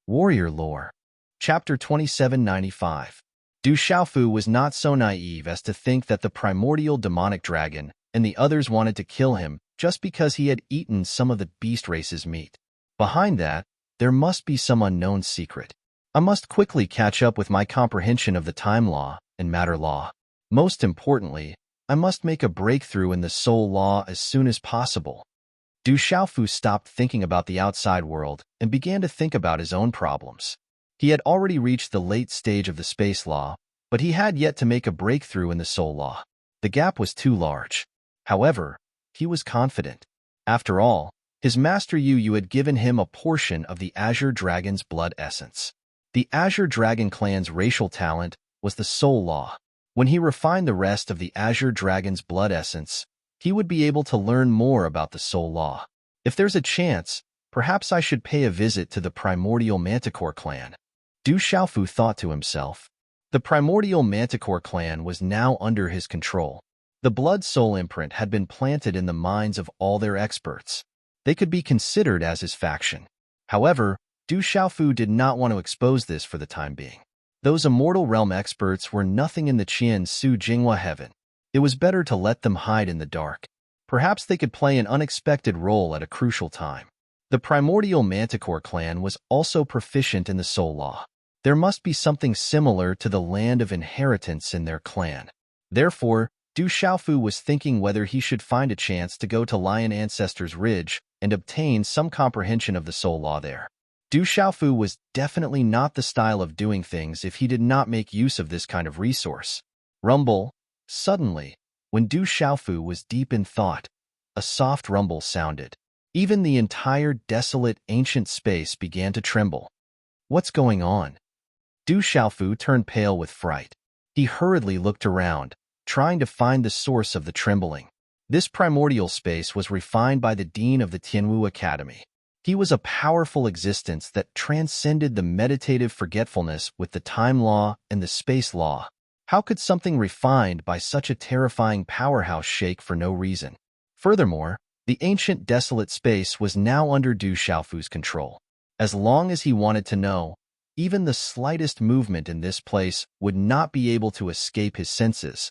Warrior Lore. Chapter 2795. Du Xiaofu was not so naive as to think that the primordial demonic dragon and the others wanted to kill him just because he had eaten some of the beast race's meat. Behind that, there must be some unknown secret. I must quickly catch up with my comprehension of the time law and matter law. Most importantly, I must make a breakthrough in the soul law as soon as possible. Du Xiaofu stopped thinking about the outside world and began to think about his own problems. He had already reached the late stage of the space law, but he had yet to make a breakthrough in the soul law. The gap was too large. However, he was confident. After all, his master Yu had given him a portion of the Azure Dragon's blood essence. The Azure Dragon clan's racial talent was the soul law. When he refined the rest of the Azure Dragon's blood essence, he would be able to learn more about the soul law. If there's a chance, perhaps I should pay a visit to the primordial Manticore clan. Du Xiaofu thought to himself. The primordial Manticore clan was now under his control. The blood-soul imprint had been planted in the minds of all their experts. They could be considered as his faction. However, Du Xiaofu did not want to expose this for the time being. Those immortal realm experts were nothing in the Qian Su Jinghua heaven. It was better to let them hide in the dark. Perhaps they could play an unexpected role at a crucial time. The primordial Manticore clan was also proficient in the soul law. There must be something similar to the land of inheritance in their clan. Therefore, Du Xiaofu was thinking whether he should find a chance to go to Lion Ancestors Ridge and obtain some comprehension of the soul law there. Du Xiaofu was definitely not the style of doing things if he did not make use of this kind of resource. Rumble. Suddenly, when Du Xiaofu was deep in thought, a soft rumble sounded. Even the entire desolate ancient space began to tremble. What's going on? Du Xiaofu turned pale with fright. He hurriedly looked around, trying to find the source of the trembling. This primordial space was refined by the dean of the Tianwu Academy. He was a powerful existence that transcended the meditative forgetfulness with the time law and the space law. How could something refined by such a terrifying powerhouse shake for no reason? Furthermore, the ancient desolate space was now under Du Xiaofu's control. As long as he wanted to know, even the slightest movement in this place would not be able to escape his senses.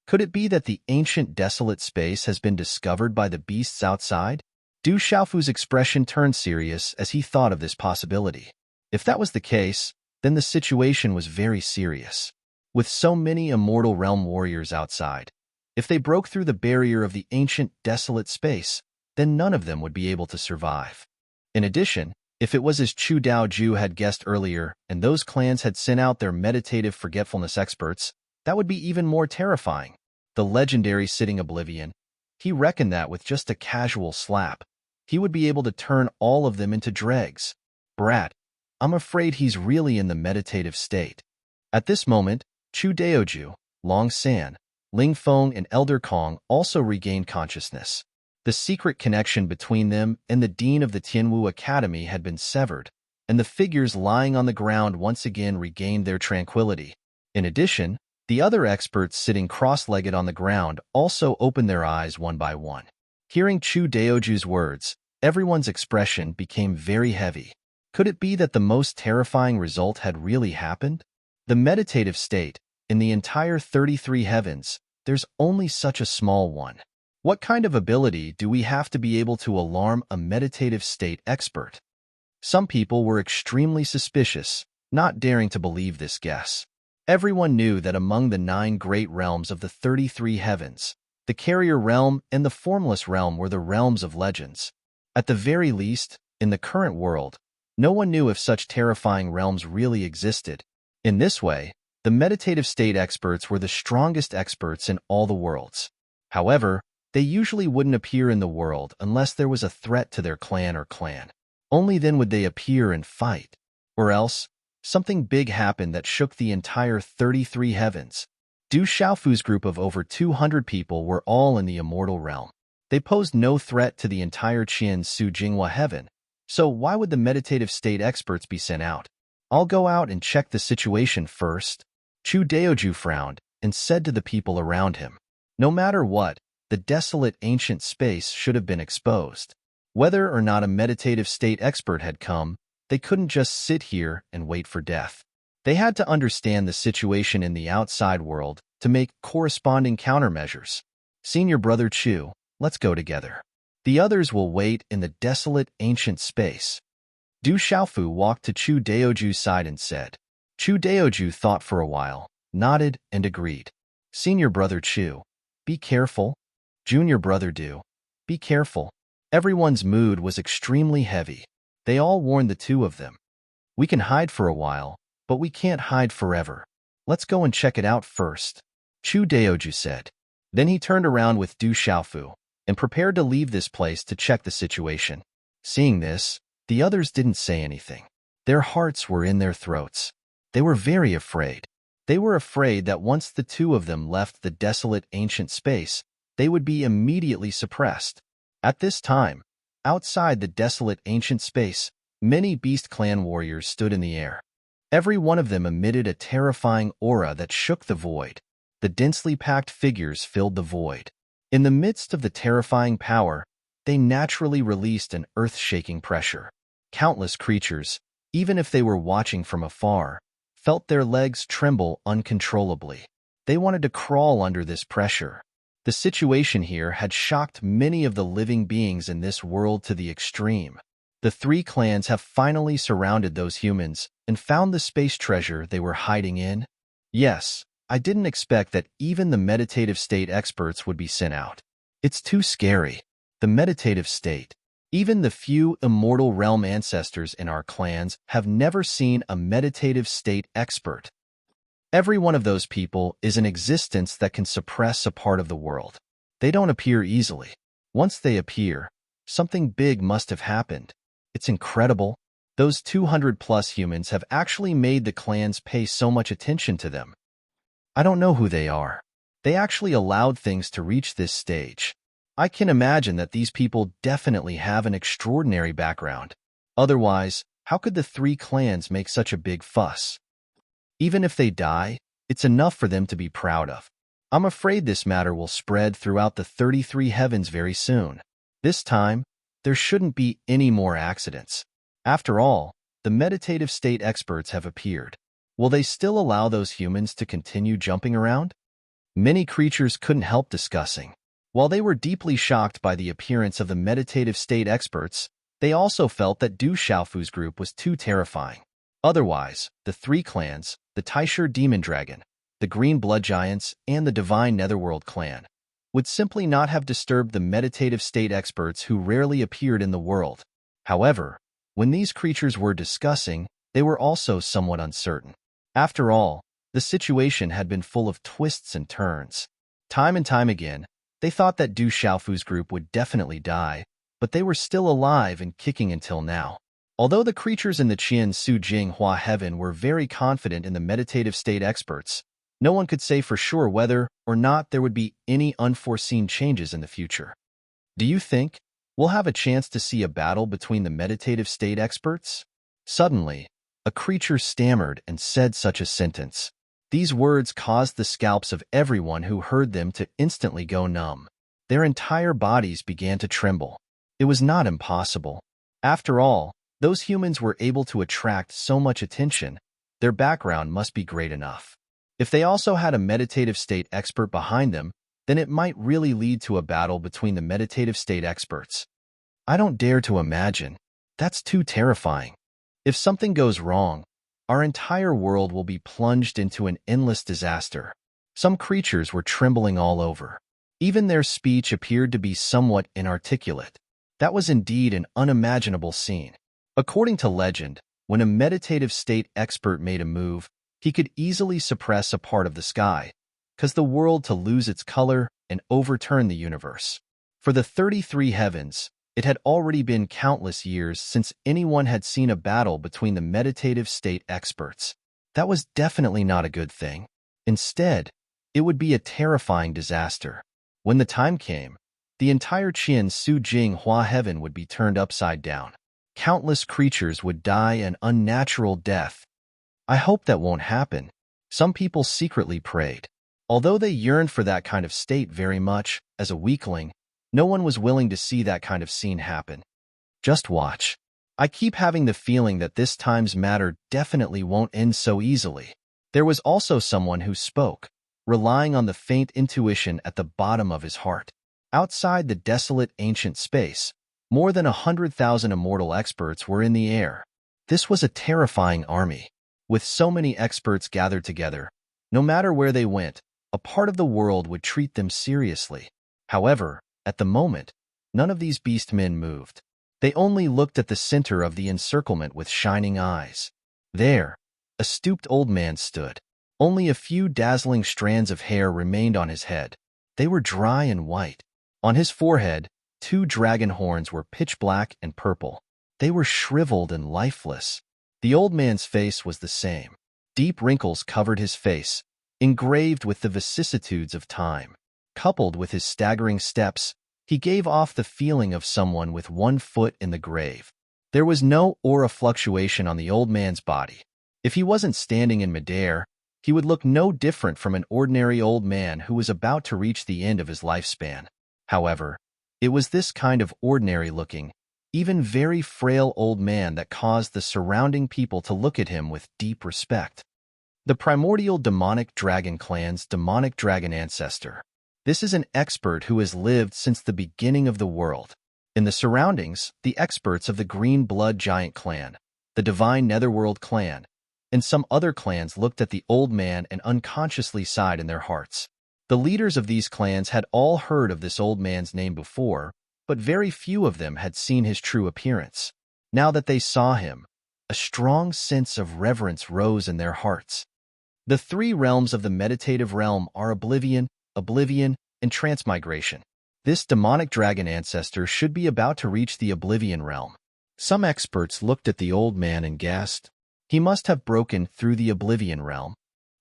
Could it be that the ancient desolate space has been discovered by the beasts outside? Du Xiaofu's expression turned serious as he thought of this possibility. If that was the case, then the situation was very serious. With so many immortal realm warriors outside, if they broke through the barrier of the ancient desolate space, then none of them would be able to survive. In addition, if it was as Chu Daoju had guessed earlier and those clans had sent out their meditative forgetfulness experts, that would be even more terrifying. The legendary Sitting Oblivion. He reckoned that with just a casual slap, he would be able to turn all of them into dregs. Brat, I'm afraid he's really in the meditative state. At this moment, Chu Daoju, Long San, Ling Feng, and Elder Kong also regained consciousness. The secret connection between them and the dean of the Tianwu Academy had been severed, and the figures lying on the ground once again regained their tranquility. In addition, the other experts sitting cross-legged on the ground also opened their eyes one by one. Hearing Chu Daoju's words, everyone's expression became very heavy. Could it be that the most terrifying result had really happened? The meditative state, in the entire 33 heavens, there's only such a small one. What kind of ability do we have to be able to alarm a meditative state expert? Some people were extremely suspicious, not daring to believe this guess. Everyone knew that among the 9 great realms of the 33 heavens, the carrier realm and the formless realm were the realms of legends. At the very least, in the current world, no one knew if such terrifying realms really existed. In this way, the meditative state experts were the strongest experts in all the worlds. However, they usually wouldn't appear in the world unless there was a threat to their clan or clan. Only then would they appear and fight. Or else, something big happened that shook the entire 33 heavens. Du Xiaofu's group of over 200 people were all in the immortal realm. They posed no threat to the entire Qian Su Jinghua heaven, so why would the meditative state experts be sent out? I'll go out and check the situation first. Chu Daoju frowned and said to the people around him. No matter what, the desolate ancient space should have been exposed. Whether or not a meditative state expert had come, They couldn't just sit here and wait for death. They had to understand the situation in the outside world to make corresponding countermeasures. Senior brother Chu, let's go together. The others will wait in the desolate ancient space. Du Xiaofu walked to Chu Daoju's side and said. Chu Daoju thought for a while, nodded, and agreed. Senior brother Chu, be careful. Junior brother Du, be careful. Everyone's mood was extremely heavy. They all warned the two of them. We can hide for a while, but we can't hide forever. Let's go and check it out first, Chu Daoju said. Then he turned around with Du Xiaofu and prepared to leave this place to check the situation. Seeing this, the others didn't say anything. Their hearts were in their throats. They were very afraid. They were afraid that once the two of them left the desolate ancient space, they would be immediately suppressed. At this time, outside the desolate ancient space, many Beast Clan warriors stood in the air. Every one of them emitted a terrifying aura that shook the void. The densely packed figures filled the void. In the midst of the terrifying power, they naturally released an earth-shaking pressure. Countless creatures, even if they were watching from afar, felt their legs tremble uncontrollably. They wanted to crawl under this pressure. The situation here had shocked many of the living beings in this world to the extreme. The three clans have finally surrounded those humans and found the space treasure they were hiding in. Yes, I didn't expect that even the meditative state experts would be sent out. It's too scary. The meditative state. Even the few immortal realm ancestors in our clans have never seen a meditative state expert. Every one of those people is an existence that can suppress a part of the world. They don't appear easily. Once they appear, something big must have happened. It's incredible. Those 200+ humans have actually made the clans pay so much attention to them. I don't know who they are. They actually allowed things to reach this stage. I can imagine that these people definitely have an extraordinary background. Otherwise, how could the three clans make such a big fuss? Even if they die, it's enough for them to be proud of. I'm afraid this matter will spread throughout the 33 heavens very soon. This time, there shouldn't be any more accidents. After all, the meditative state experts have appeared. Will they still allow those humans to continue jumping around? Many creatures couldn't help discussing. While they were deeply shocked by the appearance of the meditative state experts, they also felt that Du Xiaofu's group was too terrifying. Otherwise, the three clans, the Taishur Demon Dragon, the Green Blood Giants, and the Divine Netherworld clan, would simply not have disturbed the meditative state experts who rarely appeared in the world. However, when these creatures were discussing, they were also somewhat uncertain. After all, the situation had been full of twists and turns. Time and time again, they thought that Du Xiaofu's group would definitely die, but they were still alive and kicking until now. Although the creatures in the Qian Su Jing Hua Heaven were very confident in the meditative state experts, no one could say for sure whether or not there would be any unforeseen changes in the future. Do you think we'll have a chance to see a battle between the meditative state experts? Suddenly, a creature stammered and said such a sentence. These words caused the scalps of everyone who heard them to instantly go numb. Their entire bodies began to tremble. It was not impossible. After all, those humans were able to attract so much attention. Their background must be great enough. If they also had a meditative state expert behind them, then it might really lead to a battle between the meditative state experts. I don't dare to imagine. That's too terrifying. If something goes wrong, our entire world will be plunged into an endless disaster. Some creatures were trembling all over. Even their speech appeared to be somewhat inarticulate. That was indeed an unimaginable scene. According to legend, when a meditative state expert made a move, he could easily suppress a part of the sky, cause the world to lose its color and overturn the universe. For the 33 heavens, it had already been countless years since anyone had seen a battle between the meditative state experts. That was definitely not a good thing. Instead, it would be a terrifying disaster. When the time came, the entire Qian Su Jing Hua Heaven would be turned upside down. Countless creatures would die an unnatural death. I hope that won't happen. Some people secretly prayed. Although they yearned for that kind of state very much, as a weakling, no one was willing to see that kind of scene happen. Just watch. I keep having the feeling that this time's matter definitely won't end so easily. There was also someone who spoke, relying on the faint intuition at the bottom of his heart. Outside the desolate ancient space, more than 100,000 immortal experts were in the air. This was a terrifying army. With so many experts gathered together, no matter where they went, a part of the world would treat them seriously. However, at the moment, none of these beastmen moved. They only looked at the center of the encirclement with shining eyes. There, a stooped old man stood. Only a few dazzling strands of hair remained on his head. They were dry and white. On his forehead, 2 dragon horns were pitch black and purple. They were shriveled and lifeless. The old man's face was the same. Deep wrinkles covered his face, engraved with the vicissitudes of time. Coupled with his staggering steps, he gave off the feeling of someone with 1 foot in the grave. There was no aura fluctuation on the old man's body. If he wasn't standing in midair, he would look no different from an ordinary old man who was about to reach the end of his lifespan. However, it was this kind of ordinary-looking, even very frail old man that caused the surrounding people to look at him with deep respect. The primordial demonic dragon clan's demonic dragon ancestor. This is an expert who has lived since the beginning of the world. In the surroundings, the experts of the Green Blood Giant clan, the Divine Netherworld clan, and some other clans looked at the old man and unconsciously sighed in their hearts. The leaders of these clans had all heard of this old man's name before, but very few of them had seen his true appearance. Now that they saw him, a strong sense of reverence rose in their hearts. The 3 realms of the meditative realm are oblivion, and transmigration. This demonic dragon ancestor should be about to reach the oblivion realm. Some experts looked at the old man and gasped. He must have broken through the oblivion realm.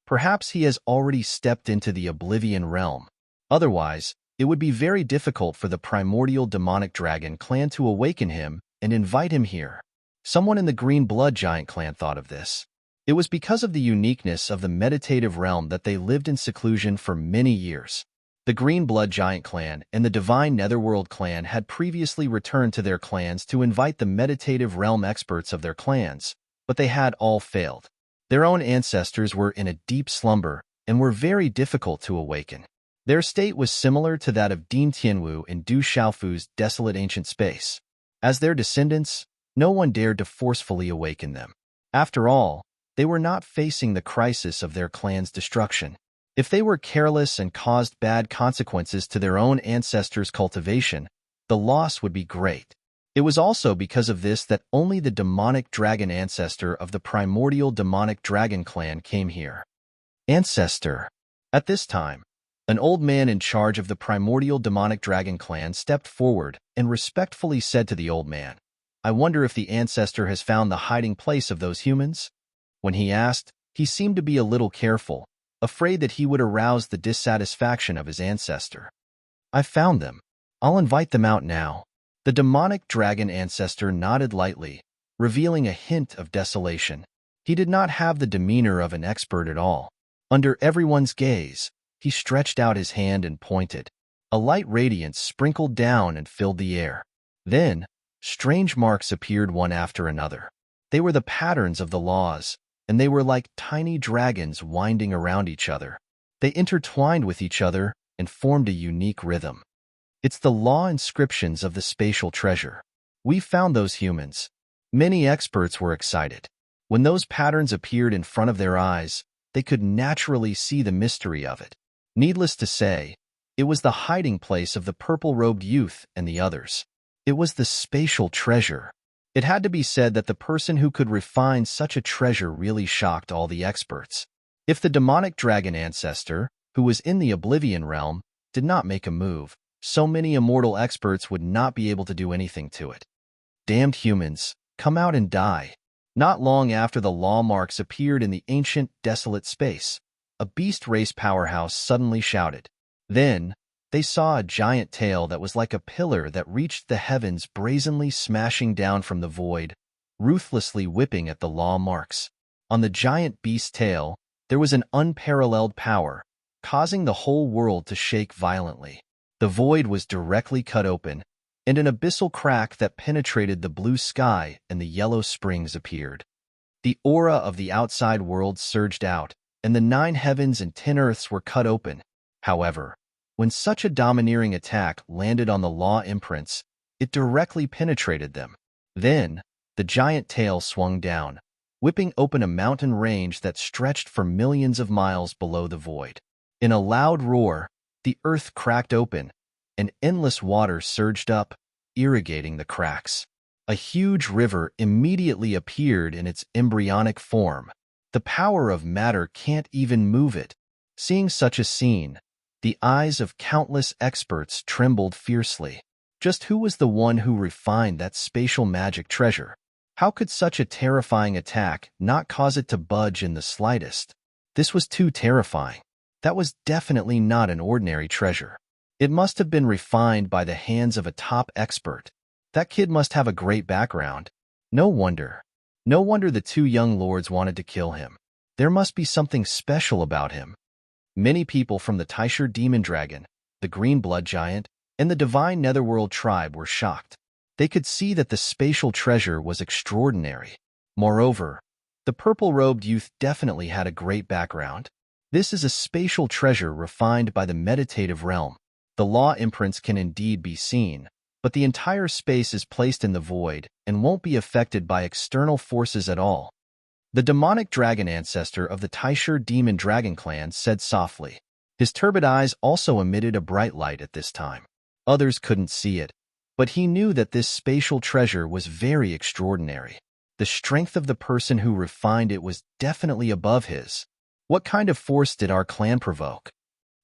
Perhaps he has already stepped into the oblivion realm. Otherwise, it would be very difficult for the primordial demonic dragon clan to awaken him and invite him here. Someone in the Green Blood Giant clan thought of this. It was because of the uniqueness of the meditative realm that they lived in seclusion for many years. The Green Blood Giant clan and the Divine Netherworld clan had previously returned to their clans to invite the meditative realm experts of their clans, but they had all failed. Their own ancestors were in a deep slumber and were very difficult to awaken. Their state was similar to that of Dean Tianwu in Du Xiaofu's desolate ancient space. As their descendants, no one dared to forcefully awaken them. After all, they were not facing the crisis of their clan's destruction. If they were careless and caused bad consequences to their own ancestors' cultivation, the loss would be great. It was also because of this that only the demonic dragon ancestor of the primordial demonic dragon clan came here. Ancestor. At this time, an old man in charge of the primordial demonic dragon clan stepped forward and respectfully said to the old man, "I wonder if the ancestor has found the hiding place of those humans?" When he asked, he seemed to be a little careful, afraid that he would arouse the dissatisfaction of his ancestor. "I found them. I'll invite them out now." The demonic dragon ancestor nodded lightly, revealing a hint of desolation. He did not have the demeanor of an expert at all. Under everyone's gaze, he stretched out his hand and pointed. A light radiance sprinkled down and filled the air. Then, strange marks appeared one after another. They were the patterns of the laws, and they were like tiny dragons winding around each other. They intertwined with each other and formed a unique rhythm. It's the law inscriptions of the spatial treasure. We found those humans. Many experts were excited. When those patterns appeared in front of their eyes, they could naturally see the mystery of it. Needless to say, it was the hiding place of the purple-robed youth and the others. It was the spatial treasure. It had to be said that the person who could refine such a treasure really shocked all the experts. If the demonic dragon ancestor, who was in the oblivion realm, did not make a move, so many immortal experts would not be able to do anything to it. Damned humans, come out and die. Not long after the law marks appeared in the ancient, desolate space, a beast race powerhouse suddenly shouted. Then, they saw a giant tail that was like a pillar that reached the heavens, brazenly smashing down from the void, ruthlessly whipping at the law marks. On the giant beast's tail, there was an unparalleled power, causing the whole world to shake violently. The void was directly cut open, and an abyssal crack that penetrated the blue sky and the yellow springs appeared. The aura of the outside world surged out, and the 9 heavens and 10 earths were cut open. However, when such a domineering attack landed on the law imprints, it directly penetrated them. Then, the giant tail swung down, whipping open a mountain range that stretched for millions of miles below the void. In a loud roar, the earth cracked open, and endless water surged up, irrigating the cracks. A huge river immediately appeared in its embryonic form. The power of matter can't even move it. Seeing such a scene, the eyes of countless experts trembled fiercely. Just who was the one who refined that spatial magic treasure? How could such a terrifying attack not cause it to budge in the slightest? This was too terrifying. That was definitely not an ordinary treasure. It must have been refined by the hands of a top expert. That kid must have a great background. No wonder. No wonder the 2 young lords wanted to kill him. There must be something special about him. Many people from the Tysher demon dragon, the green blood giant, and the divine netherworld tribe were shocked. They could see that the spatial treasure was extraordinary. Moreover, the purple-robed youth definitely had a great background. This is a spatial treasure refined by the meditative realm. The law imprints can indeed be seen, but the entire space is placed in the void and won't be affected by external forces at all. The demonic dragon ancestor of the Tysher demon dragon clan said softly. His turbid eyes also emitted a bright light at this time. Others couldn't see it, but he knew that this spatial treasure was very extraordinary. The strength of the person who refined it was definitely above his. What kind of force did our clan provoke?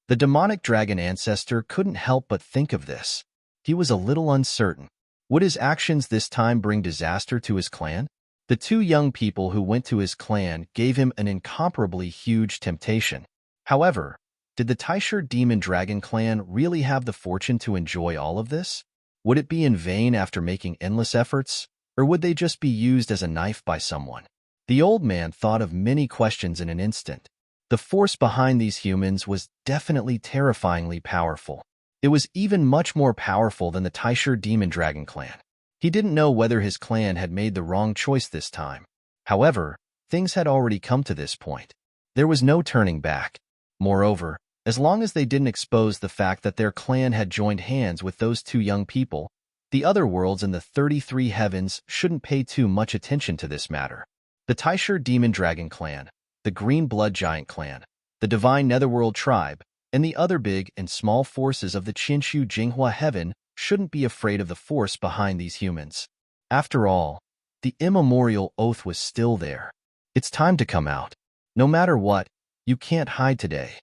The demonic dragon ancestor couldn't help but think of this. He was a little uncertain. Would his actions this time bring disaster to his clan? The 2 young people who went to his clan gave him an incomparably huge temptation. However, did the Tysher demon dragon clan really have the fortune to enjoy all of this? Would it be in vain after making endless efforts, or would they just be used as a knife by someone? The old man thought of many questions in an instant. The force behind these humans was definitely terrifyingly powerful. It was even much more powerful than the Tysher demon dragon clan. He didn't know whether his clan had made the wrong choice this time. However, things had already come to this point. There was no turning back. Moreover, as long as they didn't expose the fact that their clan had joined hands with those 2 young people, the other worlds in the 33 heavens shouldn't pay too much attention to this matter. The Tysher demon dragon clan, the green blood giant clan, the divine netherworld tribe, and the other big and small forces of the Qinshu Jinghua heaven shouldn't be afraid of the force behind these humans. After all, the immemorial oath was still there. It's time to come out. No matter what, you can't hide today.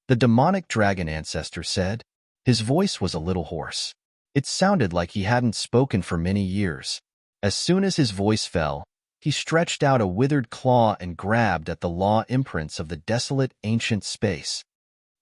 The demonic dragon ancestor said. His voice was a little hoarse. It sounded like he hadn't spoken for many years. As soon as his voice fell, he stretched out a withered claw and grabbed at the law imprints of the desolate ancient space.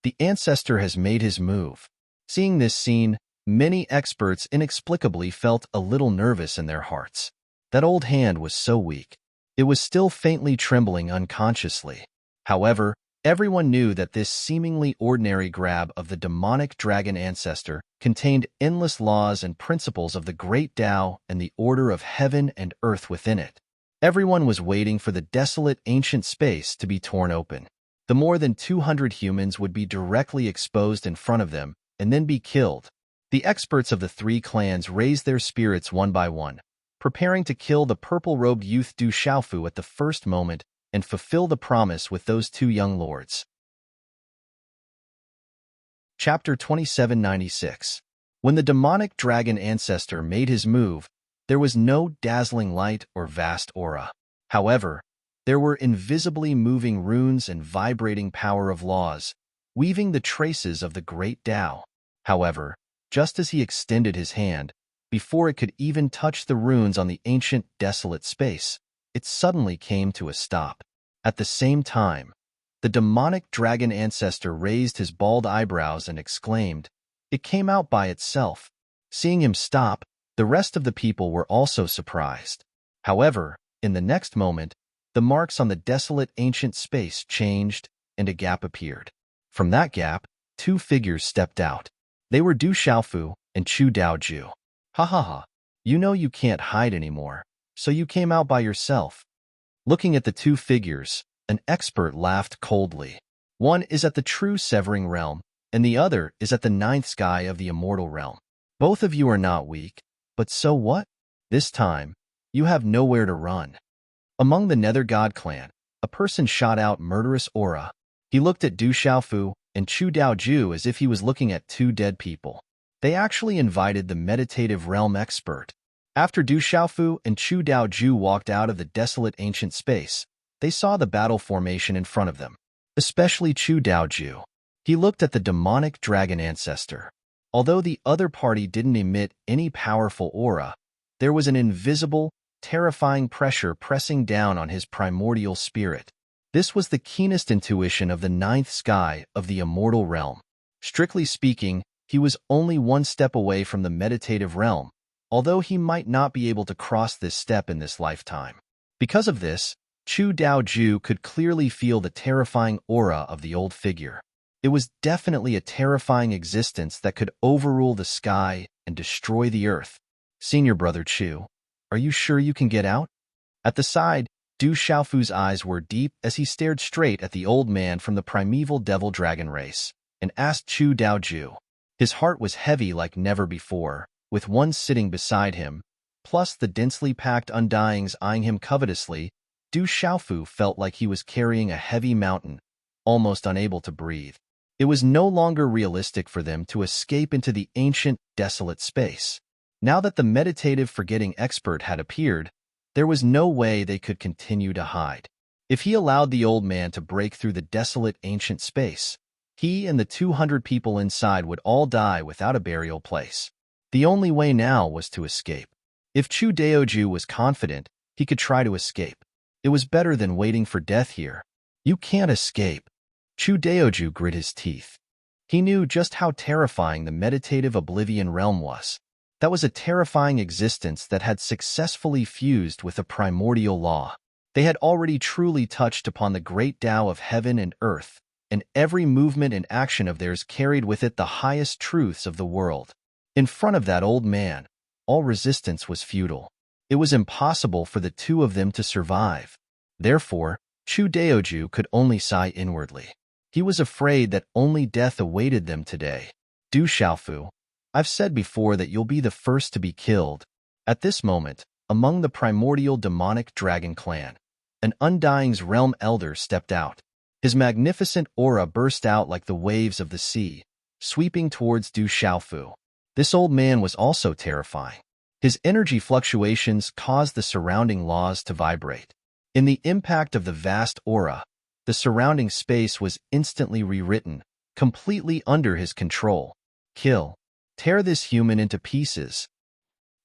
The ancestor has made his move. Seeing this scene, many experts inexplicably felt a little nervous in their hearts. That old hand was so weak. It was still faintly trembling unconsciously. However, everyone knew that this seemingly ordinary grab of the demonic dragon ancestor contained endless laws and principles of the great Tao and the order of heaven and earth within it. Everyone was waiting for the desolate ancient space to be torn open. The more than 200 humans would be directly exposed in front of them and then be killed. The experts of the 3 clans raised their spirits one by one, preparing to kill the purple-robed youth Du Xiaofu at the first moment and fulfill the promise with those 2 young lords. Chapter 2796. When the demonic dragon ancestor made his move, there was no dazzling light or vast aura. However, there were invisibly moving runes and vibrating power of laws, weaving the traces of the great Tao. However, just as he extended his hand, before it could even touch the runes on the ancient desolate space, it suddenly came to a stop. At the same time, the demonic dragon ancestor raised his bald eyebrows and exclaimed, "It came out by itself." Seeing him stop, the rest of the people were also surprised. However, in the next moment, the marks on the desolate ancient space changed and a gap appeared. From that gap, 2 figures stepped out. They were Du Xiaofu and Chu Daoju. Ha ha ha. You know you can't hide anymore, so you came out by yourself. Looking at the two figures, an expert laughed coldly. One is at the true severing realm, and the other is at the ninth sky of the immortal realm. Both of you are not weak, but so what? This time, you have nowhere to run. Among the Nether God clan, a person shot out murderous aura. He looked at Du Xiaofu and Chu Daoju as if he was looking at two dead people. They actually invited the meditative realm expert. After Du Xiaofu and Chu Daoju walked out of the desolate ancient space, they saw the battle formation in front of them, especially Chu Daoju. He looked at the demonic dragon ancestor. Although the other party didn't emit any powerful aura, there was an invisible, terrifying pressure pressing down on his primordial spirit. This was the keenest intuition of the ninth sky of the immortal realm. Strictly speaking, he was only one step away from the meditative realm, although he might not be able to cross this step in this lifetime. Because of this, Chu Daoju could clearly feel the terrifying aura of the old figure. It was definitely a terrifying existence that could overrule the sky and destroy the earth. Senior brother Chu, are you sure you can get out? At the side, Du Xiaofu's eyes were deep as he stared straight at the old man from the primeval devil-dragon race, and asked Chu Daoju. His heart was heavy like never before, with one sitting beside him, plus the densely packed undyings eyeing him covetously. Du Xiaofu felt like he was carrying a heavy mountain, almost unable to breathe. It was no longer realistic for them to escape into the ancient, desolate space. Now that the meditative forgetting expert had appeared, there was no way they could continue to hide. If he allowed the old man to break through the desolate ancient space, he and the 200 people inside would all die without a burial place. The only way now was to escape. If Chu Daoju was confident, he could try to escape. It was better than waiting for death here. You can't escape. Chu Daoju grit his teeth. He knew just how terrifying the meditative oblivion realm was. That was a terrifying existence that had successfully fused with the primordial law. They had already truly touched upon the great Tao of heaven and earth, and every movement and action of theirs carried with it the highest truths of the world. In front of that old man, all resistance was futile. It was impossible for the two of them to survive. Therefore, Chu Daoju could only sigh inwardly. He was afraid that only death awaited them today. Du Xiaofu, I've said before that you'll be the first to be killed. At this moment, among the primordial demonic dragon clan, an Undying's realm elder stepped out. His magnificent aura burst out like the waves of the sea, sweeping towards Du Xiaofu. This old man was also terrifying. His energy fluctuations caused the surrounding laws to vibrate. In the impact of the vast aura, the surrounding space was instantly rewritten, completely under his control. Kill. Tear this human into pieces.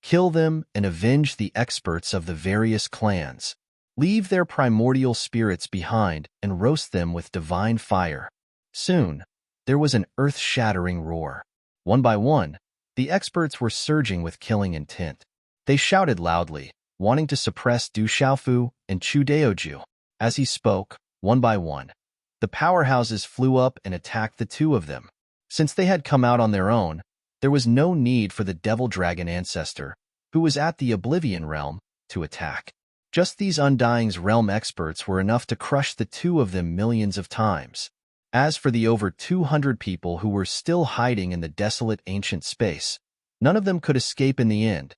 Kill them and avenge the experts of the various clans. Leave their primordial spirits behind and roast them with divine fire. Soon, there was an earth-shattering roar. One by one, the experts were surging with killing intent. They shouted loudly, wanting to suppress Du Xiaofu and Chu Daoju. As he spoke, one by one, the powerhouses flew up and attacked the two of them. Since they had come out on their own, there was no need for the Devil Dragon ancestor, who was at the Oblivion realm, to attack. Just these Undying's realm experts were enough to crush the two of them millions of times. As for the over 200 people who were still hiding in the desolate ancient space, none of them could escape in the end.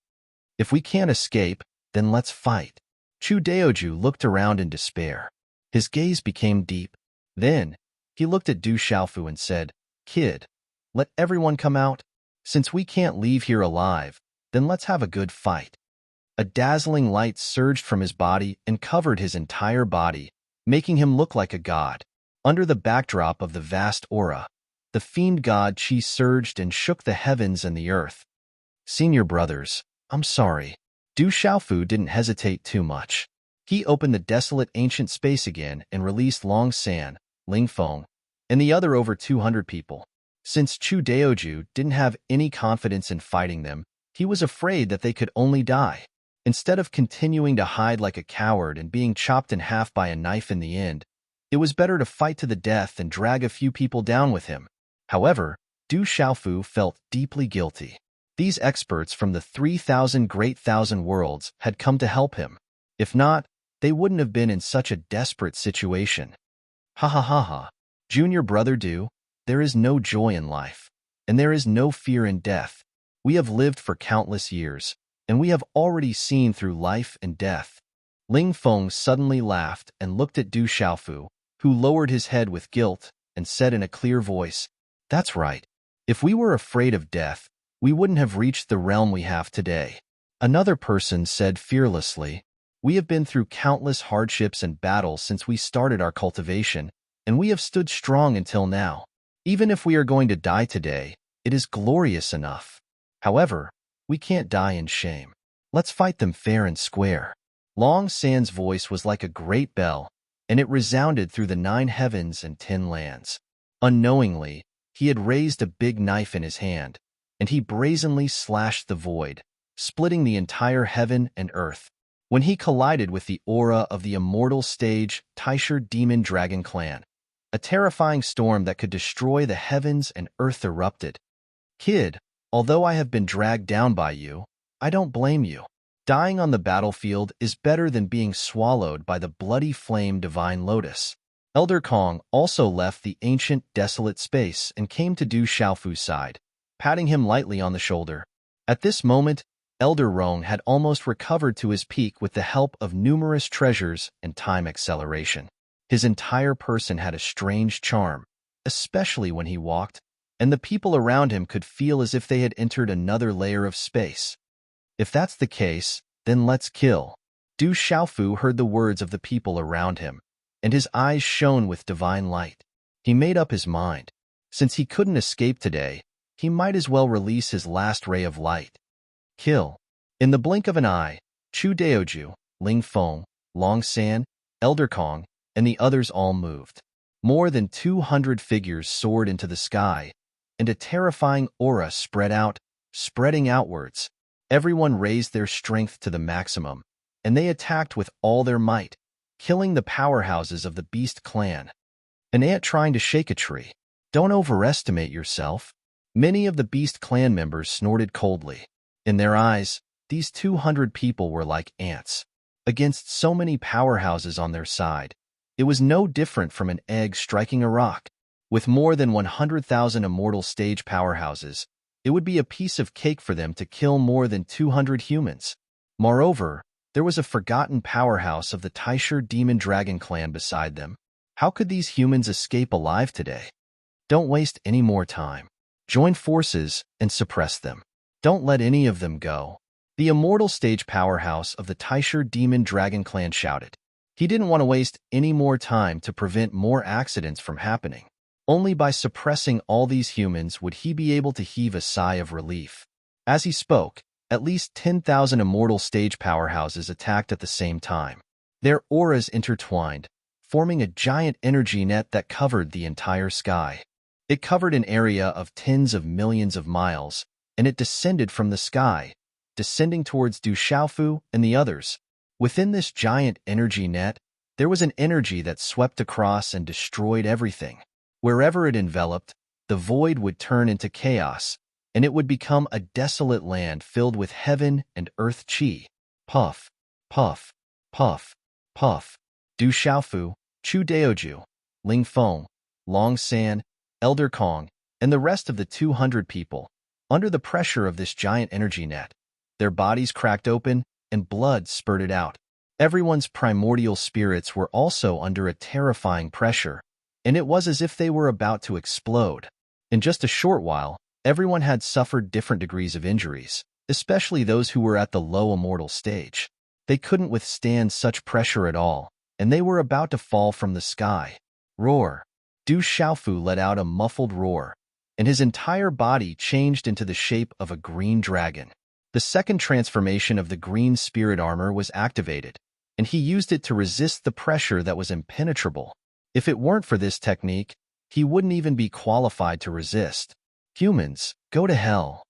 If we can't escape, then let's fight. Chu Daoju looked around in despair. His gaze became deep. Then, he looked at Du Xiaofu and said, "Kid, let everyone come out. Since we can't leave here alive, then let's have a good fight." A dazzling light surged from his body and covered his entire body, making him look like a god. Under the backdrop of the vast aura, the fiend god Qi surged and shook the heavens and the earth. "Senior brothers, I'm sorry." Du Xiaofu didn't hesitate too much. He opened the desolate ancient space again and released Long San, Ling Feng, and the other over 200 people. Since Chu Daoju didn't have any confidence in fighting them, he was afraid that they could only die. Instead of continuing to hide like a coward and being chopped in half by a knife in the end, it was better to fight to the death and drag a few people down with him. However, Du Xiaofu felt deeply guilty. These experts from the 3,000 great thousand worlds had come to help him. If not, they wouldn't have been in such a desperate situation. Ha ha ha ha. Junior brother Do, there is no joy in life, and there is no fear in death. We have lived for countless years, and we have already seen through life and death. Ling Feng suddenly laughed and looked at Du Xiaofu, who lowered his head with guilt and said in a clear voice, "That's right. If we were afraid of death, we wouldn't have reached the realm we have today." Another person said fearlessly, "We have been through countless hardships and battles since we started our cultivation, and we have stood strong until now. Even if we are going to die today, it is glorious enough. However, we can't die in shame. Let's fight them fair and square." Long San's voice was like a great bell, and it resounded through the 9 heavens and 10 lands. Unknowingly, he had raised a big knife in his hand, and he brazenly slashed the void, splitting the entire heaven and earth. When he collided with the aura of the immortal stage Taisher Demon Dragon Clan, a terrifying storm that could destroy the heavens and earth erupted. "Kid, although I have been dragged down by you, I don't blame you. Dying on the battlefield is better than being swallowed by the bloody flame Divine Lotus." Elder Kong also left the ancient, desolate space and came to Du Xiaofu's side, patting him lightly on the shoulder. At this moment, Elder Rong had almost recovered to his peak with the help of numerous treasures and time acceleration. His entire person had a strange charm, especially when he walked, and the people around him could feel as if they had entered another layer of space. "If that's the case, then let's kill." Du Xiaofu heard the words of the people around him, and his eyes shone with divine light. He made up his mind. Since he couldn't escape today, he might as well release his last ray of light. Kill. In the blink of an eye, Chu Daoju, Ling Feng, Long San, Elder Kong, and the others all moved. More than 200 figures soared into the sky, and a terrifying aura spreading outwards. Everyone raised their strength to the maximum, and they attacked with all their might, killing the powerhouses of the Beast Clan. An ant trying to shake a tree. Don't overestimate yourself. Many of the Beast Clan members snorted coldly. In their eyes, these 200 people were like ants. Against so many powerhouses on their side, it was no different from an egg striking a rock. With more than 100,000 immortal stage powerhouses, it would be a piece of cake for them to kill more than 200 humans. Moreover, there was a forgotten powerhouse of the Taisher Demon Dragon Clan beside them. How could these humans escape alive today? Don't waste any more time. Join forces and suppress them. Don't let any of them go. The immortal stage powerhouse of the Taisher Demon Dragon Clan shouted. He didn't want to waste any more time to prevent more accidents from happening. Only by suppressing all these humans would he be able to heave a sigh of relief. As he spoke, at least 10,000 immortal stage powerhouses attacked at the same time. Their auras intertwined, forming a giant energy net that covered the entire sky. It covered an area of tens of millions of miles, and it descended from the sky, descending towards Du Xiaofu and the others. Within this giant energy net, there was an energy that swept across and destroyed everything. Wherever it enveloped, the void would turn into chaos, and it would become a desolate land filled with heaven and earth chi. Puff, puff, puff, puff. Du Xiaofu, Chu Daoju, Ling Feng, Long San, Elder Kong, and the rest of the 200 people, under the pressure of this giant energy net, their bodies cracked open and blood spurted out. Everyone's primordial spirits were also under a terrifying pressure, and it was as if they were about to explode. In just a short while, everyone had suffered different degrees of injuries, especially those who were at the low immortal stage. They couldn't withstand such pressure at all, and they were about to fall from the sky. Roar! Du Xiaofu let out a muffled roar, and his entire body changed into the shape of a green dragon. The second transformation of the green spirit armor was activated, and he used it to resist the pressure that was impenetrable. If it weren't for this technique, he wouldn't even be qualified to resist. Humans, go to hell.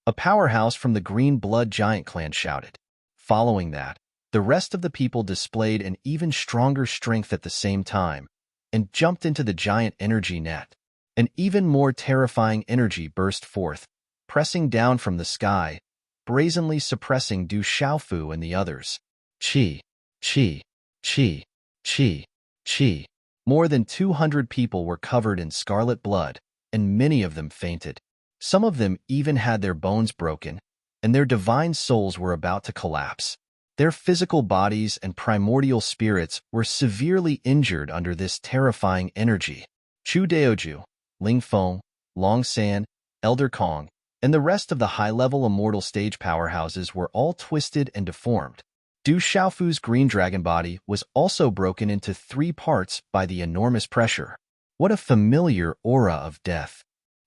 A powerhouse from the Green Blood Giant Clan shouted. Following that, the rest of the people displayed an even stronger strength at the same time, and jumped into the giant energy net. An even more terrifying energy burst forth, pressing down from the sky, brazenly suppressing Du Xiaofu and the others. Qi, qi, qi, qi, qi. More than 200 people were covered in scarlet blood, and many of them fainted. Some of them even had their bones broken, and their divine souls were about to collapse. Their physical bodies and primordial spirits were severely injured under this terrifying energy. Chu Daoju, Ling Feng, Long San, Elder Kong, and the rest of the high-level immortal stage powerhouses were all twisted and deformed. Du Xiaofu's green dragon body was also broken into 3 parts by the enormous pressure. What a familiar aura of death.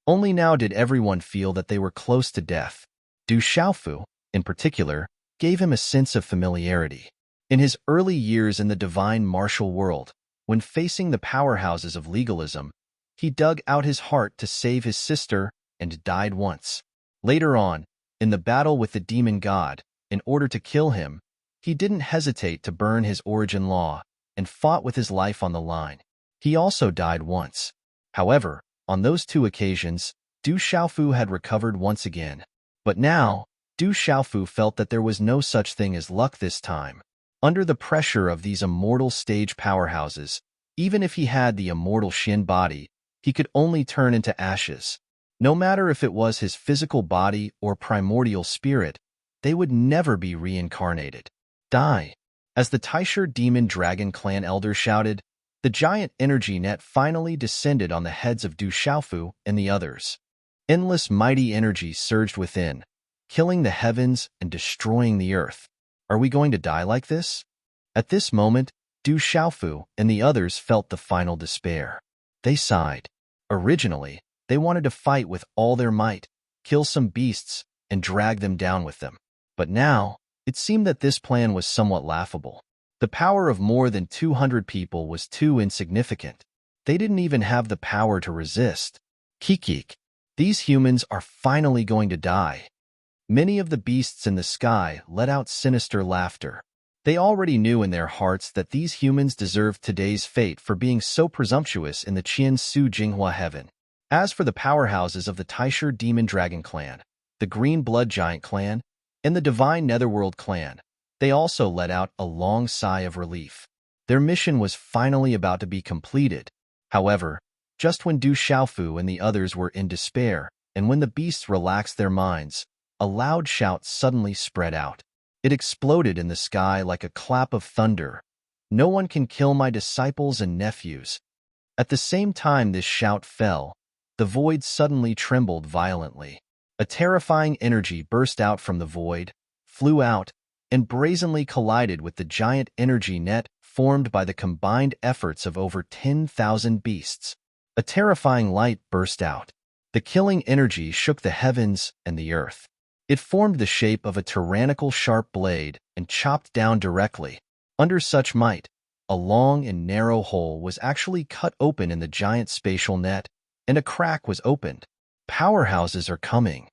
Only now did everyone feel that they were close to death. Du Xiaofu, in particular, gave him a sense of familiarity. In his early years in the divine martial world, when facing the powerhouses of legalism, he dug out his heart to save his sister and died once. Later on, in the battle with the demon god, in order to kill him, he didn't hesitate to burn his origin law and fought with his life on the line. He also died once. However, on those 2 occasions, Du Xiaofu had recovered once again. But now, Du Xiaofu felt that there was no such thing as luck this time. Under the pressure of these immortal stage powerhouses, even if he had the immortal Xin body, he could only turn into ashes. No matter if it was his physical body or primordial spirit, they would never be reincarnated. Die! As the Taisher Demon Dragon Clan elder shouted, the giant energy net finally descended on the heads of Du Xiaofu and the others. Endless mighty energy surged within, killing the heavens and destroying the earth. Are we going to die like this? At this moment, Du Xiaofu and the others felt the final despair. They sighed. Originally, they wanted to fight with all their might, kill some beasts, and drag them down with them. But now, it seemed that this plan was somewhat laughable. The power of more than 200 people was too insignificant. They didn't even have the power to resist. Kikik. These humans are finally going to die. Many of the beasts in the sky let out sinister laughter. They already knew in their hearts that these humans deserved today's fate for being so presumptuous in the Qian Su Jinghua heaven. As for the powerhouses of the Taisher Demon Dragon Clan, the Green Blood Giant Clan, and the Divine Netherworld Clan, they also let out a long sigh of relief. Their mission was finally about to be completed. However, just when Du Xiaofu and the others were in despair, and when the beasts relaxed their minds, a loud shout suddenly spread out. It exploded in the sky like a clap of thunder. No one can kill my disciples and nephews. At the same time this shout fell, the void suddenly trembled violently. A terrifying energy burst out from the void, flew out, and brazenly collided with the giant energy net formed by the combined efforts of over 10,000 beasts. A terrifying light burst out. The killing energy shook the heavens and the earth. It formed the shape of a tyrannical sharp blade and chopped down directly. Under such might, a long and narrow hole was actually cut open in the giant spatial net, and a crack was opened. Powerhouses are coming.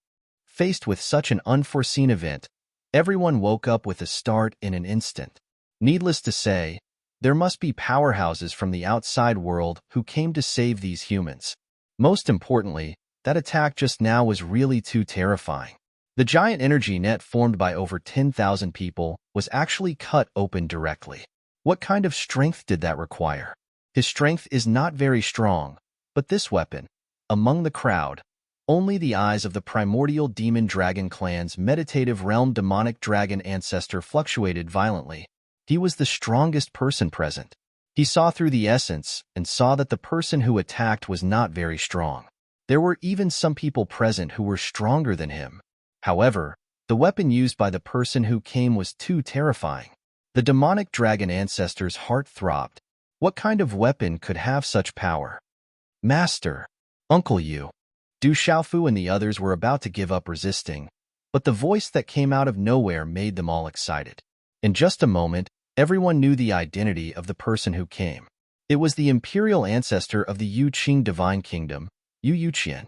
Faced with such an unforeseen event, everyone woke up with a start in an instant. Needless to say, there must be powerhouses from the outside world who came to save these humans. Most importantly, that attack just now was really too terrifying. The giant energy net formed by over 10,000 people was actually cut open directly. What kind of strength did that require? His strength is not very strong, but this weapon, among the crowd, only the eyes of the primordial demon dragon clan's meditative realm demonic dragon ancestor fluctuated violently. He was the strongest person present. He saw through the essence and saw that the person who attacked was not very strong. There were even some people present who were stronger than him. However, the weapon used by the person who came was too terrifying. The demonic dragon ancestor's heart throbbed. What kind of weapon could have such power? Master, Uncle Yu. Du Xiaofu and the others were about to give up resisting, but the voice that came out of nowhere made them all excited. In just a moment, everyone knew the identity of the person who came. It was the imperial ancestor of the Yu Qing Divine Kingdom, Yu Yuqian.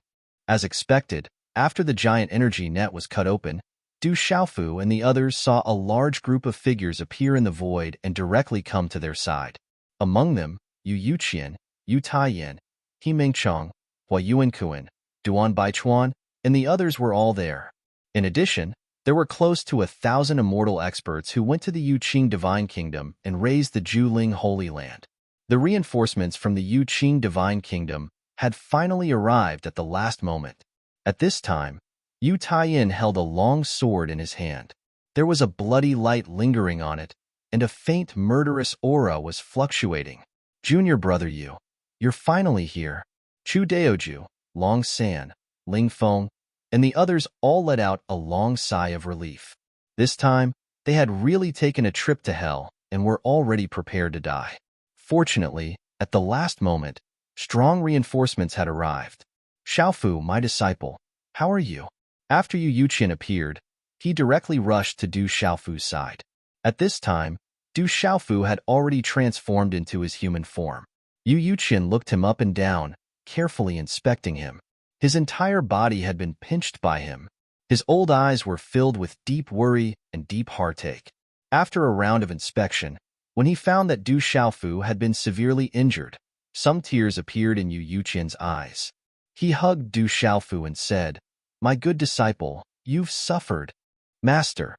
As expected, after the giant energy net was cut open, Du Xiaofu and the others saw a large group of figures appear in the void and directly come to their side. Among them, Yu Yuqian, Yu Taiyan, He Mingchong, Hua Yuankuan, Duan Baichuan, and the others were all there. In addition, there were close to 1,000 immortal experts who went to the Yuqing Divine Kingdom and raised the Juling Holy Land. The reinforcements from the Yuqing Divine Kingdom had finally arrived at the last moment. At this time, Yu Taiyin held a long sword in his hand. There was a bloody light lingering on it, and a faint murderous aura was fluctuating. Junior brother Yu, you're finally here. Chu Daoju, Long San, Ling Feng, and the others all let out a long sigh of relief. This time, they had really taken a trip to hell and were already prepared to die. Fortunately, at the last moment, strong reinforcements had arrived. Xiaofu, my disciple, how are you? After Yu Yuqian appeared, he directly rushed to Du Xiaofu's side. At this time, Du Xiaofu had already transformed into his human form. Yu Yuqian looked him up and down, carefully inspecting him. His entire body had been pinched by him. His old eyes were filled with deep worry and deep heartache. After a round of inspection, when he found that Du Xiaofu had been severely injured, some tears appeared in Yu Yuqian's eyes. He hugged Du Xiaofu and said, "My good disciple, you've suffered." Master.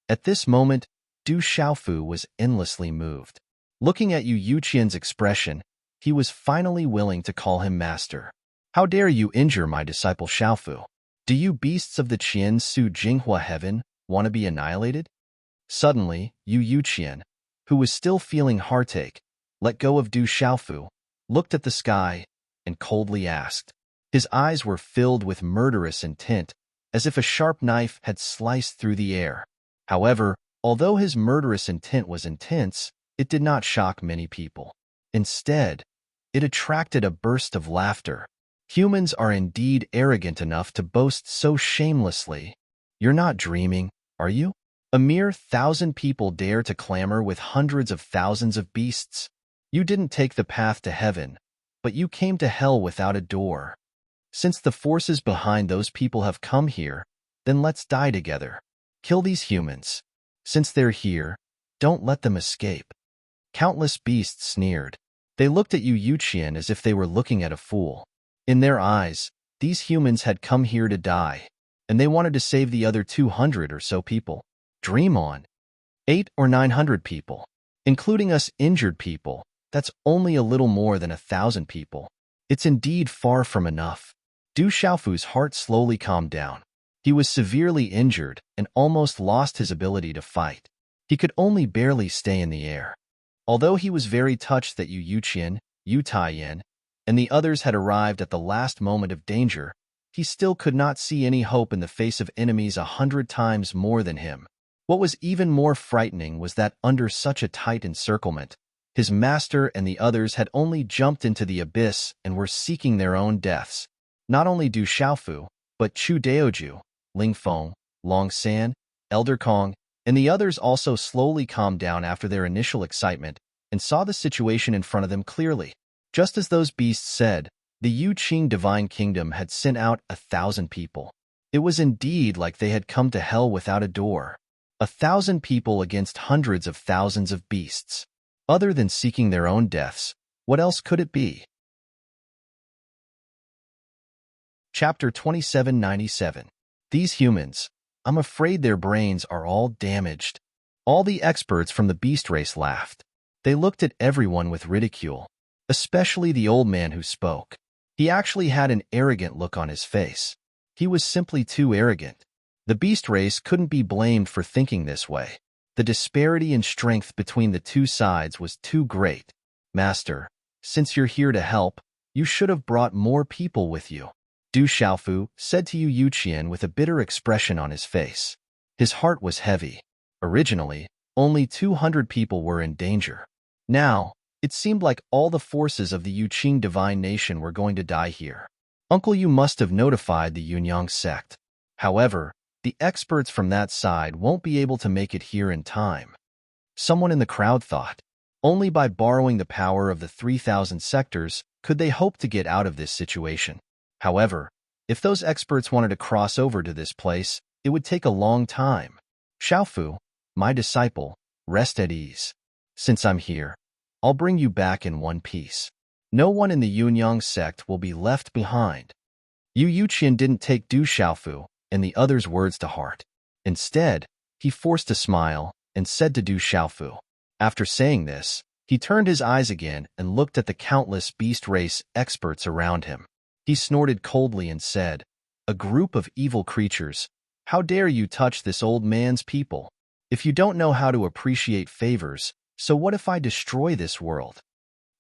At this moment, Du Xiaofu was endlessly moved. Looking at Yu Yuqian's expression, he was finally willing to call him master. How dare you injure my disciple Xiaofu? Do you beasts of the Qian Su Jinghua heaven want to be annihilated? Suddenly, Yu Yuqian, who was still feeling heartache, let go of Du Xiaofu, looked at the sky, and coldly asked. His eyes were filled with murderous intent, as if a sharp knife had sliced through the air. However, although his murderous intent was intense, it did not shock many people. Instead, it attracted a burst of laughter. Humans are indeed arrogant enough to boast so shamelessly. You're not dreaming, are you? A mere 1,000 people dare to clamor with hundreds of thousands of beasts. You didn't take the path to heaven, but you came to hell without a door. Since the forces behind those people have come here, then let's die together. Kill these humans. Since they're here, don't let them escape. Countless beasts sneered. They looked at Yu Yuqian as if they were looking at a fool. In their eyes, these humans had come here to die, and they wanted to save the other 200 or so people. Dream on. 800 or 900 people. Including us injured people, that's only a little more than 1,000 people. It's indeed far from enough. Du Xiaofu's heart slowly calmed down. He was severely injured and almost lost his ability to fight. He could only barely stay in the air. Although he was very touched that Yu Yuqian, Yu Taiyin, and the others had arrived at the last moment of danger, he still could not see any hope in the face of enemies 100 times more than him. What was even more frightening was that under such a tight encirclement, his master and the others had only jumped into the abyss and were seeking their own deaths. Not only Du Xiaofu, but Chu Daoju, Ling Feng, Long San, Elder Kong, and the others also slowly calmed down after their initial excitement and saw the situation in front of them clearly. Just as those beasts said, the Yuqing Divine Kingdom had sent out 1,000 people. It was indeed like they had come to hell without a door. 1,000 people against hundreds of thousands of beasts. Other than seeking their own deaths, what else could it be? Chapter 2797. These humans, I'm afraid their brains are all damaged. All the experts from the beast race laughed. They looked at everyone with ridicule, especially the old man who spoke. He actually had an arrogant look on his face. He was simply too arrogant. The beast race couldn't be blamed for thinking this way. The disparity in strength between the two sides was too great. Master, since you're here to help, you should have brought more people with you. Du Xiaofu said to Yu Yuqian with a bitter expression on his face. His heart was heavy. Originally, only 200 people were in danger. Now, it seemed like all the forces of the Yuqing divine nation were going to die here. Uncle Yu must have notified the Yunyang sect. However, the experts from that side won't be able to make it here in time. Someone in the crowd thought. Only by borrowing the power of the 3,000 sectors could they hope to get out of this situation. However, if those experts wanted to cross over to this place, it would take a long time. Xiaofu, my disciple, rest at ease. Since I'm here, I'll bring you back in one piece. No one in the Yunyang sect will be left behind. Yu Yuqian didn't take Du Xiaofu and the other's words to heart. Instead, he forced a smile and said to Du Xiaofu. After saying this, he turned his eyes again and looked at the countless beast race experts around him. He snorted coldly and said, "A group of evil creatures, how dare you touch this old man's people? If you don't know how to appreciate favors, so what if I destroy this world?"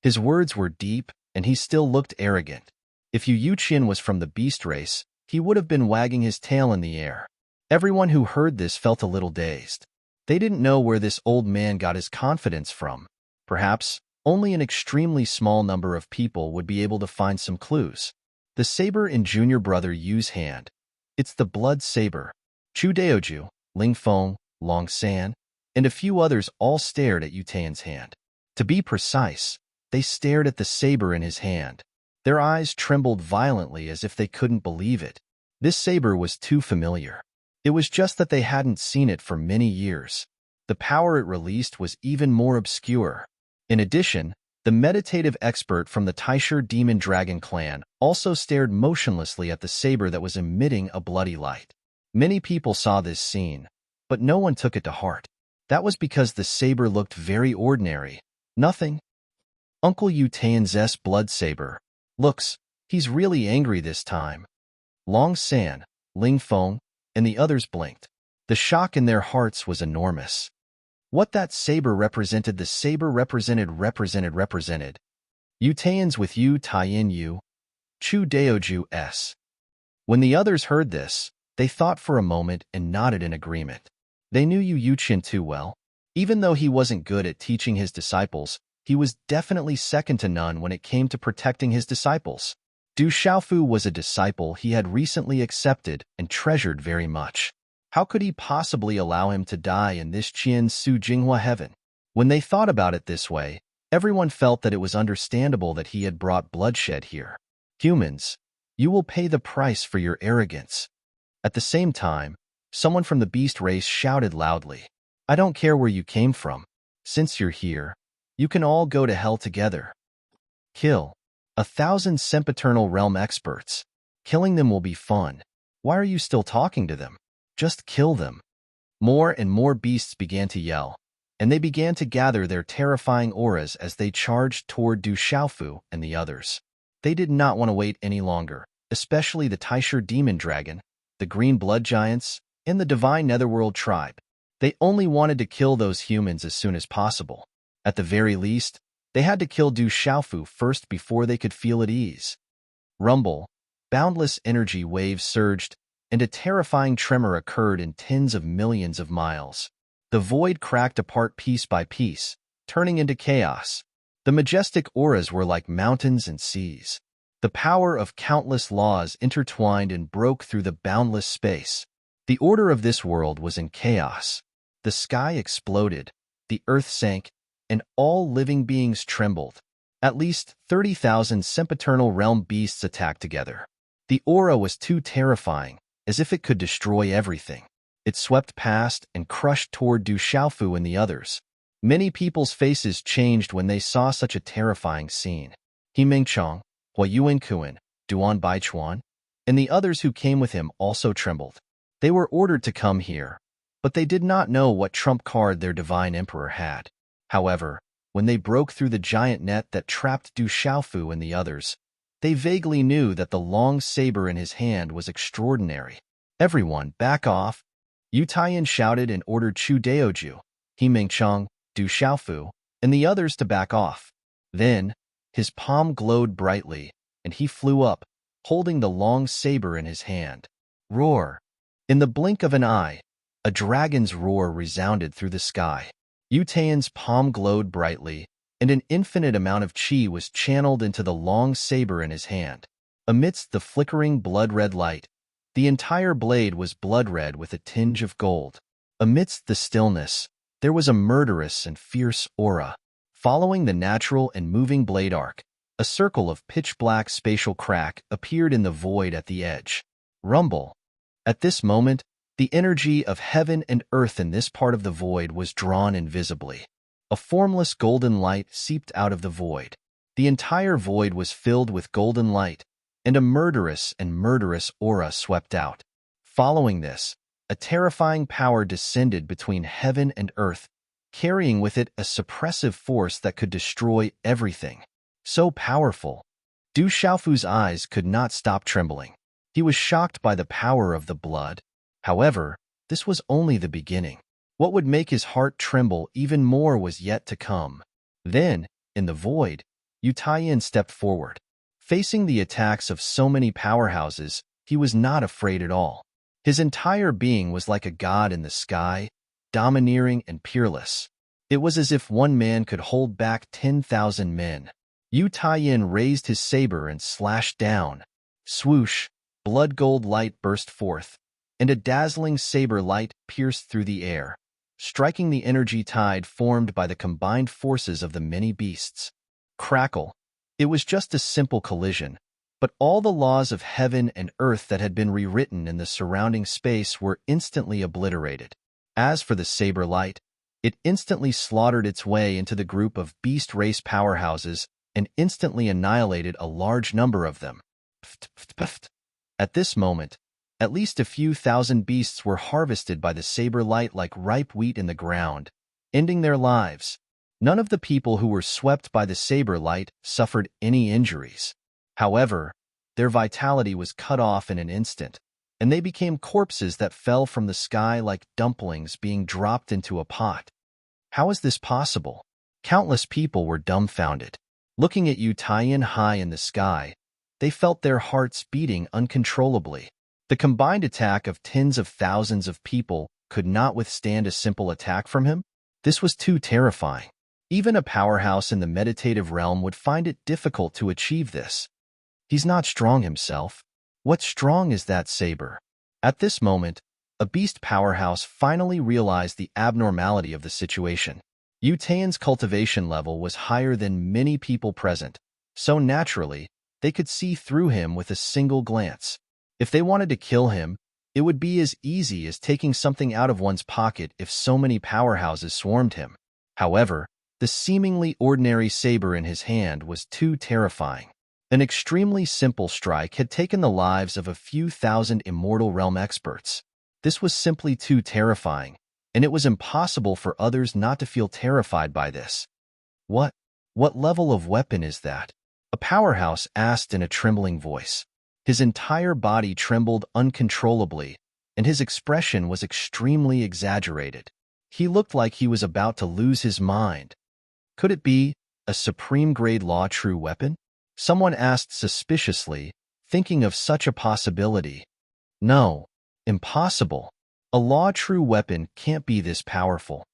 His words were deep, and he still looked arrogant. If Yu Yuqian was from the beast race, he would have been wagging his tail in the air. Everyone who heard this felt a little dazed. They didn't know where this old man got his confidence from. Perhaps only an extremely small number of people would be able to find some clues. The saber in junior brother Yu's hand. It's the blood saber. Chu Daoju, Ling Feng, Long San, and a few others all stared at Yu Tian's hand. To be precise, they stared at the saber in his hand. Their eyes trembled violently as if they couldn't believe it. This saber was too familiar. It was just that they hadn't seen it for many years. The power it released was even more obscure. In addition, the meditative expert from the Taisher Demon Dragon clan also stared motionlessly at the saber that was emitting a bloody light. Many people saw this scene, but no one took it to heart. That was because the saber looked very ordinary. Nothing. Uncle Yu Tian's blood saber. Looks, he's really angry this time. Long San, Ling Feng, and the others blinked. The shock in their hearts was enormous. What that saber represented, the saber represented. Yu Tian's with Yu Tian Yu, Chu Daoju S. When the others heard this, they thought for a moment and nodded in agreement. They knew Yu Yuqian too well. Even though he wasn't good at teaching his disciples, he was definitely second to none when it came to protecting his disciples. Du Xiaofu was a disciple he had recently accepted and treasured very much. How could he possibly allow him to die in this Qian Su Jinghua heaven? When they thought about it this way, everyone felt that it was understandable that he had brought bloodshed here. Humans, you will pay the price for your arrogance. At the same time, someone from the beast race shouted loudly, "I don't care where you came from. Since you're here, you can all go to hell together." Kill 1,000 sempiternal realm experts. Killing them will be fun. Why are you still talking to them? Just kill them. More and more beasts began to yell, and they began to gather their terrifying auras as they charged toward Du Xiaofu and the others. They did not want to wait any longer, especially the Taisher Demon Dragon, the Green Blood Giants, and the Divine Netherworld Tribe. They only wanted to kill those humans as soon as possible. At the very least, they had to kill Du Xiaofu first before they could feel at ease. Rumble, boundless energy waves surged, and a terrifying tremor occurred in tens of millions of miles. The void cracked apart piece by piece, turning into chaos. The majestic auras were like mountains and seas. The power of countless laws intertwined and broke through the boundless space. The order of this world was in chaos. The sky exploded, the earth sank, and all living beings trembled. At least 30,000 sempiternal realm beasts attacked together. The aura was too terrifying, as if it could destroy everything. It swept past and crushed toward Du Xiaofu and the others. Many people's faces changed when they saw such a terrifying scene. He Mingchong, Hua Yuankuan, Duan Baichuan, and the others who came with him also trembled. They were ordered to come here, but they did not know what trump card their divine emperor had. However, when they broke through the giant net that trapped Du Xiaofu and the others, they vaguely knew that the long saber in his hand was extraordinary. "Everyone, back off!" Yu Tian shouted and ordered Chu Daoju, He Mingchong, Du Xiaofu, and the others to back off. Then, his palm glowed brightly, and he flew up, holding the long saber in his hand. Roar! In the blink of an eye, a dragon's roar resounded through the sky. Yu Tian's palm glowed brightly, and an infinite amount of qi was channeled into the long saber in his hand. Amidst the flickering blood-red light, the entire blade was blood-red with a tinge of gold. Amidst the stillness, there was a murderous and fierce aura. Following the natural and moving blade arc, a circle of pitch-black spatial crack appeared in the void at the edge. Rumble. At this moment, the energy of heaven and earth in this part of the void was drawn invisibly. A formless golden light seeped out of the void. The entire void was filled with golden light, and a murderous aura swept out. Following this, a terrifying power descended between heaven and earth, carrying with it a suppressive force that could destroy everything. So powerful, Du Xiaofu's eyes could not stop trembling. He was shocked by the power of the blood. However, this was only the beginning. What would make his heart tremble even more was yet to come. Then, in the void, Yu Taiyin stepped forward. Facing the attacks of so many powerhouses, he was not afraid at all. His entire being was like a god in the sky, domineering and peerless. It was as if one man could hold back 10,000 men. Yu Taiyin raised his saber and slashed down. Swoosh, blood-gold light burst forth, and a dazzling saber light pierced through the air, striking the energy tide formed by the combined forces of the many beasts. Crackle. It was just a simple collision, but all the laws of heaven and earth that had been rewritten in the surrounding space were instantly obliterated. As for the saber light, it instantly slaughtered its way into the group of beast race powerhouses and instantly annihilated a large number of them. At this moment, at least a few thousand beasts were harvested by the saber light like ripe wheat in the ground, ending their lives. None of the people who were swept by the saber light suffered any injuries. However, their vitality was cut off in an instant, and they became corpses that fell from the sky like dumplings being dropped into a pot. How is this possible? Countless people were dumbfounded. Looking at Yu Taiyin high in the sky, they felt their hearts beating uncontrollably. The combined attack of tens of thousands of people could not withstand a simple attack from him. This was too terrifying. Even a powerhouse in the meditative realm would find it difficult to achieve this. He's not strong himself. What's strong is that saber. At this moment, a beast powerhouse finally realized the abnormality of the situation. Yu Taiyin's cultivation level was higher than many people present, so naturally, they could see through him with a single glance. If they wanted to kill him, it would be as easy as taking something out of one's pocket if so many powerhouses swarmed him. However, the seemingly ordinary saber in his hand was too terrifying. An extremely simple strike had taken the lives of a few thousand immortal realm experts. This was simply too terrifying, and it was impossible for others not to feel terrified by this. What level of weapon is that? A powerhouse asked in a trembling voice. His entire body trembled uncontrollably, and his expression was extremely exaggerated. He looked like he was about to lose his mind. Could it be a supreme-grade law true weapon? Someone asked suspiciously, thinking of such a possibility. No, impossible. A law true weapon can't be this powerful.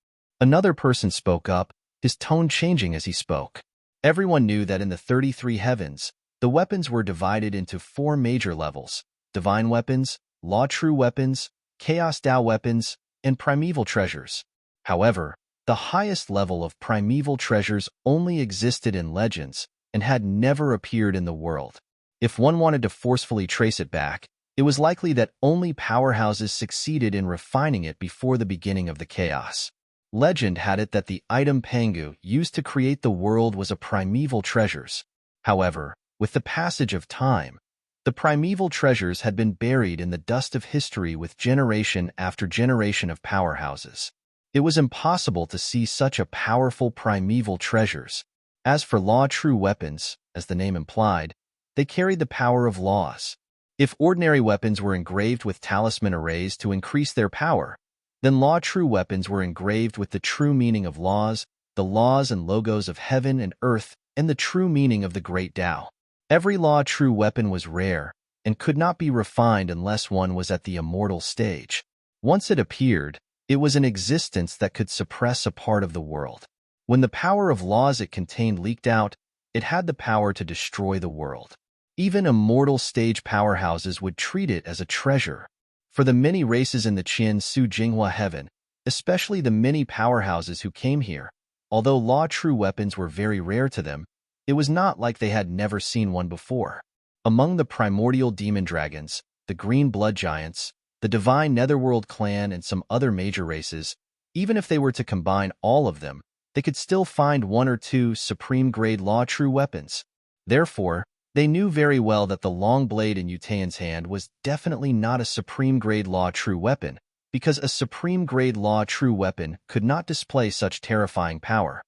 Another person spoke up, his tone changing as he spoke. Everyone knew that in the 33 heavens, the weapons were divided into 4 major levels: divine weapons, law true weapons, chaos Dao weapons, and primeval treasures. However, the highest level of primeval treasures only existed in legends and had never appeared in the world. If one wanted to forcefully trace it back, it was likely that only powerhouses succeeded in refining it before the beginning of the chaos. Legend had it that the item Pangu used to create the world was a primeval treasures. However, with the passage of time, the primeval treasures had been buried in the dust of history with generation after generation of powerhouses. It was impossible to see such a powerful primeval treasures. As for law true weapons, as the name implied, they carried the power of laws. If ordinary weapons were engraved with talisman arrays to increase their power, then law true weapons were engraved with the true meaning of laws, the laws and logos of heaven and earth, and the true meaning of the great Tao. Every law true weapon was rare and could not be refined unless one was at the immortal stage. Once it appeared, it was an existence that could suppress a part of the world. When the power of laws it contained leaked out, it had the power to destroy the world. Even immortal stage powerhouses would treat it as a treasure. For the many races in the Qian Su Jinghua heaven, especially the many powerhouses who came here, although law true weapons were very rare to them, it was not like they had never seen one before. Among the primordial demon dragons, the green blood giants, the divine netherworld clan, and some other major races, even if they were to combine all of them, they could still find 1 or 2 supreme-grade law true weapons. Therefore, They knew very well that the long blade in Yutayan's hand was definitely not a supreme-grade law true weapon, because a supreme-grade law true weapon could not display such terrifying power.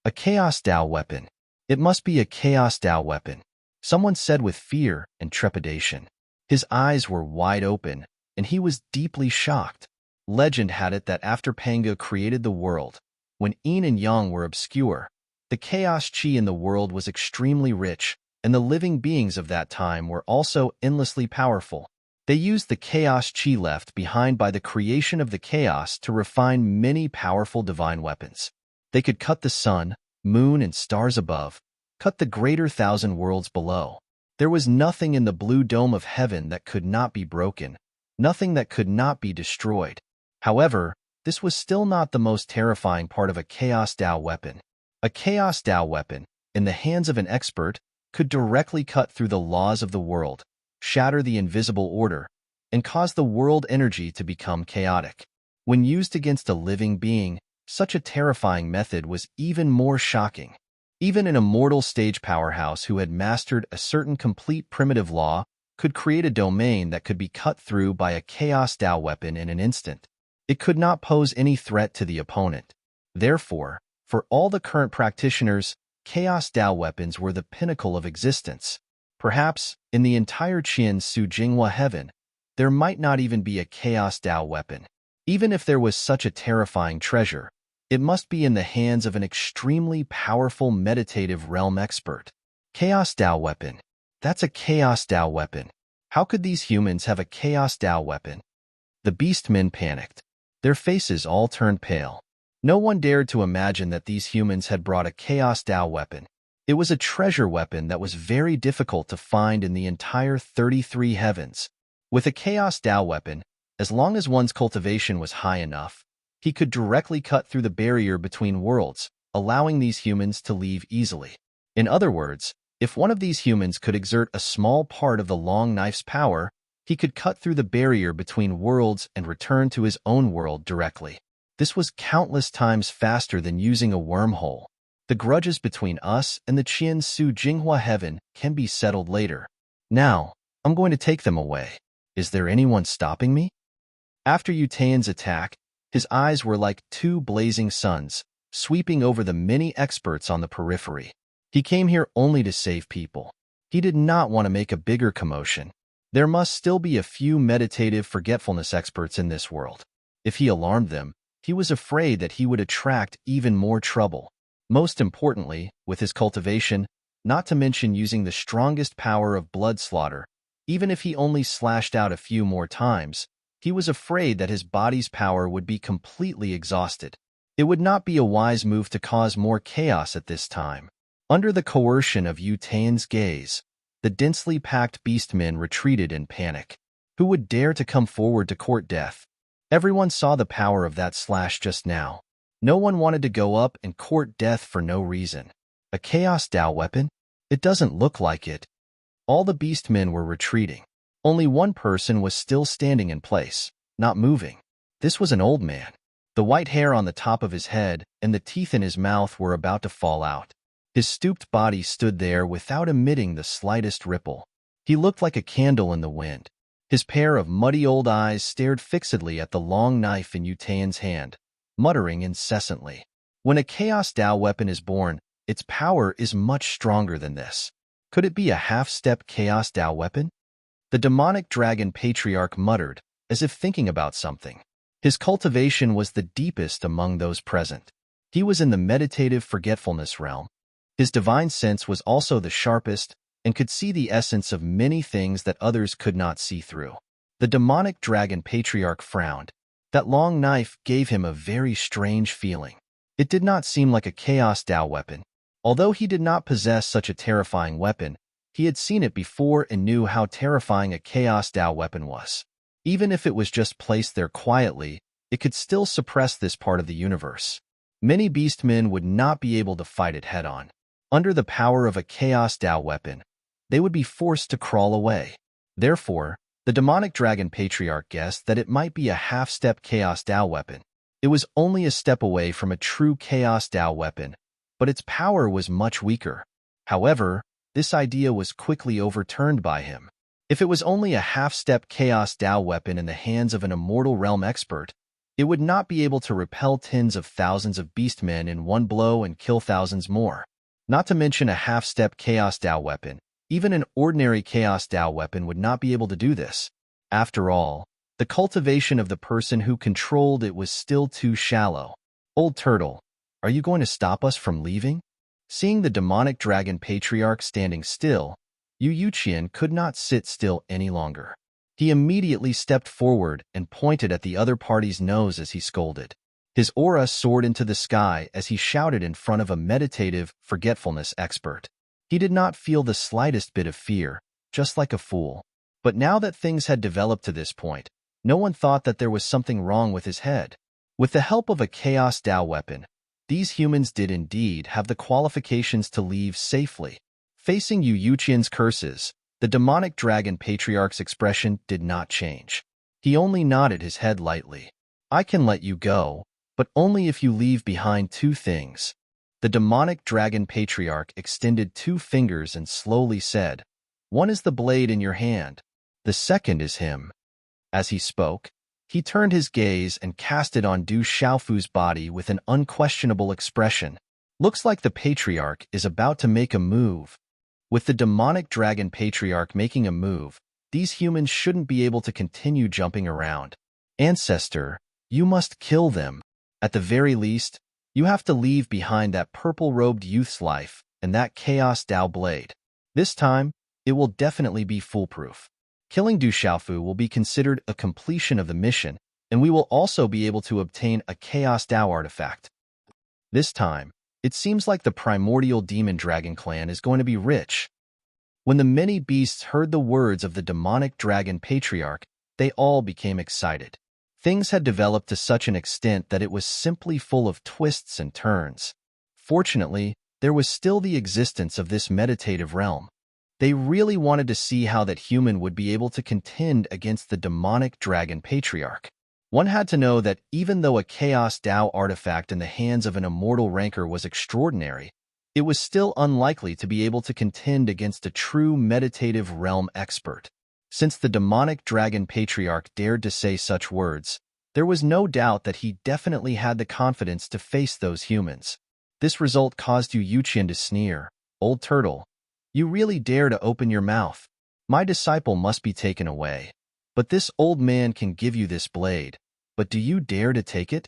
A Chaos Dao weapon. It must be a Chaos Dao weapon, someone said with fear and trepidation. His eyes were wide open, and he was deeply shocked. Legend had it that after Panga created the world, when Yin and Yang were obscure, the chaos chi in the world was extremely rich, and the living beings of that time were also endlessly powerful. They used the chaos chi left behind by the creation of the chaos to refine many powerful divine weapons. They could cut the sun, moon, and stars above, cut the greater thousand worlds below. There was nothing in the blue dome of heaven that could not be broken, nothing that could not be destroyed. However, this was still not the most terrifying part of a Chaos Dao weapon. A Chaos Dao weapon, in the hands of an expert, could directly cut through the laws of the world, shatter the invisible order, and cause the world energy to become chaotic. When used against a living being, such a terrifying method was even more shocking. Even an immortal stage powerhouse who had mastered a certain complete primitive law could create a domain that could be cut through by a Chaos Dao weapon in an instant. It could not pose any threat to the opponent. Therefore, for all the current practitioners, Chaos Dao weapons were the pinnacle of existence. Perhaps, in the entire Qian Su Jinghua heaven, there might not even be a Chaos Dao weapon. Even if there was such a terrifying treasure, it must be in the hands of an extremely powerful meditative realm expert. Chaos Dao weapon. That's a Chaos Dao weapon. How could these humans have a Chaos Dao weapon? The beastmen panicked. Their faces all turned pale. No one dared to imagine that these humans had brought a Chaos Dao weapon. It was a treasure weapon that was very difficult to find in the entire 33 heavens. With a Chaos Dao weapon, as long as one's cultivation was high enough, he could directly cut through the barrier between worlds, allowing these humans to leave easily. In other words, if one of these humans could exert a small part of the long knife's power, he could cut through the barrier between worlds and return to his own world directly. This was countless times faster than using a wormhole. The grudges between us and the Qian Su Jinghua heaven can be settled later. Now, I'm going to take them away. Is there anyone stopping me? After Yutayan's attack, his eyes were like two blazing suns, sweeping over the many experts on the periphery. He came here only to save people. He did not want to make a bigger commotion. There must still be a few meditative forgetfulness experts in this world. If he alarmed them, he was afraid that he would attract even more trouble. Most importantly, with his cultivation, not to mention using the strongest power of blood slaughter, even if he only slashed out a few more times, he was afraid that his body's power would be completely exhausted. It would not be a wise move to cause more chaos at this time. Under the coercion of Yutayan's gaze, the densely packed beastmen retreated in panic. Who would dare to come forward to court death? Everyone saw the power of that slash just now. No one wanted to go up and court death for no reason. A Chaos Dao weapon? It doesn't look like it. All the beastmen were retreating. Only one person was still standing in place, not moving. This was an old man. The white hair on the top of his head and the teeth in his mouth were about to fall out. His stooped body stood there without emitting the slightest ripple. He looked like a candle in the wind. His pair of muddy old eyes stared fixedly at the long knife in Yutayan's hand, muttering incessantly. When a Chaos Dao weapon is born, its power is much stronger than this. Could it be a half-step Chaos Dao weapon? The demonic dragon patriarch muttered, as if thinking about something. His cultivation was the deepest among those present. He was in the meditative forgetfulness realm. His divine sense was also the sharpest and could see the essence of many things that others could not see through. The demonic dragon patriarch frowned. That long knife gave him a very strange feeling. It did not seem like a Chaos Dao weapon. Although he did not possess such a terrifying weapon, he had seen it before and knew how terrifying a Chaos Dao weapon was. Even if it was just placed there quietly, it could still suppress this part of the universe. Many beastmen would not be able to fight it head-on. Under the power of a Chaos Dao weapon, they would be forced to crawl away. Therefore, the demonic dragon patriarch guessed that it might be a half-step Chaos Dao weapon. It was only a step away from a true Chaos Dao weapon, but its power was much weaker. However, this idea was quickly overturned by him. If it was only a half-step Chaos Dao weapon in the hands of an immortal realm expert, it would not be able to repel tens of thousands of beastmen in one blow and kill thousands more. Not to mention a half-step Chaos Dao weapon. Even an ordinary Chaos Dao weapon would not be able to do this. After all, the cultivation of the person who controlled it was still too shallow. Old Turtle, are you going to stop us from leaving? Seeing the demonic dragon patriarch standing still, Yu Yuqian could not sit still any longer. He immediately stepped forward and pointed at the other party's nose as he scolded. His aura soared into the sky as he shouted in front of a meditative forgetfulness expert. He did not feel the slightest bit of fear, just like a fool. But now that things had developed to this point, no one thought that there was something wrong with his head. With the help of a Chaos Dao weapon, these humans did indeed have the qualifications to leave safely. Facing Yu Yuqian's curses, the demonic dragon patriarch's expression did not change. He only nodded his head lightly. I can let you go, but only if you leave behind two things. The demonic dragon patriarch extended two fingers and slowly said, "One is the blade in your hand. The second is him." As he spoke, he turned his gaze and cast it on Du Xiaofu's body with an unquestionable expression. Looks like the patriarch is about to make a move. With the demonic dragon patriarch making a move, these humans shouldn't be able to continue jumping around. Ancestor, you must kill them. At the very least, you have to leave behind that purple-robed youth's life and that Chaos Dao blade. This time, it will definitely be foolproof. Killing Du Xiaofu will be considered a completion of the mission, and we will also be able to obtain a Chaos Dao artifact. This time, it seems like the primordial demon dragon clan is going to be rich. When the many beasts heard the words of the demonic dragon patriarch, they all became excited. Things had developed to such an extent that it was simply full of twists and turns. Fortunately, there was still the existence of this meditative realm. They really wanted to see how that human would be able to contend against the demonic dragon patriarch. One had to know that even though a Chaos Dao artifact in the hands of an immortal ranker was extraordinary, it was still unlikely to be able to contend against a true meditative realm expert. Since the demonic dragon patriarch dared to say such words, there was no doubt that he definitely had the confidence to face those humans. This result caused Yu Yuqian to sneer. Old Turtle, you really dare to open your mouth. My disciple must be taken away. But this old man can give you this blade. But do you dare to take it?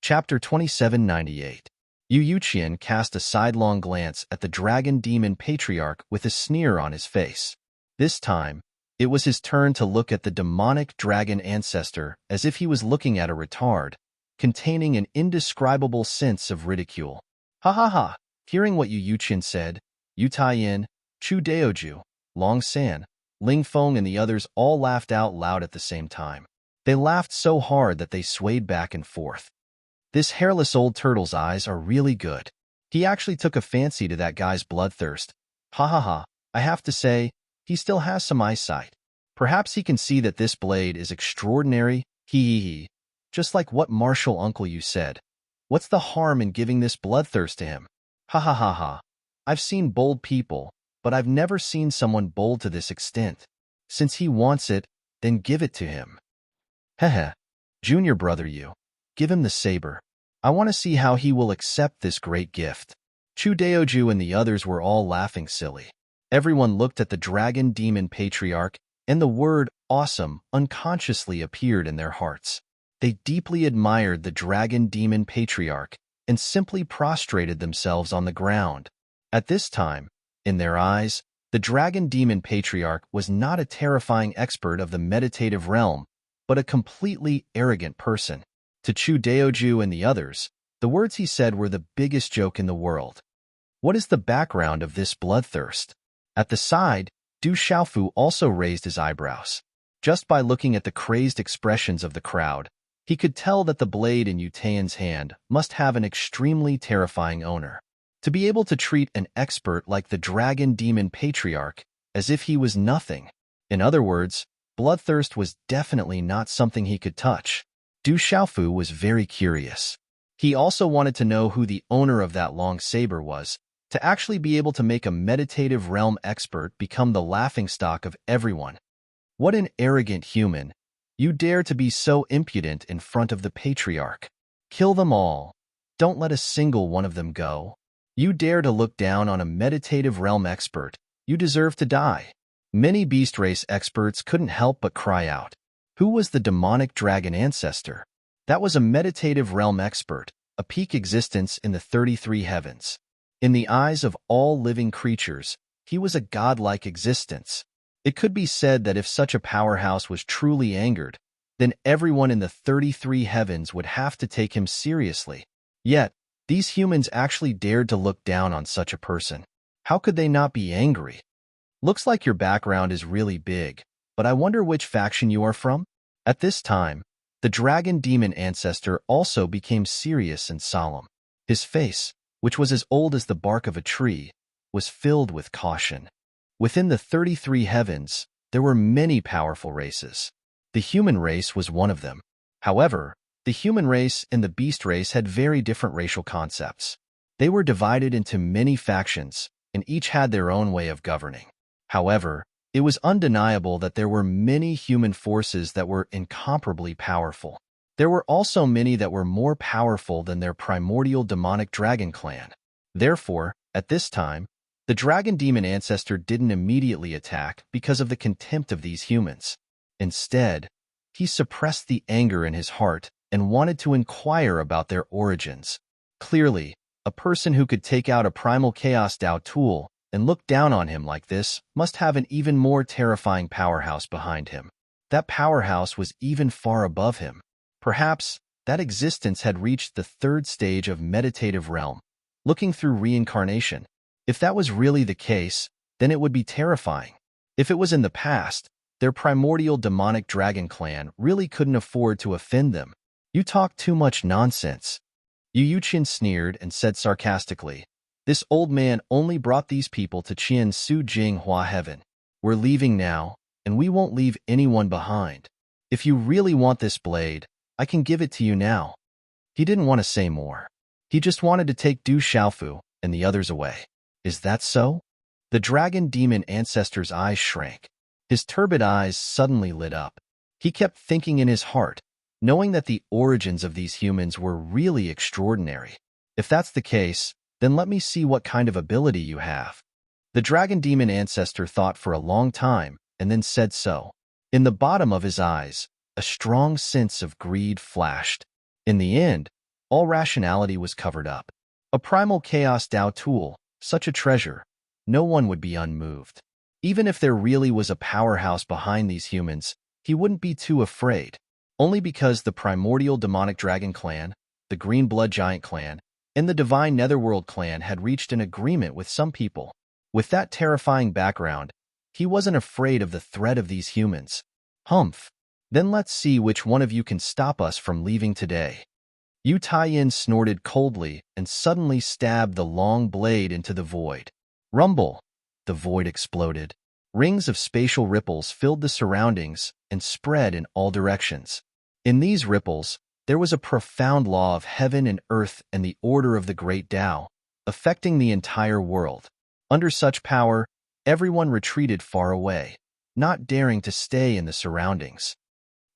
Chapter 2798. Yu Yuqian cast a sidelong glance at the dragon demon patriarch with a sneer on his face. This time, it was his turn to look at the demonic dragon ancestor as if he was looking at a retard, containing an indescribable sense of ridicule. Ha ha ha! Hearing what Yu Yuqian said, Yu Taiyin, Chu Daoju, Long San, Ling Feng and the others all laughed out loud at the same time. They laughed so hard that they swayed back and forth. This hairless old turtle's eyes are really good. He actually took a fancy to that guy's bloodthirst. Ha ha ha, I have to say, he still has some eyesight. Perhaps he can see that this blade is extraordinary, hee. Just like what martial uncle you said. What's the harm in giving this bloodthirst to him? Ha ha ha ha. I've seen bold people, but I've never seen someone bold to this extent. Since he wants it, then give it to him. Heh. Junior brother you. Give him the saber. I want to see how he will accept this great gift. Chu Daoju and the others were all laughing silly. Everyone looked at the dragon demon patriarch, and the word awesome unconsciously appeared in their hearts. They deeply admired the dragon demon patriarch and simply prostrated themselves on the ground. At this time, in their eyes, the dragon demon patriarch was not a terrifying expert of the meditative realm, but a completely arrogant person. To Chu Daoju and the others, the words he said were the biggest joke in the world. What is the background of this bloodthirst? At the side, Du Xiaofu also raised his eyebrows. Just by looking at the crazed expressions of the crowd, he could tell that the blade in Yu Taiyan's hand must have an extremely terrifying owner. To be able to treat an expert like the dragon demon patriarch as if he was nothing. In other words, bloodthirst was definitely not something he could touch. Du Xiaofu was very curious. He also wanted to know who the owner of that long saber was, to actually be able to make a meditative realm expert become the laughingstock of everyone. What an arrogant human! You dare to be so impudent in front of the patriarch. Kill them all. Don't let a single one of them go. You dare to look down on a meditative realm expert. You deserve to die. Many beast race experts couldn't help but cry out. Who was the demonic dragon ancestor? That was a meditative realm expert, a peak existence in the 33 heavens. In the eyes of all living creatures, he was a godlike existence. It could be said that if such a powerhouse was truly angered, then everyone in the 33 heavens would have to take him seriously. Yet, these humans actually dared to look down on such a person. How could they not be angry? Looks like your background is really big, but I wonder which faction you are from? At this time, the dragon demon ancestor also became serious and solemn. His face, which was as old as the bark of a tree, was filled with caution. Within the 33 heavens, there were many powerful races. The human race was one of them. However, the human race and the beast race had very different racial concepts. They were divided into many factions, and each had their own way of governing. However, it was undeniable that there were many human forces that were incomparably powerful. There were also many that were more powerful than their primordial demonic dragon clan. Therefore, at this time, the dragon demon ancestor didn't immediately attack because of the contempt of these humans. Instead, he suppressed the anger in his heart and wanted to inquire about their origins. Clearly, a person who could take out a primal chaos Dao tool and look down on him like this must have an even more terrifying powerhouse behind him. That powerhouse was even far above him. Perhaps that existence had reached the third stage of meditative realm, looking through reincarnation. If that was really the case, then it would be terrifying. If it was in the past, their primordial demonic dragon clan really couldn't afford to offend them. You talk too much nonsense. Yu Yuqin sneered and said sarcastically, this old man only brought these people to Qian Su Jing Hua Heaven. We're leaving now, and we won't leave anyone behind. If you really want this blade, I can give it to you now. He didn't want to say more. He just wanted to take Du Xiaofu and the others away. Is that so? The dragon demon ancestor's eyes shrank. His turbid eyes suddenly lit up. He kept thinking in his heart, knowing that the origins of these humans were really extraordinary. If that's the case, then let me see what kind of ability you have. The dragon demon ancestor thought for a long time and then said so. In the bottom of his eyes, a strong sense of greed flashed. In the end, all rationality was covered up. A primal chaos Dao tool, such a treasure, no one would be unmoved. Even if there really was a powerhouse behind these humans, he wouldn't be too afraid. Only because the primordial demonic dragon clan, the green blood giant clan, and the divine netherworld clan had reached an agreement with some people. With that terrifying background, he wasn't afraid of the threat of these humans. Humph. Then let's see which one of you can stop us from leaving today. Yu Taiyin snorted coldly and suddenly stabbed the long blade into the void. Rumble! The void exploded. Rings of spatial ripples filled the surroundings and spread in all directions. In these ripples, there was a profound law of heaven and earth and the order of the great Tao, affecting the entire world. Under such power, everyone retreated far away, not daring to stay in the surroundings.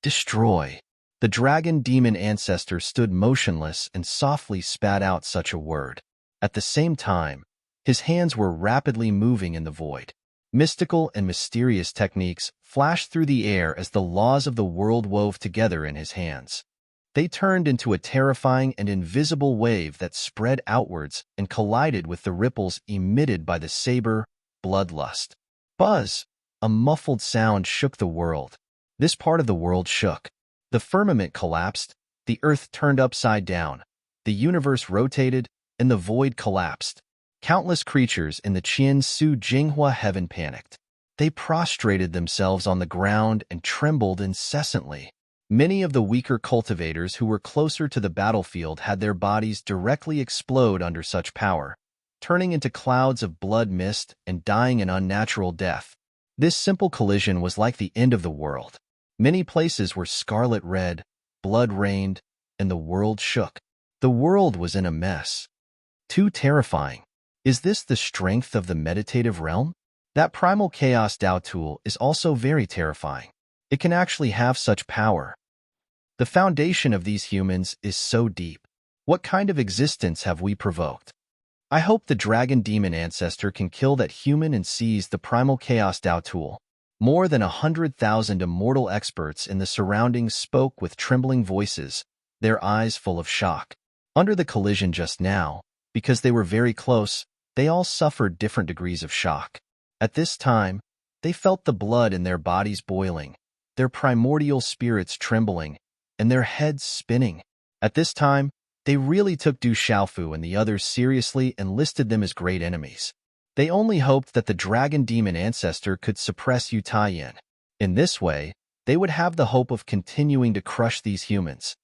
Destroy. The dragon demon ancestor stood motionless and softly spat out such a word. At the same time, his hands were rapidly moving in the void. Mystical and mysterious techniques flashed through the air as the laws of the world wove together in his hands. They turned into a terrifying and invisible wave that spread outwards and collided with the ripples emitted by the saber, bloodlust. Buzz! A muffled sound shook the world. This part of the world shook. The firmament collapsed, the earth turned upside down, the universe rotated, and the void collapsed. Countless creatures in the Qian Su Jinghua heaven panicked. They prostrated themselves on the ground and trembled incessantly. Many of the weaker cultivators who were closer to the battlefield had their bodies directly explode under such power, turning into clouds of blood mist and dying an unnatural death. This simple collision was like the end of the world. Many places were scarlet red, blood rained, and the world shook. The world was in a mess. Too terrifying. Is this the strength of the meditative realm? That primal chaos Tao tool is also very terrifying. It can actually have such power. The foundation of these humans is so deep. What kind of existence have we provoked? I hope the dragon demon ancestor can kill that human and seize the primal chaos Tao tool. More than 100,000 immortal experts in the surroundings spoke with trembling voices, their eyes full of shock. Under the collision just now, because they were very close, they all suffered different degrees of shock. At this time, they felt the blood in their bodies boiling, their primordial spirits trembling, and their heads spinning. At this time, they really took Du Xiaofu and the others seriously and listed them as great enemies. They only hoped that the dragon demon ancestor could suppress Yu Taiyin. In this way, they would have the hope of continuing to crush these humans.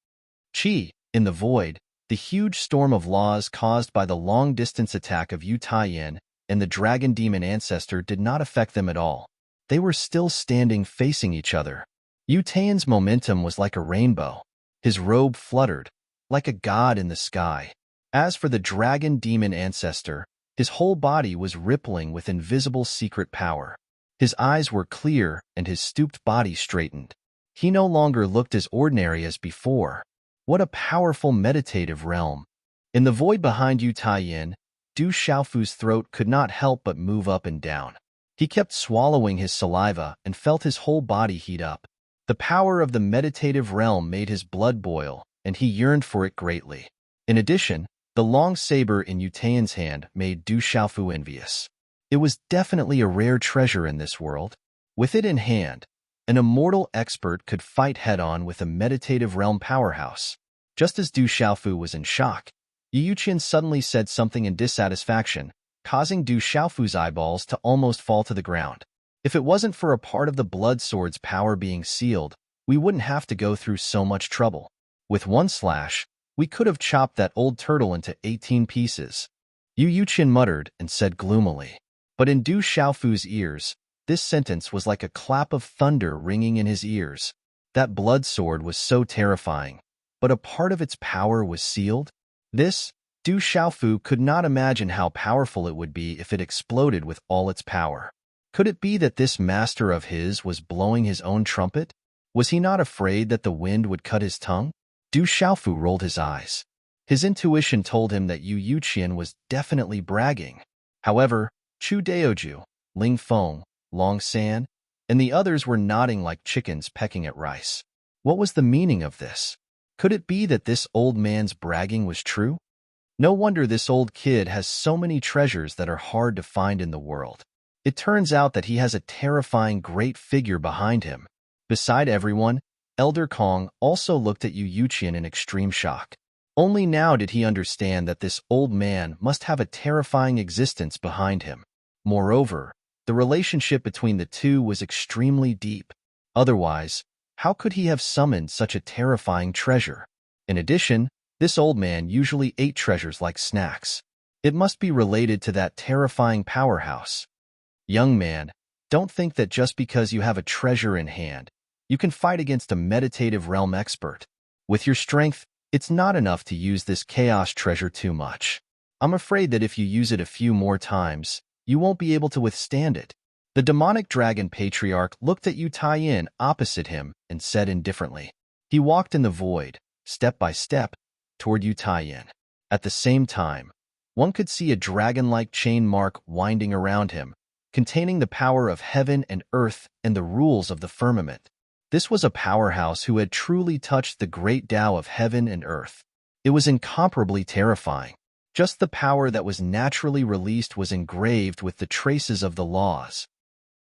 Qi, in the void, the huge storm of laws caused by the long-distance attack of Yu Taiyin and the dragon demon ancestor did not affect them at all. They were still standing facing each other. Yu Taiyin's momentum was like a rainbow. His robe fluttered, like a god in the sky. As for the dragon demon ancestor, his whole body was rippling with invisible secret power. His eyes were clear and his stooped body straightened. He no longer looked as ordinary as before. What a powerful meditative realm. In the void behind Yu Taiyin, Du Xiaofu's throat could not help but move up and down. He kept swallowing his saliva and felt his whole body heat up. The power of the meditative realm made his blood boil, and he yearned for it greatly. In addition, the long saber in Yu Taiyin's hand made Du Xiaofu envious. It was definitely a rare treasure in this world. With it in hand, an immortal expert could fight head-on with a meditative realm powerhouse. Just as Du Xiaofu was in shock, Yu Yuqian suddenly said something in dissatisfaction, causing Du Xiaofu's eyeballs to almost fall to the ground. If it wasn't for a part of the blood sword's power being sealed, we wouldn't have to go through so much trouble. With one slash, we could have chopped that old turtle into 18 pieces. Yu Yuqian muttered and said gloomily. But in Du Xiaofu's ears, this sentence was like a clap of thunder ringing in his ears. That blood sword was so terrifying, but a part of its power was sealed? This, Du Xiaofu could not imagine how powerful it would be if it exploded with all its power. Could it be that this master of his was blowing his own trumpet? Was he not afraid that the wind would cut his tongue? Du Xiaofu rolled his eyes. His intuition told him that Yu Yuqian was definitely bragging. However, Chu Daoju, Ling Feng, Long San, and the others were nodding like chickens pecking at rice. What was the meaning of this? Could it be that this old man's bragging was true? No wonder this old kid has so many treasures that are hard to find in the world. It turns out that he has a terrifying great figure behind him. Beside everyone, Elder Kong also looked at Yu Yuqian in extreme shock. Only now did he understand that this old man must have a terrifying existence behind him. Moreover, the relationship between the two was extremely deep. Otherwise, how could he have summoned such a terrifying treasure? In addition, this old man usually ate treasures like snacks. It must be related to that terrifying powerhouse. Young man, don't think that just because you have a treasure in hand, you can fight against a meditative realm expert. With your strength, it's not enough to use this chaos treasure too much. I'm afraid that if you use it a few more times, you won't be able to withstand it. The demonic dragon patriarch looked at Yu Taiyin opposite him and said indifferently. He walked in the void, step by step, toward Yu Taiyin. At the same time, one could see a dragon-like chain mark winding around him, containing the power of heaven and earth and the rules of the firmament. This was a powerhouse who had truly touched the great Tao of heaven and earth. It was incomparably terrifying. Just the power that was naturally released was engraved with the traces of the laws.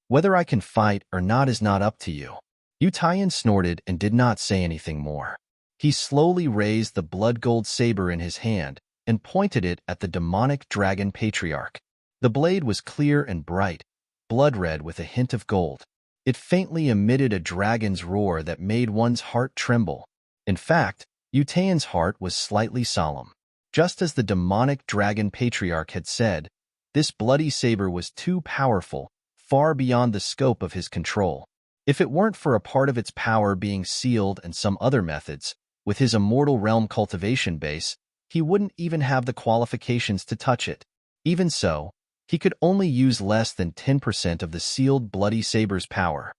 Whether I can fight or not is not up to you. Yu Taiyin snorted and did not say anything more. He slowly raised the blood-gold saber in his hand and pointed it at the demonic dragon patriarch. The blade was clear and bright, blood-red with a hint of gold. It faintly emitted a dragon's roar that made one's heart tremble. In fact, Yu Taiyin's heart was slightly solemn. Just as the demonic dragon patriarch had said, this bloody saber was too powerful, far beyond the scope of his control. If it weren't for a part of its power being sealed and some other methods, with his immortal realm cultivation base, he wouldn't even have the qualifications to touch it. Even so, he could only use less than 10% of the sealed Bloody Saber's power.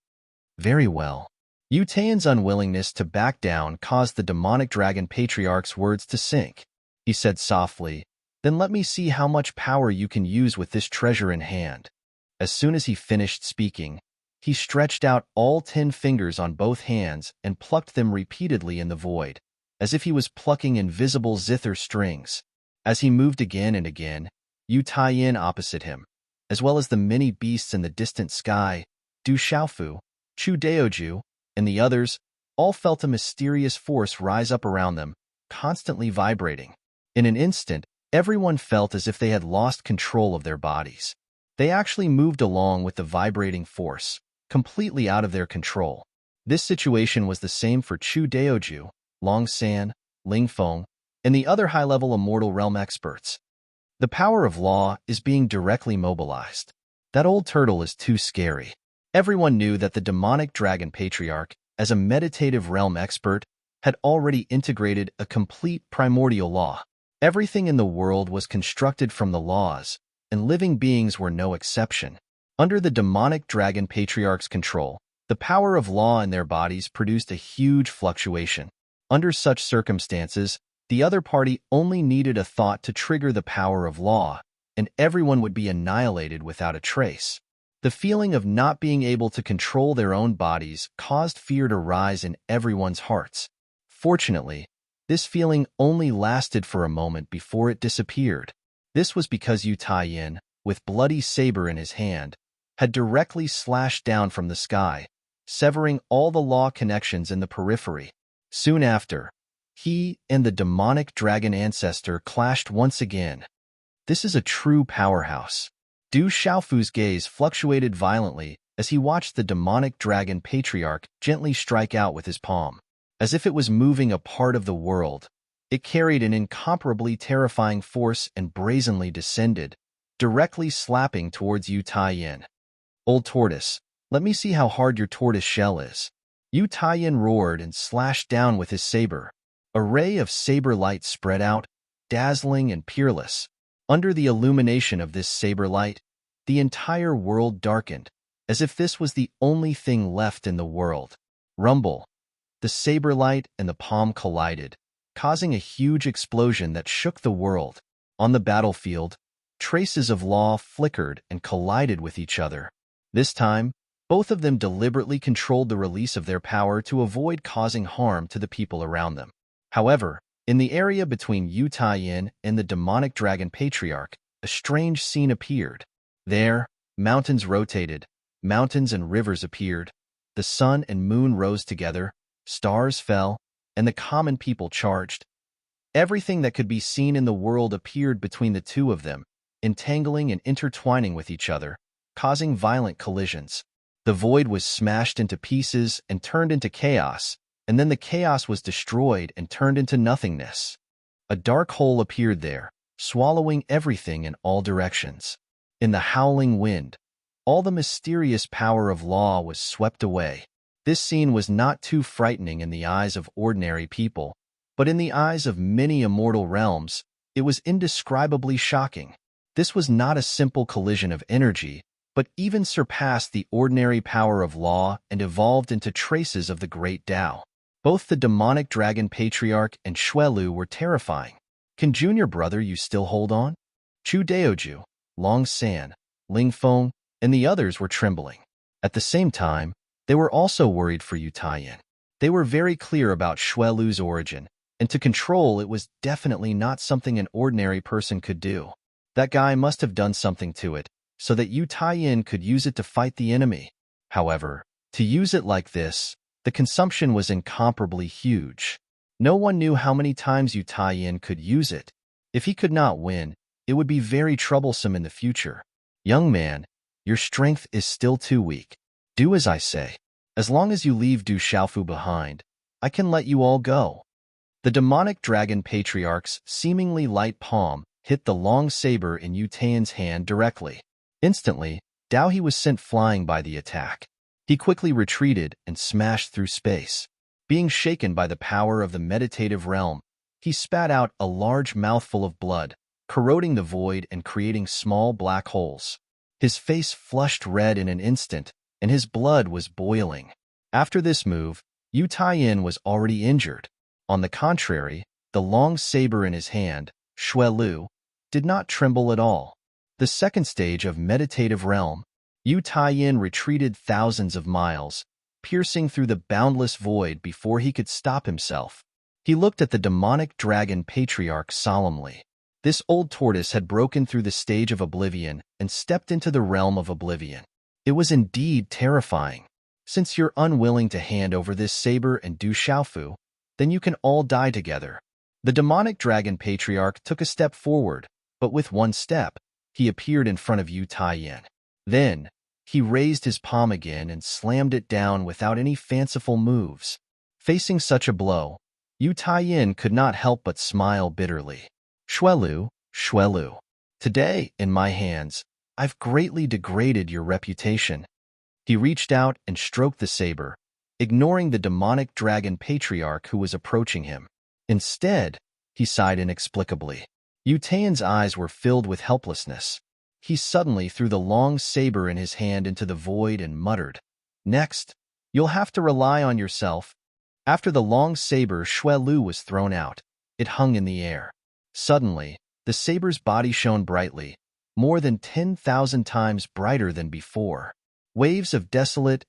Very well. Utayan's unwillingness to back down caused the demonic dragon patriarch's words to sink. He said softly, "Then let me see how much power you can use with this treasure in hand." As soon as he finished speaking, he stretched out all 10 fingers on both hands and plucked them repeatedly in the void, as if he was plucking invisible zither strings. As he moved again and again, Utayan opposite him, as well as the many beasts in the distant sky, Du Xiaofu, Chu Daoju, and the others, all felt a mysterious force rise up around them, constantly vibrating. In an instant, everyone felt as if they had lost control of their bodies. They actually moved along with the vibrating force, completely out of their control. This situation was the same for Chu Daoju, Long San, Ling Feng, and the other high-level immortal realm experts. The power of law is being directly mobilized. That old turtle is too scary. Everyone knew that the demonic dragon patriarch, as a meditative realm expert, had already integrated a complete primordial law. Everything in the world was constructed from the laws, and living beings were no exception. Under the demonic dragon patriarch's control, the power of law in their bodies produced a huge fluctuation. Under such circumstances, the other party only needed a thought to trigger the power of law, and everyone would be annihilated without a trace. The feeling of not being able to control their own bodies caused fear to rise in everyone's hearts. Fortunately, this feeling only lasted for a moment before it disappeared. This was because Utayan, with Bloody Saber in his hand, had directly slashed down from the sky, severing all the law connections in the periphery. Soon after, he and the demonic dragon ancestor clashed once again. This is a true powerhouse. Du Xiaofu's gaze fluctuated violently as he watched the demonic dragon patriarch gently strike out with his palm. As if it was moving a part of the world, it carried an incomparably terrifying force and brazenly descended, directly slapping towards Utayan. "Old tortoise, let me see how hard your tortoise shell is." Utayan roared and slashed down with his saber. A ray of saber light spread out, dazzling and peerless. Under the illumination of this saber light, the entire world darkened, as if this was the only thing left in the world. Rumble. The saber light and the palm collided, causing a huge explosion that shook the world. On the battlefield, traces of law flickered and collided with each other. This time, both of them deliberately controlled the release of their power to avoid causing harm to the people around them. However, in the area between Utayan and the demonic dragon patriarch, a strange scene appeared. There, mountains rotated, mountains and rivers appeared, the sun and moon rose together, stars fell, and the common people charged. Everything that could be seen in the world appeared between the two of them, entangling and intertwining with each other, causing violent collisions. The void was smashed into pieces and turned into chaos, and then the chaos was destroyed and turned into nothingness. A dark hole appeared there, swallowing everything in all directions. In the howling wind, all the mysterious power of law was swept away. This scene was not too frightening in the eyes of ordinary people, but in the eyes of many immortal realms, it was indescribably shocking. This was not a simple collision of energy, but even surpassed the ordinary power of law and evolved into traces of the great Tao. Both the demonic dragon patriarch and Xuelu were terrifying. "Can junior brother you still hold on?" Chu Daoju, Long San, Ling Feng, and the others were trembling. At the same time, they were also worried for Utayan. They were very clear about Xuelu's origin, and to control it was definitely not something an ordinary person could do. That guy must have done something to it, so that Utayan could use it to fight the enemy. However, to use it like this, the consumption was incomparably huge. No one knew how many times Utayan could use it. If he could not win, it would be very troublesome in the future. "Young man, your strength is still too weak. Do as I say. As long as you leave Du Xiaofu behind, I can let you all go." The demonic dragon patriarch's seemingly light palm hit the long saber in Utayan's hand directly. Instantly, Daohe was sent flying by the attack. He quickly retreated and smashed through space. Being shaken by the power of the meditative realm, He spat out a large mouthful of blood, corroding the void and creating small black holes. His face flushed red in an instant, and his blood was boiling. After this move, Yu Taiyin was already injured. On the contrary, the long saber in his hand, Shui Lu, did not tremble at all. The second stage of meditative realm, Yu Taiyin retreated thousands of miles, piercing through the boundless void before he could stop himself. He looked at the demonic dragon patriarch solemnly. This old tortoise had broken through the stage of oblivion and stepped into the realm of oblivion. It was indeed terrifying. Since you're unwilling to hand over this saber and do Xiaofu, then you can all die together. The demonic dragon patriarch took a step forward, but with one step, he appeared in front of Yu Taiyin. Then, he raised his palm again and slammed it down without any fanciful moves. Facing such a blow, Yu Taiyin could not help but smile bitterly. Shui Lu, today, in my hands, I've greatly degraded your reputation. He reached out and stroked the saber, ignoring the demonic dragon patriarch who was approaching him. Instead, he sighed inexplicably. Yu Taiyan's eyes were filled with helplessness. He suddenly threw the long saber in his hand into the void and muttered, "Next, you'll have to rely on yourself." After the long saber Shui Lu was thrown out, it hung in the air. Suddenly, the saber's body shone brightly, more than 10,000 times brighter than before. Waves of desolate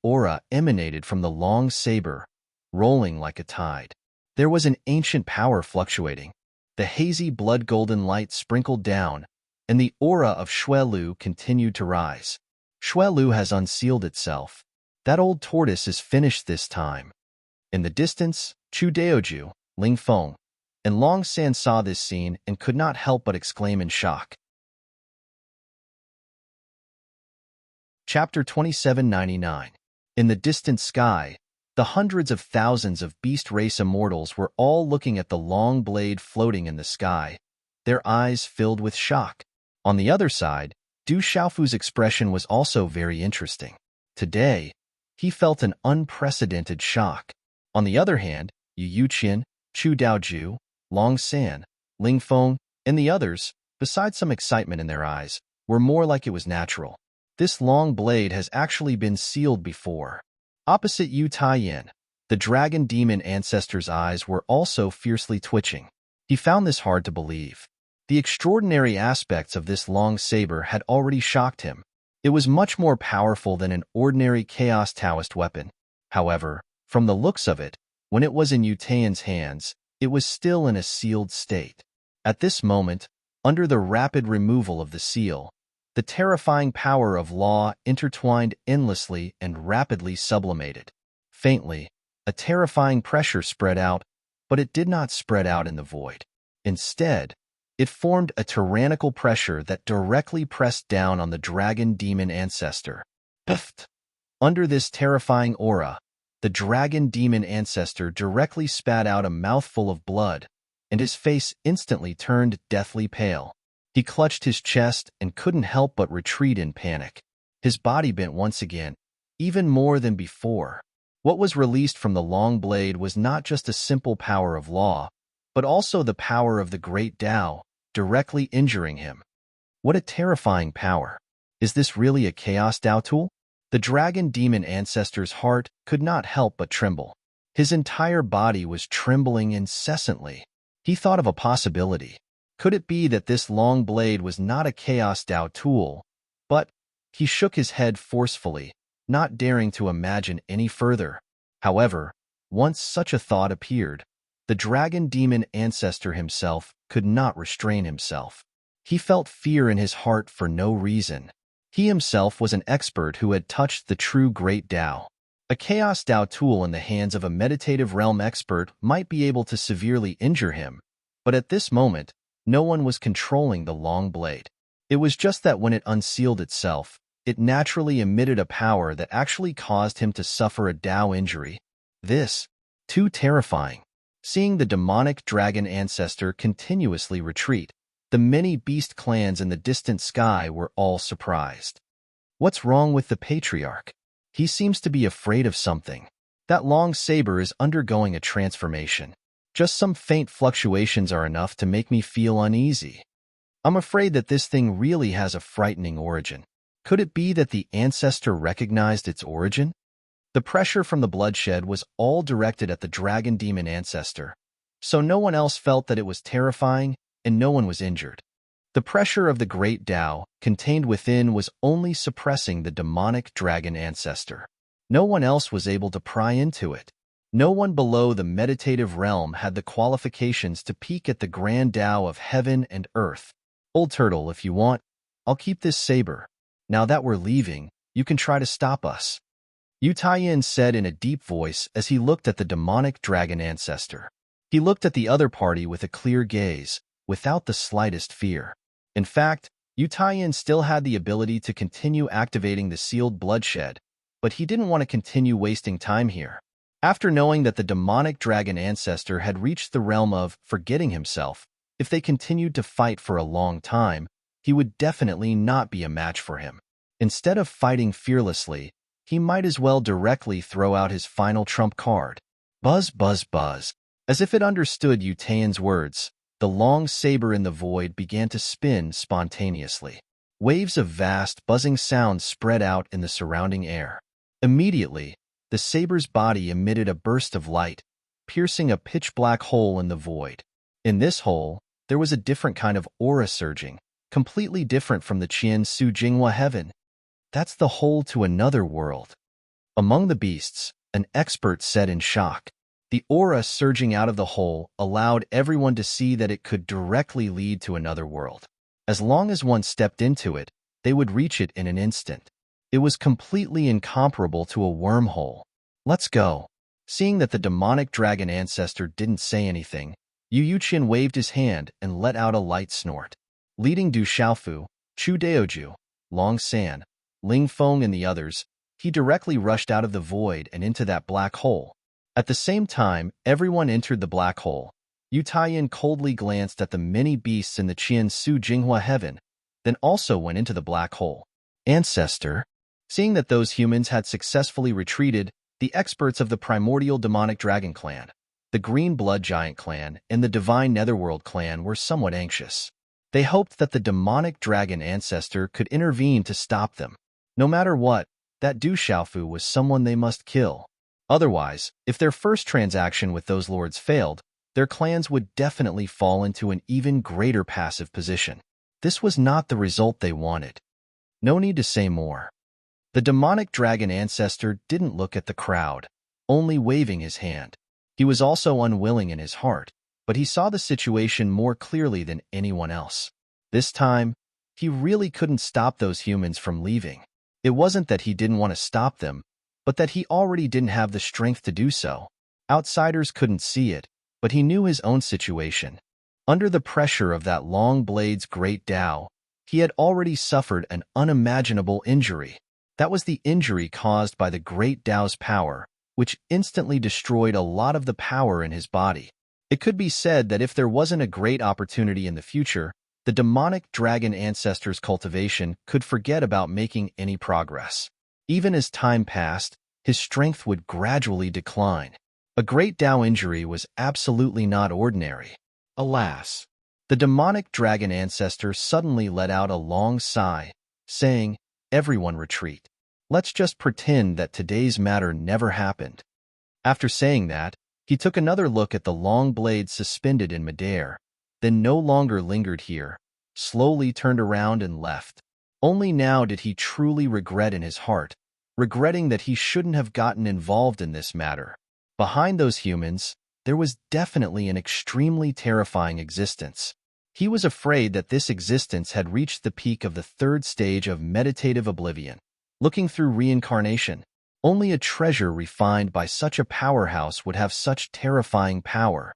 aura emanated from the long saber, rolling like a tide. There was an ancient power fluctuating. The hazy blood-golden light sprinkled down, and the aura of Shui Lu continued to rise. Shui Lu has unsealed itself. That old tortoise is finished this time. In the distance, Chu Daoju, Ling Feng, and Long San saw this scene and could not help but exclaim in shock. Chapter 2799. In the distant sky, the hundreds of thousands of beast race immortals were all looking at the long blade floating in the sky, their eyes filled with shock. On the other side, Du Xiaofu's expression was also very interesting. Today, he felt an unprecedented shock. On the other hand, Yu Yuqian, Chu Daoju, Long San, Ling Feng, and the others, besides some excitement in their eyes, were more like it was natural. This long blade has actually been sealed before. Opposite Yu Taiyin, the dragon demon ancestor's eyes were also fiercely twitching. He found this hard to believe. The extraordinary aspects of this long saber had already shocked him. It was much more powerful than an ordinary Chaos Taoist weapon. However, from the looks of it, when it was in Yu Taiyan's hands, it was still in a sealed state. At this moment, under the rapid removal of the seal, the terrifying power of law intertwined endlessly and rapidly sublimated. Faintly, a terrifying pressure spread out, but it did not spread out in the void. Instead, it formed a tyrannical pressure that directly pressed down on the dragon demon ancestor. Puffed. Under this terrifying aura, the dragon demon ancestor directly spat out a mouthful of blood, and his face instantly turned deathly pale. He clutched his chest and couldn't help but retreat in panic. His body bent once again, even more than before. What was released from the long blade was not just a simple power of law, but also the power of the great Tao, directly injuring him. What a terrifying power. Is this really a Chaos Tao tool? The dragon demon ancestor's heart could not help but tremble. His entire body was trembling incessantly. He thought of a possibility. Could it be that this long blade was not a Chaos Tao tool, but he shook his head forcefully, not daring to imagine any further. However, once such a thought appeared, the dragon demon ancestor himself could not restrain himself. He felt fear in his heart for no reason. He himself was an expert who had touched the true great Tao. A Chaos Tao tool in the hands of a meditative realm expert might be able to severely injure him, but at this moment, no one was controlling the long blade. It was just that when it unsealed itself, it naturally emitted a power that actually caused him to suffer a Tao injury. This, too terrifying. Seeing the demonic dragon ancestor continuously retreat, the many beast clans in the distant sky were all surprised. What's wrong with the patriarch? He seems to be afraid of something. That long saber is undergoing a transformation. Just some faint fluctuations are enough to make me feel uneasy. I'm afraid that this thing really has a frightening origin. Could it be that the ancestor recognized its origin? The pressure from the bloodshed was all directed at the dragon demon ancestor, so no one else felt that it was terrifying and no one was injured. The pressure of the great Tao contained within was only suppressing the demonic dragon ancestor. No one else was able to pry into it. No one below the meditative realm had the qualifications to peek at the grand Tao of heaven and earth. Old turtle, if you want, I'll keep this saber. Now that we're leaving, you can try to stop us. Yu Taiyin said in a deep voice as he looked at the demonic dragon ancestor. He looked at the other party with a clear gaze, without the slightest fear. In fact, Yu Taiyin still had the ability to continue activating the sealed bloodshed, but he didn't want to continue wasting time here. After knowing that the demonic dragon ancestor had reached the realm of forgetting himself, if they continued to fight for a long time, he would definitely not be a match for him. Instead of fighting fearlessly, he might as well directly throw out his final trump card. Buzz, buzz, buzz. As if it understood Yu Taiyin's words, the long saber in the void began to spin spontaneously. Waves of vast, buzzing sound spread out in the surrounding air. Immediately, the saber's body emitted a burst of light, piercing a pitch-black hole in the void. In this hole, there was a different kind of aura surging, completely different from the Qian Su Jinghua heaven. That's the hole to another world. Among the beasts, an expert said in shock. The aura surging out of the hole allowed everyone to see that it could directly lead to another world. As long as one stepped into it, they would reach it in an instant. It was completely incomparable to a wormhole. Let's go. Seeing that the demonic dragon ancestor didn't say anything, Yu Yuqian waved his hand and let out a light snort. Leading Du Xiaofu, Chu Daoju, Long San, Ling Feng and the others, he directly rushed out of the void and into that black hole. At the same time, everyone entered the black hole. Yu Taiyin coldly glanced at the many beasts in the Qian Su Jinghua heaven, then also went into the black hole. Ancestor. Seeing that those humans had successfully retreated, the experts of the primordial demonic dragon clan, the green blood giant clan, and the divine netherworld clan were somewhat anxious. They hoped that the demonic dragon ancestor could intervene to stop them. No matter what, that Du Xiaofu was someone they must kill. Otherwise, if their first transaction with those lords failed, their clans would definitely fall into an even greater passive position. This was not the result they wanted. No need to say more. The demonic dragon ancestor didn't look at the crowd, only waving his hand. He was also unwilling in his heart, but he saw the situation more clearly than anyone else. This time, he really couldn't stop those humans from leaving. It wasn't that he didn't want to stop them, but that he already didn't have the strength to do so. Outsiders couldn't see it, but he knew his own situation. Under the pressure of that long blade's great Tao, he had already suffered an unimaginable injury. That was the injury caused by the great Tao's power, which instantly destroyed a lot of the power in his body. It could be said that if there wasn't a great opportunity in the future, the demonic dragon ancestor's cultivation could forget about making any progress. Even as time passed, his strength would gradually decline. A great Tao injury was absolutely not ordinary. Alas! The demonic dragon ancestor suddenly let out a long sigh, saying, "Everyone retreat. Let's just pretend that today's matter never happened." After saying that, he took another look at the long blade suspended in midair, then no longer lingered here, slowly turned around and left. Only now did he truly regret in his heart, regretting that he shouldn't have gotten involved in this matter. Behind those humans, there was definitely an extremely terrifying existence. He was afraid that this existence had reached the peak of the third stage of meditative oblivion. Looking through reincarnation, only a treasure refined by such a powerhouse would have such terrifying power.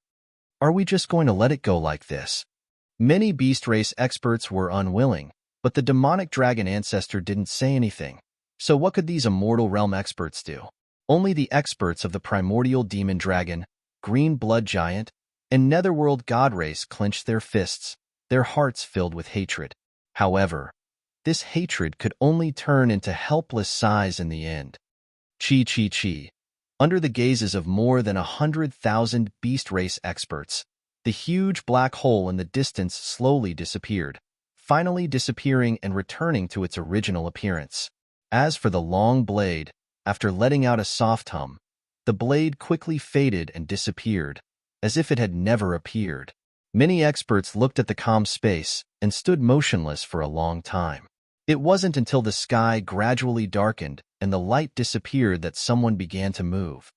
Are we just going to let it go like this? Many beast race experts were unwilling, but the demonic dragon ancestor didn't say anything. So what could these immortal realm experts do? Only the experts of the primordial demon dragon, green blood giant, and netherworld god race clenched their fists, their hearts filled with hatred. However, this hatred could only turn into helpless sighs in the end. Chi chi chi. Under the gazes of more than 100,000 beast race experts, the huge black hole in the distance slowly disappeared, finally disappearing and returning to its original appearance. As for the long blade, after letting out a soft hum, the blade quickly faded and disappeared, as if it had never appeared. Many experts looked at the calm space and stood motionless for a long time. It wasn't until the sky gradually darkened and the light disappeared that someone began to move.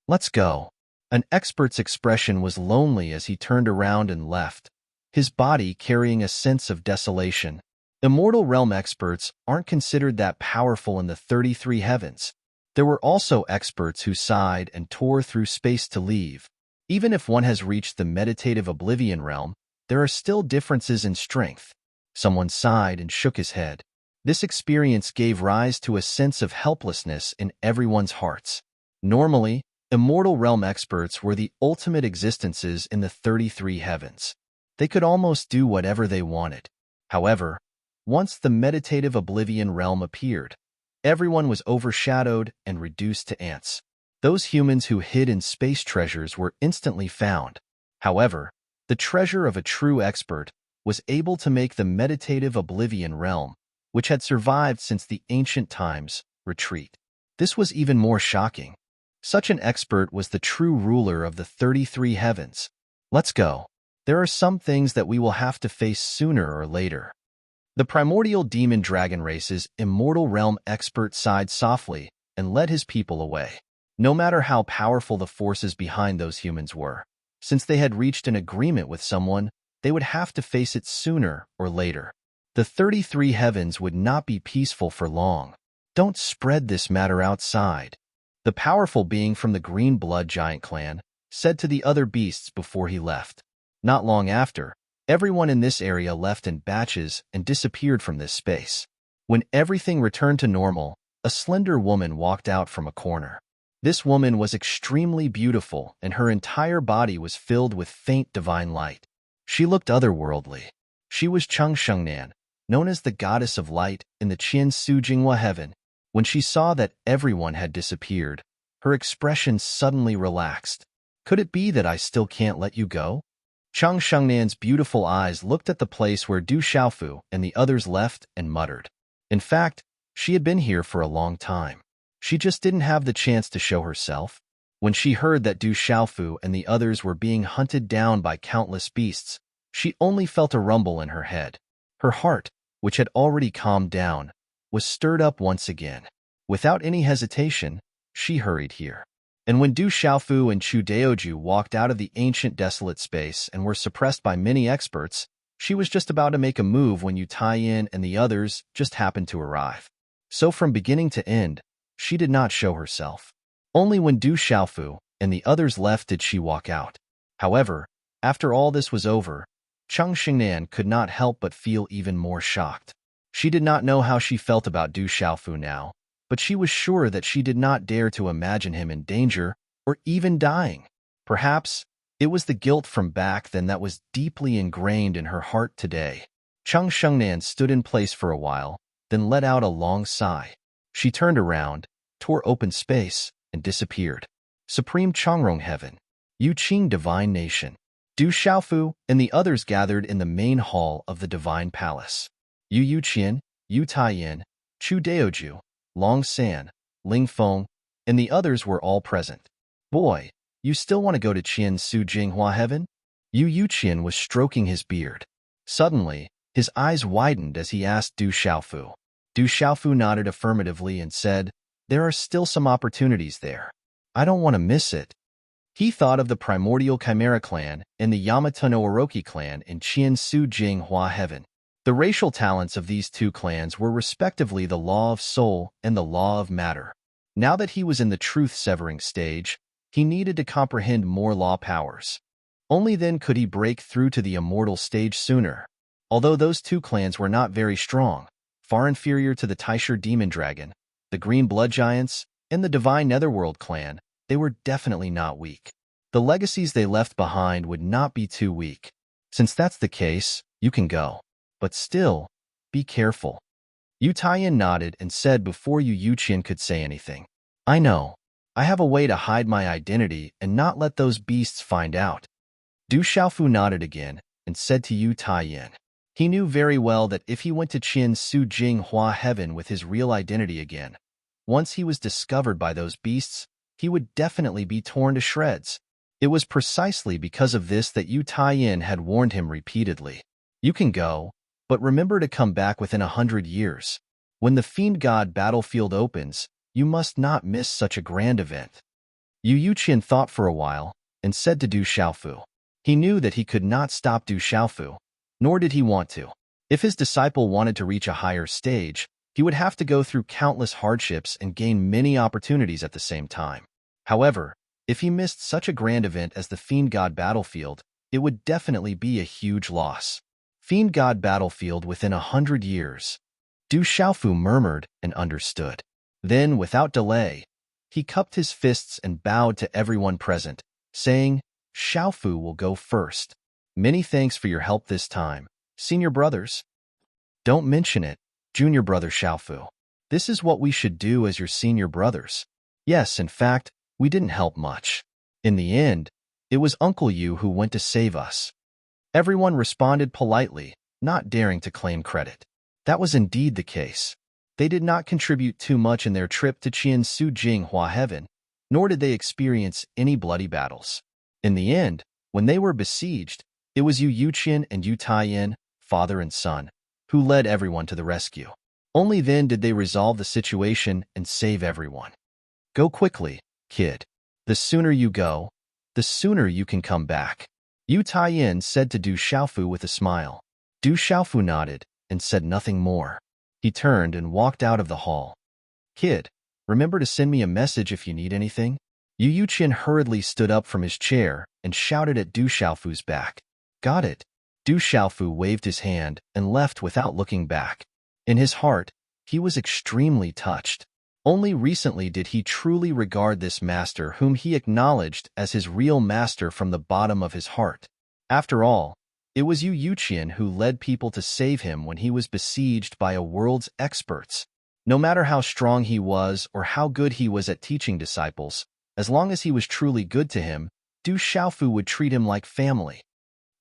"Let's go." An expert's expression was lonely as he turned around and left, his body carrying a sense of desolation. Immortal realm experts aren't considered that powerful in the 33 heavens. There were also experts who sighed and tore through space to leave. Even if one has reached the meditative oblivion realm, there are still differences in strength. Someone sighed and shook his head. This experience gave rise to a sense of helplessness in everyone's hearts. Normally, immortal realm experts were the ultimate existences in the 33 heavens. They could almost do whatever they wanted. However, once the meditative oblivion realm appeared, everyone was overshadowed and reduced to ants. Those humans who hid in space treasures were instantly found. However, the treasure of a true expert was able to make the meditative oblivion realm, which had survived since the ancient times, retreat. This was even more shocking. Such an expert was the true ruler of the 33 heavens. Let's go. There are some things that we will have to face sooner or later. The primordial demon dragon race's immortal realm expert sighed softly and led his people away. No matter how powerful the forces behind those humans were, since they had reached an agreement with someone, they would have to face it sooner or later. The 33 heavens would not be peaceful for long. Don't spread this matter outside. The powerful being from the Green Blood Giant clan said to the other beasts before he left. Not long after, everyone in this area left in batches and disappeared from this space. When everything returned to normal, a slender woman walked out from a corner. This woman was extremely beautiful, and her entire body was filled with faint divine light. She looked otherworldly. She was Changshengnan, known as the goddess of light in the Qiansu Jinghua heaven. When she saw that everyone had disappeared, her expression suddenly relaxed. "Could it be that I still can't let you go?" Changshengnan's beautiful eyes looked at the place where Du Xiaofu and the others left and muttered. In fact, she had been here for a long time. She just didn't have the chance to show herself. When she heard that Du Xiaofu and the others were being hunted down by countless beasts, she only felt a rumble in her head. Her heart, which had already calmed down, was stirred up once again. Without any hesitation, she hurried here. And when Du Xiaofu and Chu Daoju walked out of the ancient desolate space and were suppressed by many experts, she was just about to make a move when Yu Taiyin and the others just happened to arrive. So from beginning to end, she did not show herself. Only when Du Xiaofu and the others left did she walk out. However, after all this was over, Chang Xingnan could not help but feel even more shocked. She did not know how she felt about Du Xiaofu now, but she was sure that she did not dare to imagine him in danger or even dying. Perhaps it was the guilt from back then that was deeply ingrained in her heart today. Chang Shengnan stood in place for a while, then let out a long sigh. She turned around, tore open space, and disappeared. Supreme Changrong Heaven, Yuqing Divine Nation. Du Xiaofu and the others gathered in the main hall of the Divine Palace. Yu Yuqian, Yu Taiyin, Chu Daoju, Long San, Ling Feng, and the others were all present. "Boy, you still want to go to Qian Su Jinghua Heaven?" Yu Yuqian was stroking his beard. Suddenly, his eyes widened as he asked Du Xiaofu. Du Xiaofu nodded affirmatively and said, "There are still some opportunities there. I don't want to miss it." He thought of the Primordial Chimera clan and the Yamato no Orochi clan in Qian Su Jinghua Heaven. The racial talents of these two clans were respectively the law of soul and the law of matter. Now that he was in the truth-severing stage, he needed to comprehend more law powers. Only then could he break through to the immortal stage sooner. Although those two clans were not very strong, far inferior to the Taisher Demon Dragon, the Green Blood Giants, and the Divine Netherworld clan, they were definitely not weak. The legacies they left behind would not be too weak. Since that's the case, you can go. But still, be careful. Yu Taiyin nodded and said before Yu Yuqian could say anything, "I know." I have a way to hide my identity and not let those beasts find out. Du Xiaofu nodded again and said to Yu Taiyin. He knew very well that if he went to Qin Su Jing Hua Heaven with his real identity again, once he was discovered by those beasts, he would definitely be torn to shreds. It was precisely because of this that Yu Taiyin had warned him repeatedly. You can go, but remember to come back within 100 years. When the Fiend God battlefield opens, you must not miss such a grand event. Yu Yuqian thought for a while and said to Du Xiaofu. He knew that he could not stop Du Xiaofu, nor did he want to. If his disciple wanted to reach a higher stage, he would have to go through countless hardships and gain many opportunities at the same time. However, if he missed such a grand event as the Fiend God battlefield, it would definitely be a huge loss. Fiend God battlefield within 100 years. Du Xiaofu murmured and understood. Then, without delay, he cupped his fists and bowed to everyone present, saying, Xiaofu will go first. Many thanks for your help this time, senior brothers. Don't mention it, junior brother Xiaofu. This is what we should do as your senior brothers. Yes, in fact, we didn't help much. In the end, it was Uncle Yu who went to save us. Everyone responded politely, not daring to claim credit. That was indeed the case. They did not contribute too much in their trip to Qin Su Jing Hua Heaven, nor did they experience any bloody battles. In the end, when they were besieged, it was Yu Yuqian and Yu Taiyin, father and son, who led everyone to the rescue. Only then did they resolve the situation and save everyone. Go quickly, kid. The sooner you go, the sooner you can come back. Yu Taiyin said to Du Xiaofu with a smile. Du Xiaofu nodded and said nothing more. He turned and walked out of the hall. Kid, remember to send me a message if you need anything? Yu Yuqian hurriedly stood up from his chair and shouted at Du Xiaofu's back. Got it. Du Xiaofu waved his hand and left without looking back. In his heart, he was extremely touched. Only recently did he truly regard this master whom he acknowledged as his real master from the bottom of his heart. After all, it was Yu Yuqian who led people to save him when he was besieged by a world's experts. No matter how strong he was or how good he was at teaching disciples, as long as he was truly good to him, Du Xiaofu would treat him like family.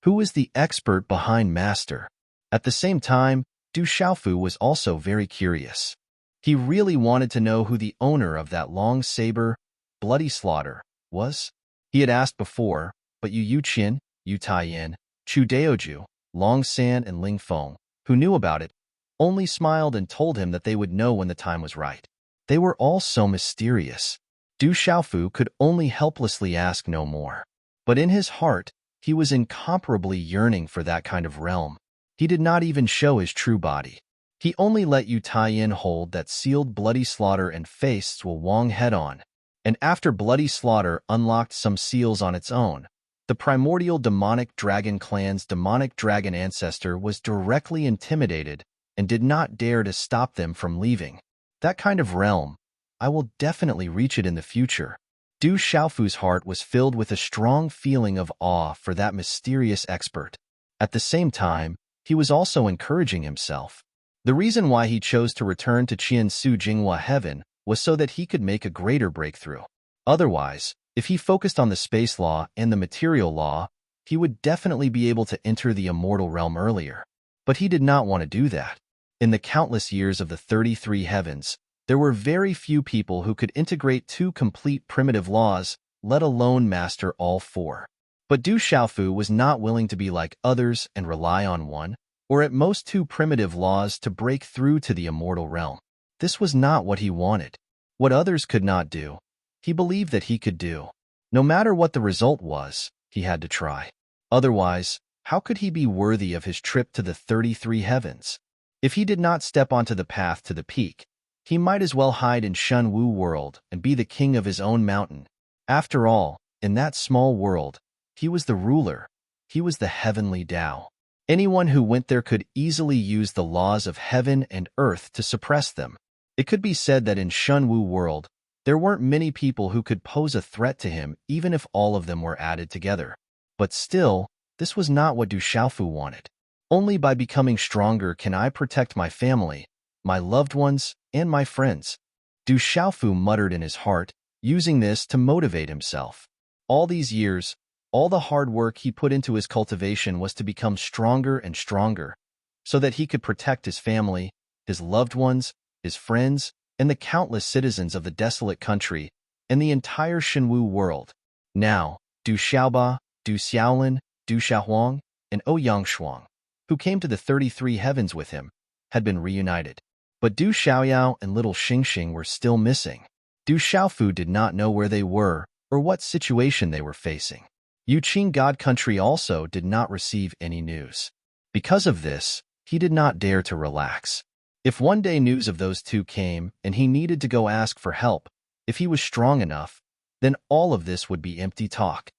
Who was the expert behind Master? At the same time, Du Xiaofu was also very curious. He really wanted to know who the owner of that long saber, bloody slaughter, was. He had asked before, but Yu Yuqian, Yu Taiyin, Chu Daoju, Long San, and Ling Feng, who knew about it, only smiled and told him that they would know when the time was right. They were all so mysterious. Du Xiaofu could only helplessly ask no more. But in his heart, he was incomparably yearning for that kind of realm. He did not even show his true body. He only let Yu Taiyin hold that sealed bloody slaughter and faced Zhuo Wang head-on. And after bloody slaughter unlocked some seals on its own, the primordial demonic dragon clan's demonic dragon ancestor was directly intimidated and did not dare to stop them from leaving. That kind of realm, I will definitely reach it in the future. Du Xiaofu's heart was filled with a strong feeling of awe for that mysterious expert. At the same time, he was also encouraging himself. The reason why he chose to return to Qin Su Jinghua Heaven was so that he could make a greater breakthrough. Otherwise, if he focused on the space law and the material law, he would definitely be able to enter the immortal realm earlier. But he did not want to do that. In the countless years of the 33 heavens, there were very few people who could integrate two complete primitive laws, let alone master all four. But Du Xiaofu was not willing to be like others and rely on one, or at most two primitive laws to break through to the immortal realm. This was not what he wanted. What others could not do, he believed that he could do. No matter what the result was, he had to try. Otherwise, how could he be worthy of his trip to the 33 heavens? If he did not step onto the path to the peak, he might as well hide in Shunwu world and be the king of his own mountain. After all, in that small world, he was the ruler. He was the heavenly Tao. Anyone who went there could easily use the laws of heaven and earth to suppress them. It could be said that in Shunwu world, there weren't many people who could pose a threat to him even if all of them were added together. But still, this was not what Du Xiaofu wanted. Only by becoming stronger can I protect my family, my loved ones, and my friends. Du Xiaofu muttered in his heart using this to motivate himself. All these years, all the hard work he put into his cultivation was to become stronger and stronger, so that he could protect his family, his loved ones, his friends, and the countless citizens of the desolate country and the entire Shenwu world. Now, Du Xiaoba, Du Xiaolin, Du Xiaohuang, and Ouyang Shuang, who came to the 33 heavens with him, had been reunited. But Du Xiaoyao and little Xingxing were still missing. Du Xiaofu did not know where they were or what situation they were facing. Yuqing God Country also did not receive any news. Because of this, he did not dare to relax. If one day news of those two came and he needed to go ask for help, if he was strong enough, then all of this would be empty talk.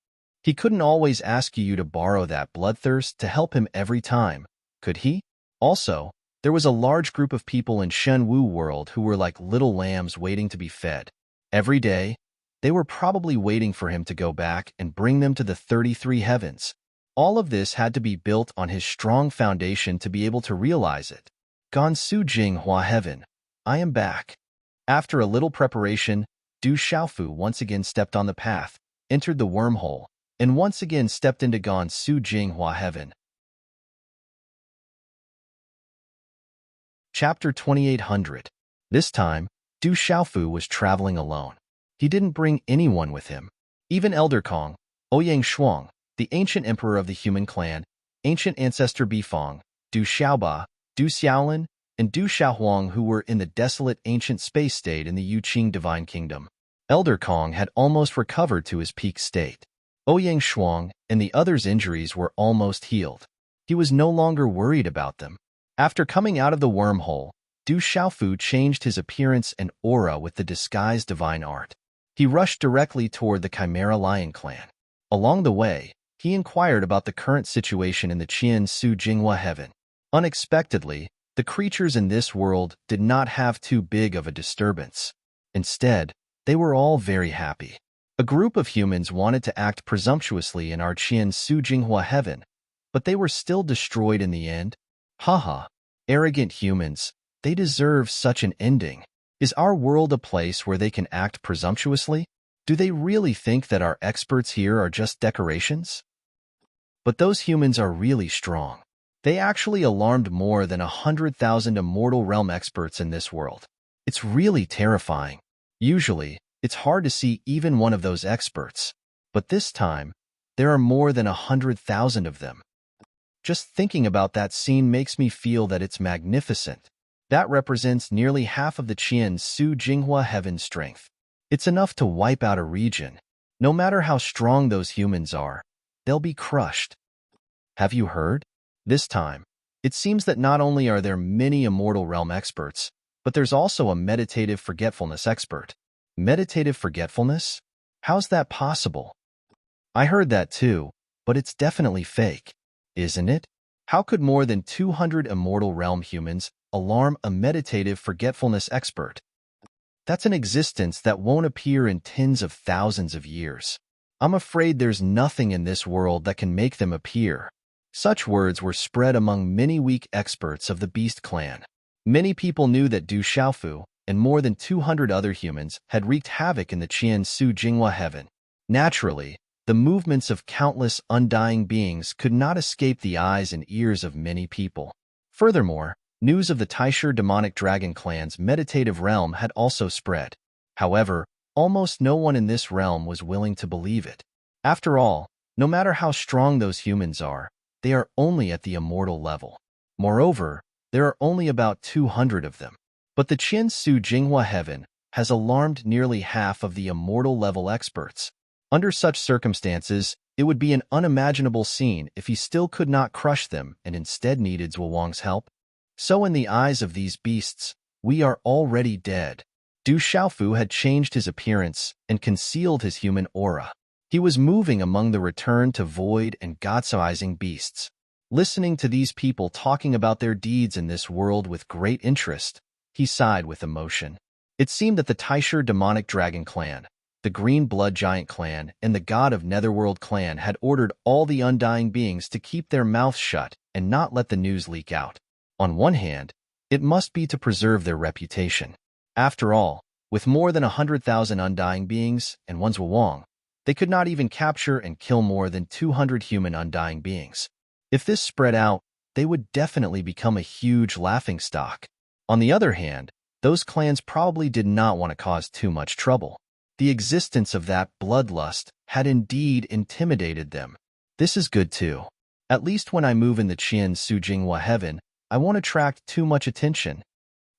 He couldn't always ask you to borrow that bloodthirst to help him every time, could he? Also, there was a large group of people in Shenwu world who were like little lambs waiting to be fed. Every day, they were probably waiting for him to go back and bring them to the 33 heavens. All of this had to be built on his strong foundation to be able to realize it. Gansu Jing Hua Heaven, I am back. After a little preparation, Du Xiaofu once again stepped on the path, entered the wormhole, and once again stepped into Gansu Jing Hua Heaven. Chapter 2800. This time, Du Xiaofu was traveling alone. He didn't bring anyone with him. Even Elder Kong, Ouyang Shuang, the ancient emperor of the human clan, ancient ancestor Bifong, Du Xiaoba, Du Xiaolin, and Du Xiaohuang, who were in the desolate ancient space state in the Yuqing Divine Kingdom. Elder Kong had almost recovered to his peak state. Ouyang Shuang and the others' injuries were almost healed. He was no longer worried about them. After coming out of the wormhole, Du Xiaofu changed his appearance and aura with the disguised divine art. He rushed directly toward the Chimera Lion clan. Along the way, he inquired about the current situation in the Qian Su Jinghua Heaven. Unexpectedly, the creatures in this world did not have too big of a disturbance. Instead, they were all very happy. A group of humans wanted to act presumptuously in our Qian Su Jinghua Heaven, but they were still destroyed in the end. Haha, arrogant humans, they deserve such an ending. Is our world a place where they can act presumptuously? Do they really think that our experts here are just decorations? But those humans are really strong. They actually alarmed more than 100,000 immortal realm experts in this world. It's really terrifying. Usually, it's hard to see even one of those experts. But this time, there are more than 100,000 of them. Just thinking about that scene makes me feel that it's magnificent. That represents nearly half of the Qian Su Jinghua Heaven strength. It's enough to wipe out a region. No matter how strong those humans are, they'll be crushed. Have you heard? This time, it seems that not only are there many immortal realm experts, but there's also a meditative forgetfulness expert. Meditative forgetfulness? How's that possible? I heard that too, but it's definitely fake, isn't it? How could more than 200 immortal realm humans alarm a meditative forgetfulness expert? That's an existence that won't appear in tens of thousands of years. I'm afraid there's nothing in this world that can make them appear. Such words were spread among many weak experts of the Beast Clan. Many people knew that Du Xiaofu and more than 200 other humans had wreaked havoc in the Qian Su Jinghua Heaven. Naturally, the movements of countless undying beings could not escape the eyes and ears of many people. Furthermore, news of the Taisher demonic dragon clan's meditative realm had also spread. However, almost no one in this realm was willing to believe it. After all, no matter how strong those humans are, they are only at the immortal level. Moreover, there are only about 200 of them. But the Qian Su Jinghua Heaven has alarmed nearly half of the immortal level experts. Under such circumstances, it would be an unimaginable scene if he still could not crush them and instead needed Zhuoang's help. So in the eyes of these beasts, we are already dead. Du Xiaofu had changed his appearance and concealed his human aura. He was moving among the return to void and godsizing beasts. Listening to these people talking about their deeds in this world with great interest, he sighed with emotion. It seemed that the Taisher demonic dragon clan, the Green Blood Giant clan, and the God of Netherworld clan had ordered all the undying beings to keep their mouths shut and not let the news leak out. On one hand, it must be to preserve their reputation. After all, With more than 100,000 undying beings and one's Wong, they could not even capture and kill more than 200 human undying beings. If this spread out, they would definitely become a huge laughingstock. On the other hand, those clans probably did not want to cause too much trouble. The existence of that bloodlust had indeed intimidated them. This is good too. At least when I move in the Qian Sujinghua heaven, I won't attract too much attention.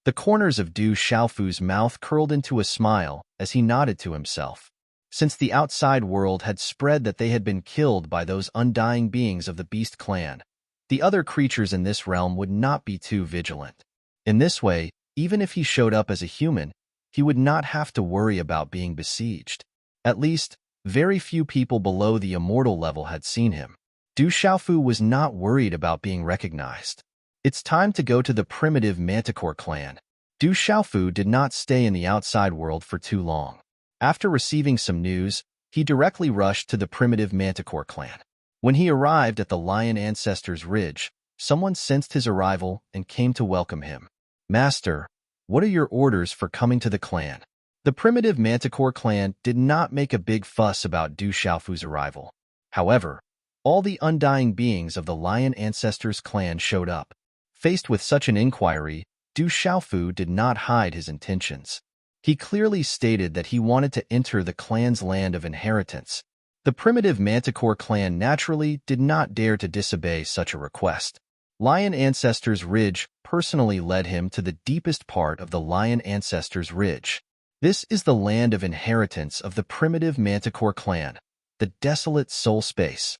The corners of Du Xiaofu's mouth curled into a smile as he nodded to himself. Since the outside world had spread that they had been killed by those undying beings of the Beast clan, the other creatures in this realm would not be too vigilant. In this way, even if he showed up as a human, he would not have to worry about being besieged. At least, very few people below the immortal level had seen him. Du Xiaofu was not worried about being recognized. It's time to go to the primitive Manticore clan. Du Xiaofu did not stay in the outside world for too long. After receiving some news, he directly rushed to the primitive Manticore clan. When he arrived at the Lion Ancestors Ridge, someone sensed his arrival and came to welcome him. Master, what are your orders for coming to the clan? The primitive Manticore clan did not make a big fuss about Du Xiaofu's arrival. However, all the undying beings of the Lion Ancestors clan showed up. Faced with such an inquiry, Du Xiaofu did not hide his intentions. He clearly stated that he wanted to enter the clan's land of inheritance. The primitive Manticore clan naturally did not dare to disobey such a request. Lion Ancestors Ridge personally led him to the deepest part of the Lion Ancestors Ridge. This is the land of inheritance of the primitive Manticore clan, the desolate soul space.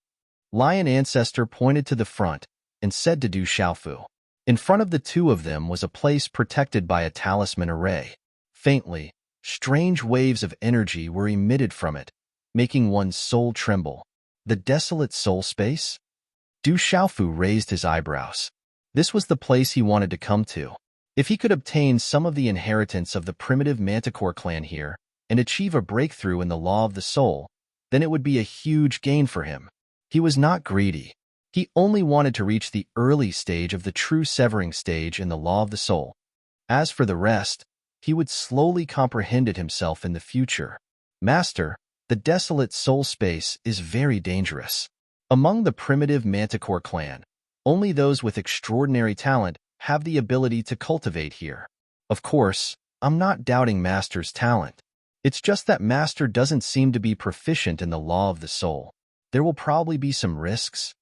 Lion Ancestor pointed to the front and said to Du Xiaofu. In front of the two of them was a place protected by a talisman array. Faintly, strange waves of energy were emitted from it, making one's soul tremble. The desolate soul space? Du Xiaofu raised his eyebrows. This was the place he wanted to come to. If he could obtain some of the inheritance of the primitive Manticore clan here and achieve a breakthrough in the law of the soul, then it would be a huge gain for him. He was not greedy. He only wanted to reach the early stage of the true severing stage in the law of the soul. As for the rest, he would slowly comprehend it himself in the future. Master, the desolate soul space is very dangerous. Among the primitive Manticore clan, only those with extraordinary talent have the ability to cultivate here. Of course, I'm not doubting Master's talent. It's just that Master doesn't seem to be proficient in the law of the soul. There will probably be some risks.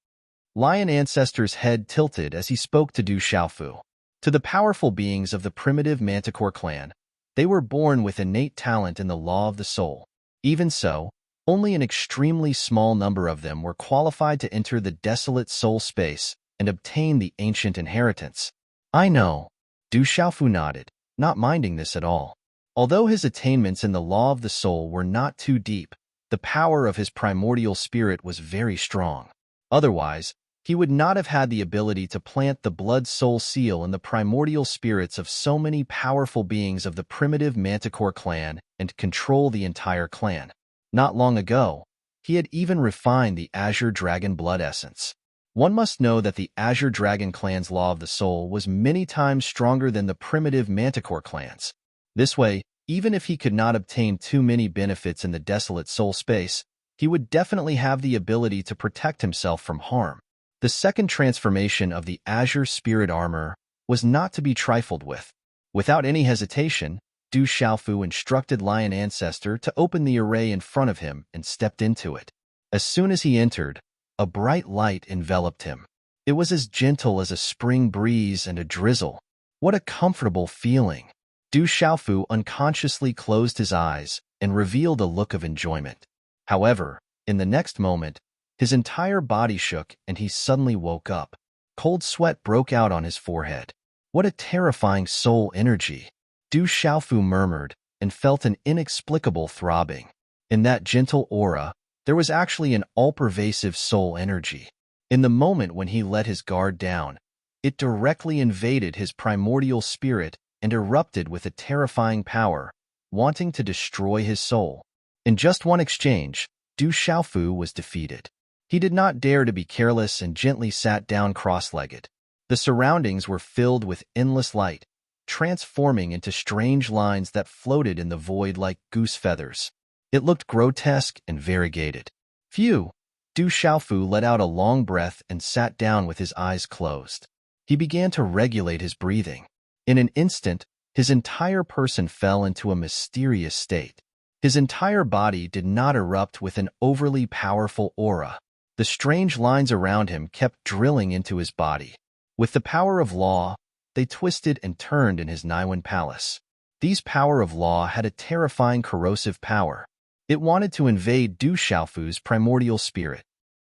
Lion Ancestor's head tilted as he spoke to Du Xiaofu. To the powerful beings of the primitive Manticore clan, they were born with innate talent in the law of the soul. Even so, only an extremely small number of them were qualified to enter the desolate soul space and obtain the ancient inheritance. I know. Du Xiaofu nodded, not minding this at all. Although his attainments in the law of the soul were not too deep, the power of his primordial spirit was very strong. Otherwise, he would not have had the ability to plant the blood-soul seal in the primordial spirits of so many powerful beings of the primitive Manticore clan and control the entire clan. Not long ago, he had even refined the Azure Dragon blood essence. One must know that the Azure Dragon clan's law of the soul was many times stronger than the primitive Manticore clan's. This way, even if he could not obtain too many benefits in the desolate soul space, he would definitely have the ability to protect himself from harm. The second transformation of the Azure Spirit Armor was not to be trifled with. Without any hesitation, Du Xiaofu instructed Lion Ancestor to open the array in front of him and stepped into it. As soon as he entered, a bright light enveloped him. It was as gentle as a spring breeze and a drizzle. What a comfortable feeling! Du Xiaofu unconsciously closed his eyes and revealed a look of enjoyment. However, in the next moment, his entire body shook and he suddenly woke up. Cold sweat broke out on his forehead. What a terrifying soul energy! Du Xiaofu murmured and felt an inexplicable throbbing. In that gentle aura, there was actually an all-pervasive soul energy. In the moment when he let his guard down, it directly invaded his primordial spirit and erupted with a terrifying power, wanting to destroy his soul. In just one exchange, Du Xiaofu was defeated. He did not dare to be careless and gently sat down cross-legged. The surroundings were filled with endless light, transforming into strange lines that floated in the void like goose feathers. It looked grotesque and variegated. Phew! Du Xiaofu let out a long breath and sat down with his eyes closed. He began to regulate his breathing. In an instant, his entire person fell into a mysterious state. His entire body did not erupt with an overly powerful aura. The strange lines around him kept drilling into his body. With the power of law, they twisted and turned in his Niwen palace. These power of law had a terrifying corrosive power. It wanted to invade Du Xiaofu's primordial spirit.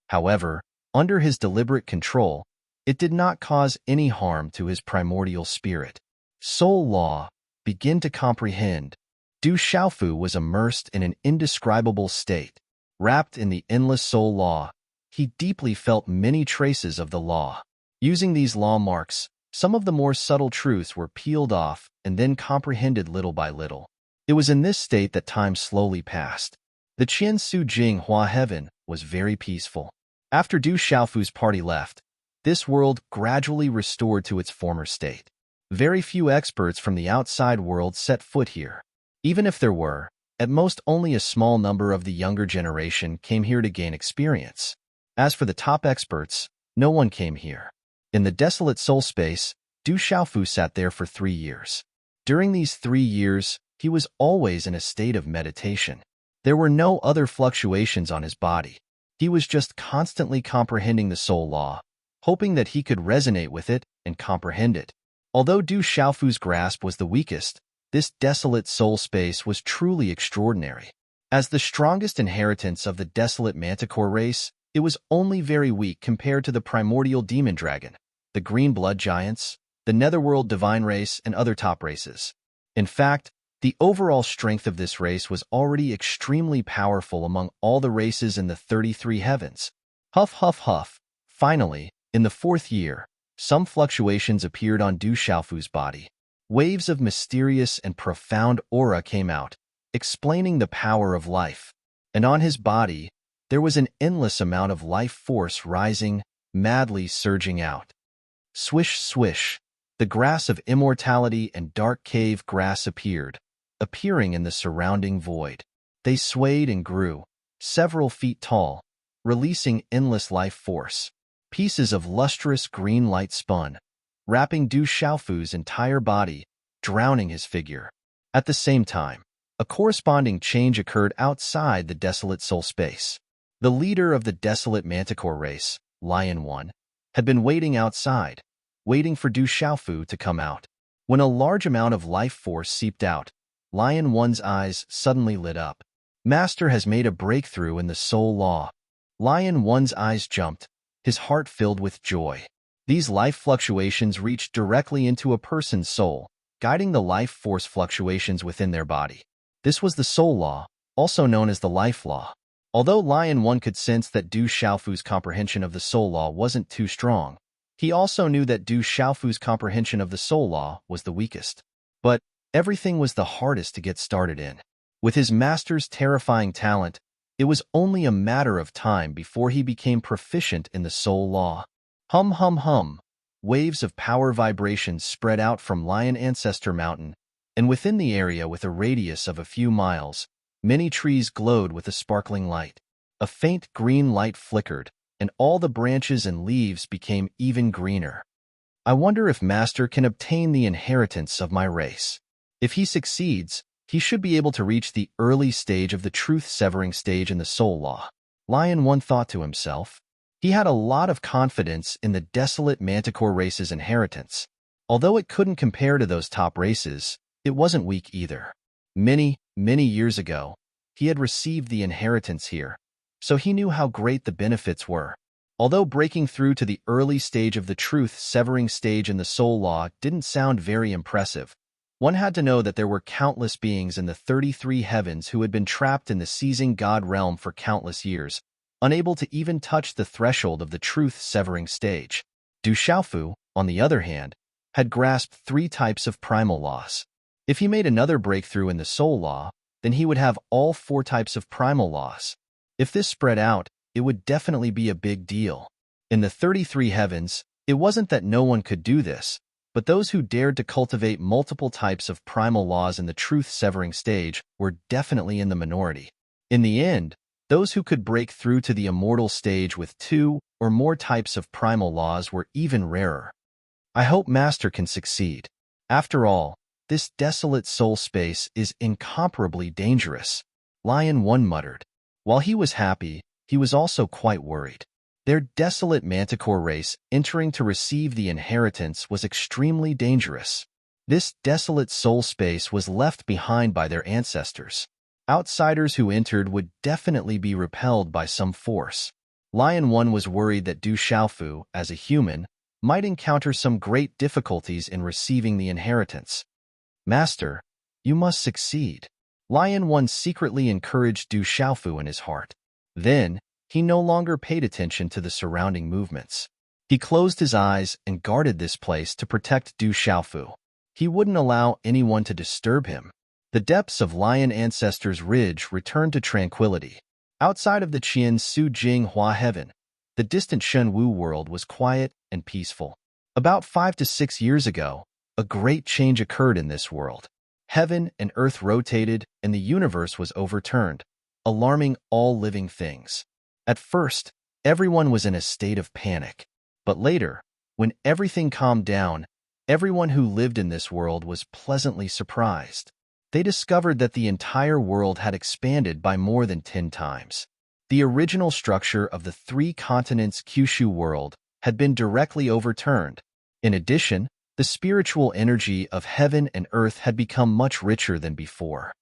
However, under his deliberate control, it did not cause any harm to his primordial spirit. Soul law, begin to comprehend. Du Xiaofu was immersed in an indescribable state. Wrapped in the endless soul law, he deeply felt many traces of the law. Using these law marks, some of the more subtle truths were peeled off and then comprehended little by little. It was in this state that time slowly passed. The Qiansu Jinghua heaven was very peaceful. After Du Xiaofu's party left, this world gradually restored to its former state. Very few experts from the outside world set foot here. Even if there were, at most only a small number of the younger generation came here to gain experience. As for the top experts, no one came here. In the desolate soul space, Du Xiaofu sat there for 3 years. During these 3 years, he was always in a state of meditation. There were no other fluctuations on his body. He was just constantly comprehending the soul law, hoping that he could resonate with it and comprehend it. Although Du Xiaofu's grasp was the weakest, this desolate soul space was truly extraordinary. As the strongest inheritance of the desolate manticore race, it was only very weak compared to the primordial demon dragon, the green blood giants, the netherworld divine race, and other top races. In fact, the overall strength of this race was already extremely powerful among all the races in the 33 heavens. Huff, huff, huff. Finally, in the 4th year, some fluctuations appeared on Du Xiaofu's body. Waves of mysterious and profound aura came out, explaining the power of life. And on his body, there was an endless amount of life force rising, madly surging out. Swish, swish. The grass of immortality and dark cave grass appeared, appearing in the surrounding void. They swayed and grew, several feet tall, releasing endless life force. Pieces of lustrous green light spun, wrapping Du Xiaofu's entire body, drowning his figure. At the same time, a corresponding change occurred outside the desolate soul space. The leader of the desolate manticore race, Lion One, had been waiting outside, waiting for Du Xiaofu to come out. When a large amount of life force seeped out, Lion One's eyes suddenly lit up. Master has made a breakthrough in the soul law. Lion One's eyes jumped, his heart filled with joy. These life fluctuations reached directly into a person's soul, guiding the life force fluctuations within their body. This was the soul law, also known as the life law. Although Lion One could sense that Du Xiaofu's comprehension of the soul law wasn't too strong, he also knew that Du Xiaofu's comprehension of the soul law was the weakest. But everything was the hardest to get started in. With his master's terrifying talent, it was only a matter of time before he became proficient in the soul law. Hum hum hum. Waves of power vibrations spread out from Lion Ancestor Mountain, and within the area with a radius of a few miles, many trees glowed with a sparkling light. A faint green light flickered, and all the branches and leaves became even greener. I wonder if Master can obtain the inheritance of my race. If he succeeds, he should be able to reach the early stage of the truth-severing stage in the soul law. Lion One thought to himself. He had a lot of confidence in the desolate manticore race's inheritance. Although it couldn't compare to those top races, it wasn't weak either. Many, many years ago, he had received the inheritance here, so he knew how great the benefits were. Although breaking through to the early stage of the truth-severing stage in the soul law didn't sound very impressive, one had to know that there were countless beings in the 33 heavens who had been trapped in the seizing God realm for countless years, unable to even touch the threshold of the truth-severing stage. Du Xiaofu, on the other hand, had grasped 3 types of primal laws. If he made another breakthrough in the soul law, then he would have all 4 types of primal laws. If this spread out, it would definitely be a big deal. In the 33 heavens, it wasn't that no one could do this, But those who dared to cultivate multiple types of primal laws in the truth-severing stage were definitely in the minority. In the end, those who could break through to the immortal stage with 2 or more types of primal laws were even rarer. I hope Master can succeed. After all, this desolate soul space is incomparably dangerous, Lion 1 muttered. While he was happy, he was also quite worried. Their desolate manticore race entering to receive the inheritance was extremely dangerous. This desolate soul space was left behind by their ancestors. Outsiders who entered would definitely be repelled by some force. Lion 1 was worried that Du Xiaofu, as a human, might encounter some great difficulties in receiving the inheritance. Master, you must succeed. Lion 1 secretly encouraged Du Xiaofu in his heart. Then, he no longer paid attention to the surrounding movements. He closed his eyes and guarded this place to protect Du Xiaofu. He wouldn't allow anyone to disturb him. The depths of Lion Ancestors Ridge returned to tranquility. Outside of the Qian Su Jing Hua Heaven, the distant Shen Wu world was quiet and peaceful. About 5 to 6 years ago, a great change occurred in this world. Heaven and earth rotated and the universe was overturned, alarming all living things. At first, everyone was in a state of panic. But later, when everything calmed down, everyone who lived in this world was pleasantly surprised. They discovered that the entire world had expanded by more than 10 times. The original structure of the 3 continents Kyushu world had been directly overturned. In addition, the spiritual energy of heaven and earth had become much richer than before.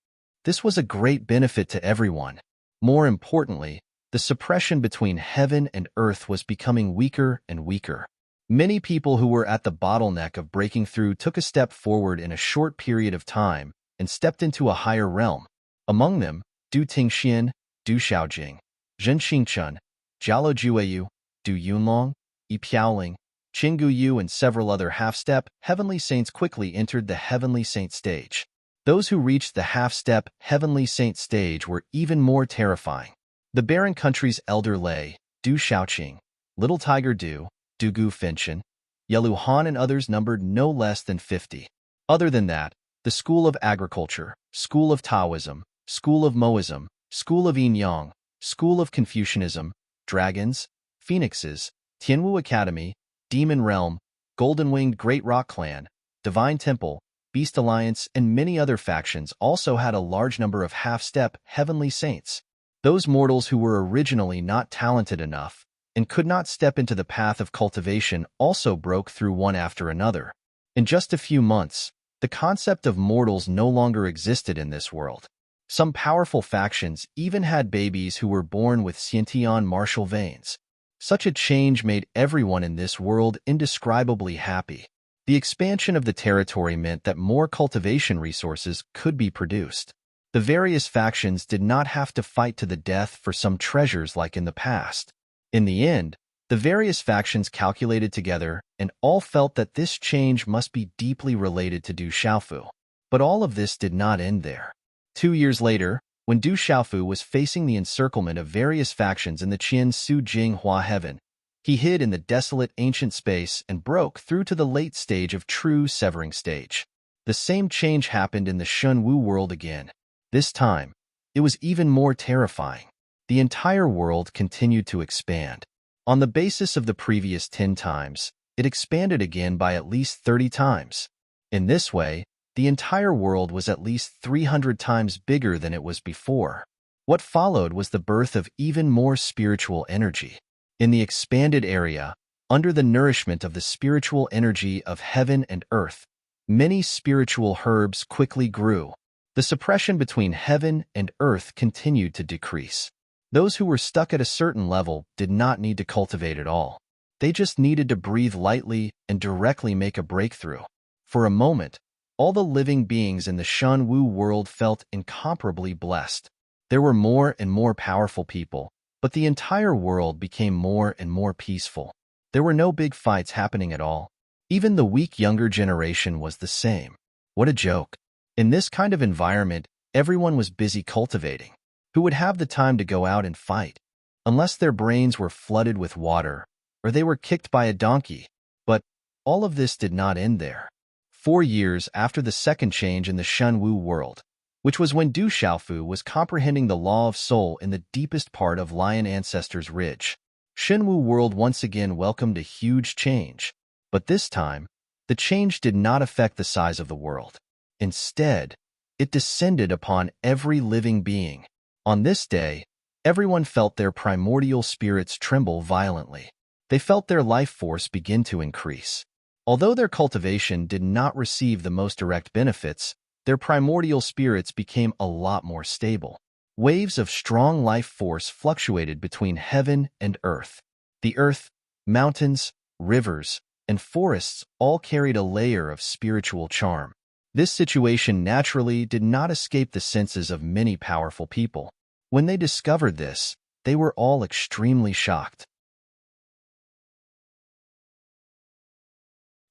This was a great benefit to everyone. More importantly, the suppression between heaven and earth was becoming weaker and weaker. Many people who were at the bottleneck of breaking through took a step forward in a short period of time and stepped into a higher realm. Among them, Du Tingxian, Du Xiaojing, Zhen Xingchun, Jialo Jueyu, Du Yunlong, Yi Piaoling, Qinggu Yu, and several other half-step heavenly saints quickly entered the heavenly saint stage. Those who reached the half-step heavenly saint stage were even more terrifying. The barren country's elder Lei, Du Xiaoqing, Little Tiger Du, Du Gu Fenchen, Yelu Han, and others numbered no less than 50. Other than that, the School of Agriculture, School of Taoism, School of Moism, School of Yin Yang, School of Confucianism, Dragons, Phoenixes, Tianwu Academy, Demon Realm, Golden-Winged Great Rock Clan, Divine Temple, Beast Alliance, and many other factions also had a large number of half-step heavenly saints. Those mortals who were originally not talented enough and could not step into the path of cultivation also broke through one after another. In just a few months, the concept of mortals no longer existed in this world. Some powerful factions even had babies who were born with Xiantian martial veins. Such a change made everyone in this world indescribably happy. The expansion of the territory meant that more cultivation resources could be produced. The various factions did not have to fight to the death for some treasures like in the past. In the end, the various factions calculated together and all felt that this change must be deeply related to Du Xiaofu. But all of this did not end there. 2 years later, when Du Xiaofu was facing the encirclement of various factions in the Qian Su Jing Hua Heaven, he hid in the desolate ancient space and broke through to the late stage of true severing stage. The same change happened in the Shen Wu world again. This time, it was even more terrifying. The entire world continued to expand. On the basis of the previous 10 times, it expanded again by at least 30 times. In this way, the entire world was at least 300 times bigger than it was before. What followed was the birth of even more spiritual energy. In the expanded area, under the nourishment of the spiritual energy of heaven and earth, many spiritual herbs quickly grew. The suppression between heaven and earth continued to decrease. Those who were stuck at a certain level did not need to cultivate at all. They just needed to breathe lightly and directly make a breakthrough. For a moment, all the living beings in the Shen Wu world felt incomparably blessed. There were more and more powerful people, but the entire world became more and more peaceful. There were no big fights happening at all. Even the weak younger generation was the same. What a joke. In this kind of environment, everyone was busy cultivating. Who would have the time to go out and fight? Unless their brains were flooded with water, or they were kicked by a donkey. But all of this did not end there. 4 years after the second change in the Shenwu world, which was when Du Xiaofu was comprehending the law of soul in the deepest part of Lion Ancestors Ridge, Shenwu world once again welcomed a huge change. But this time, the change did not affect the size of the world. Instead, it descended upon every living being. On this day, everyone felt their primordial spirits tremble violently. They felt their life force begin to increase. Although their cultivation did not receive the most direct benefits, their primordial spirits became a lot more stable. Waves of strong life force fluctuated between heaven and earth. The earth, mountains, rivers, and forests all carried a layer of spiritual charm. This situation naturally did not escape the senses of many powerful people. When they discovered this, they were all extremely shocked.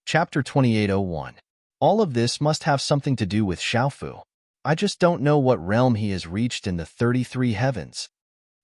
Chapter 2801. All of this must have something to do with Xiaofu. I just don't know what realm he has reached in the 33 heavens.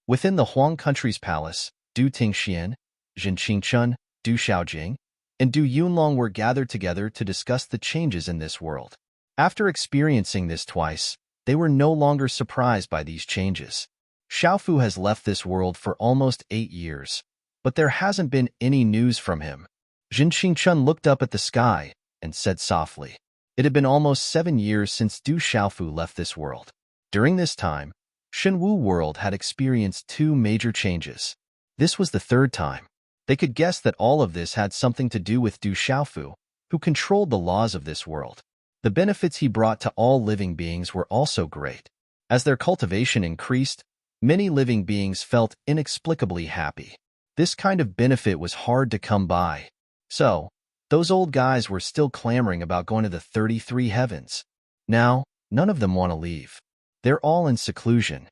Within the Huang country's palace, Du Tingxian, Jin Qingchun, Du Xiaojing, and Du Yunlong were gathered together to discuss the changes in this world. After experiencing this twice, they were no longer surprised by these changes. Xiaofu has left this world for almost 8 years, but there hasn't been any news from him. Jin Qingchun looked up at the sky and said softly, "It had been almost 7 years since Du Xiaofu left this world." During this time, Shenwu world had experienced 2 major changes. This was the 3rd time. They could guess that all of this had something to do with Du Xiaofu, who controlled the laws of this world. The benefits he brought to all living beings were also great. As their cultivation increased, many living beings felt inexplicably happy. This kind of benefit was hard to come by. So, those old guys were still clamoring about going to the 33 heavens. Now, none of them want to leave. They're all in seclusion.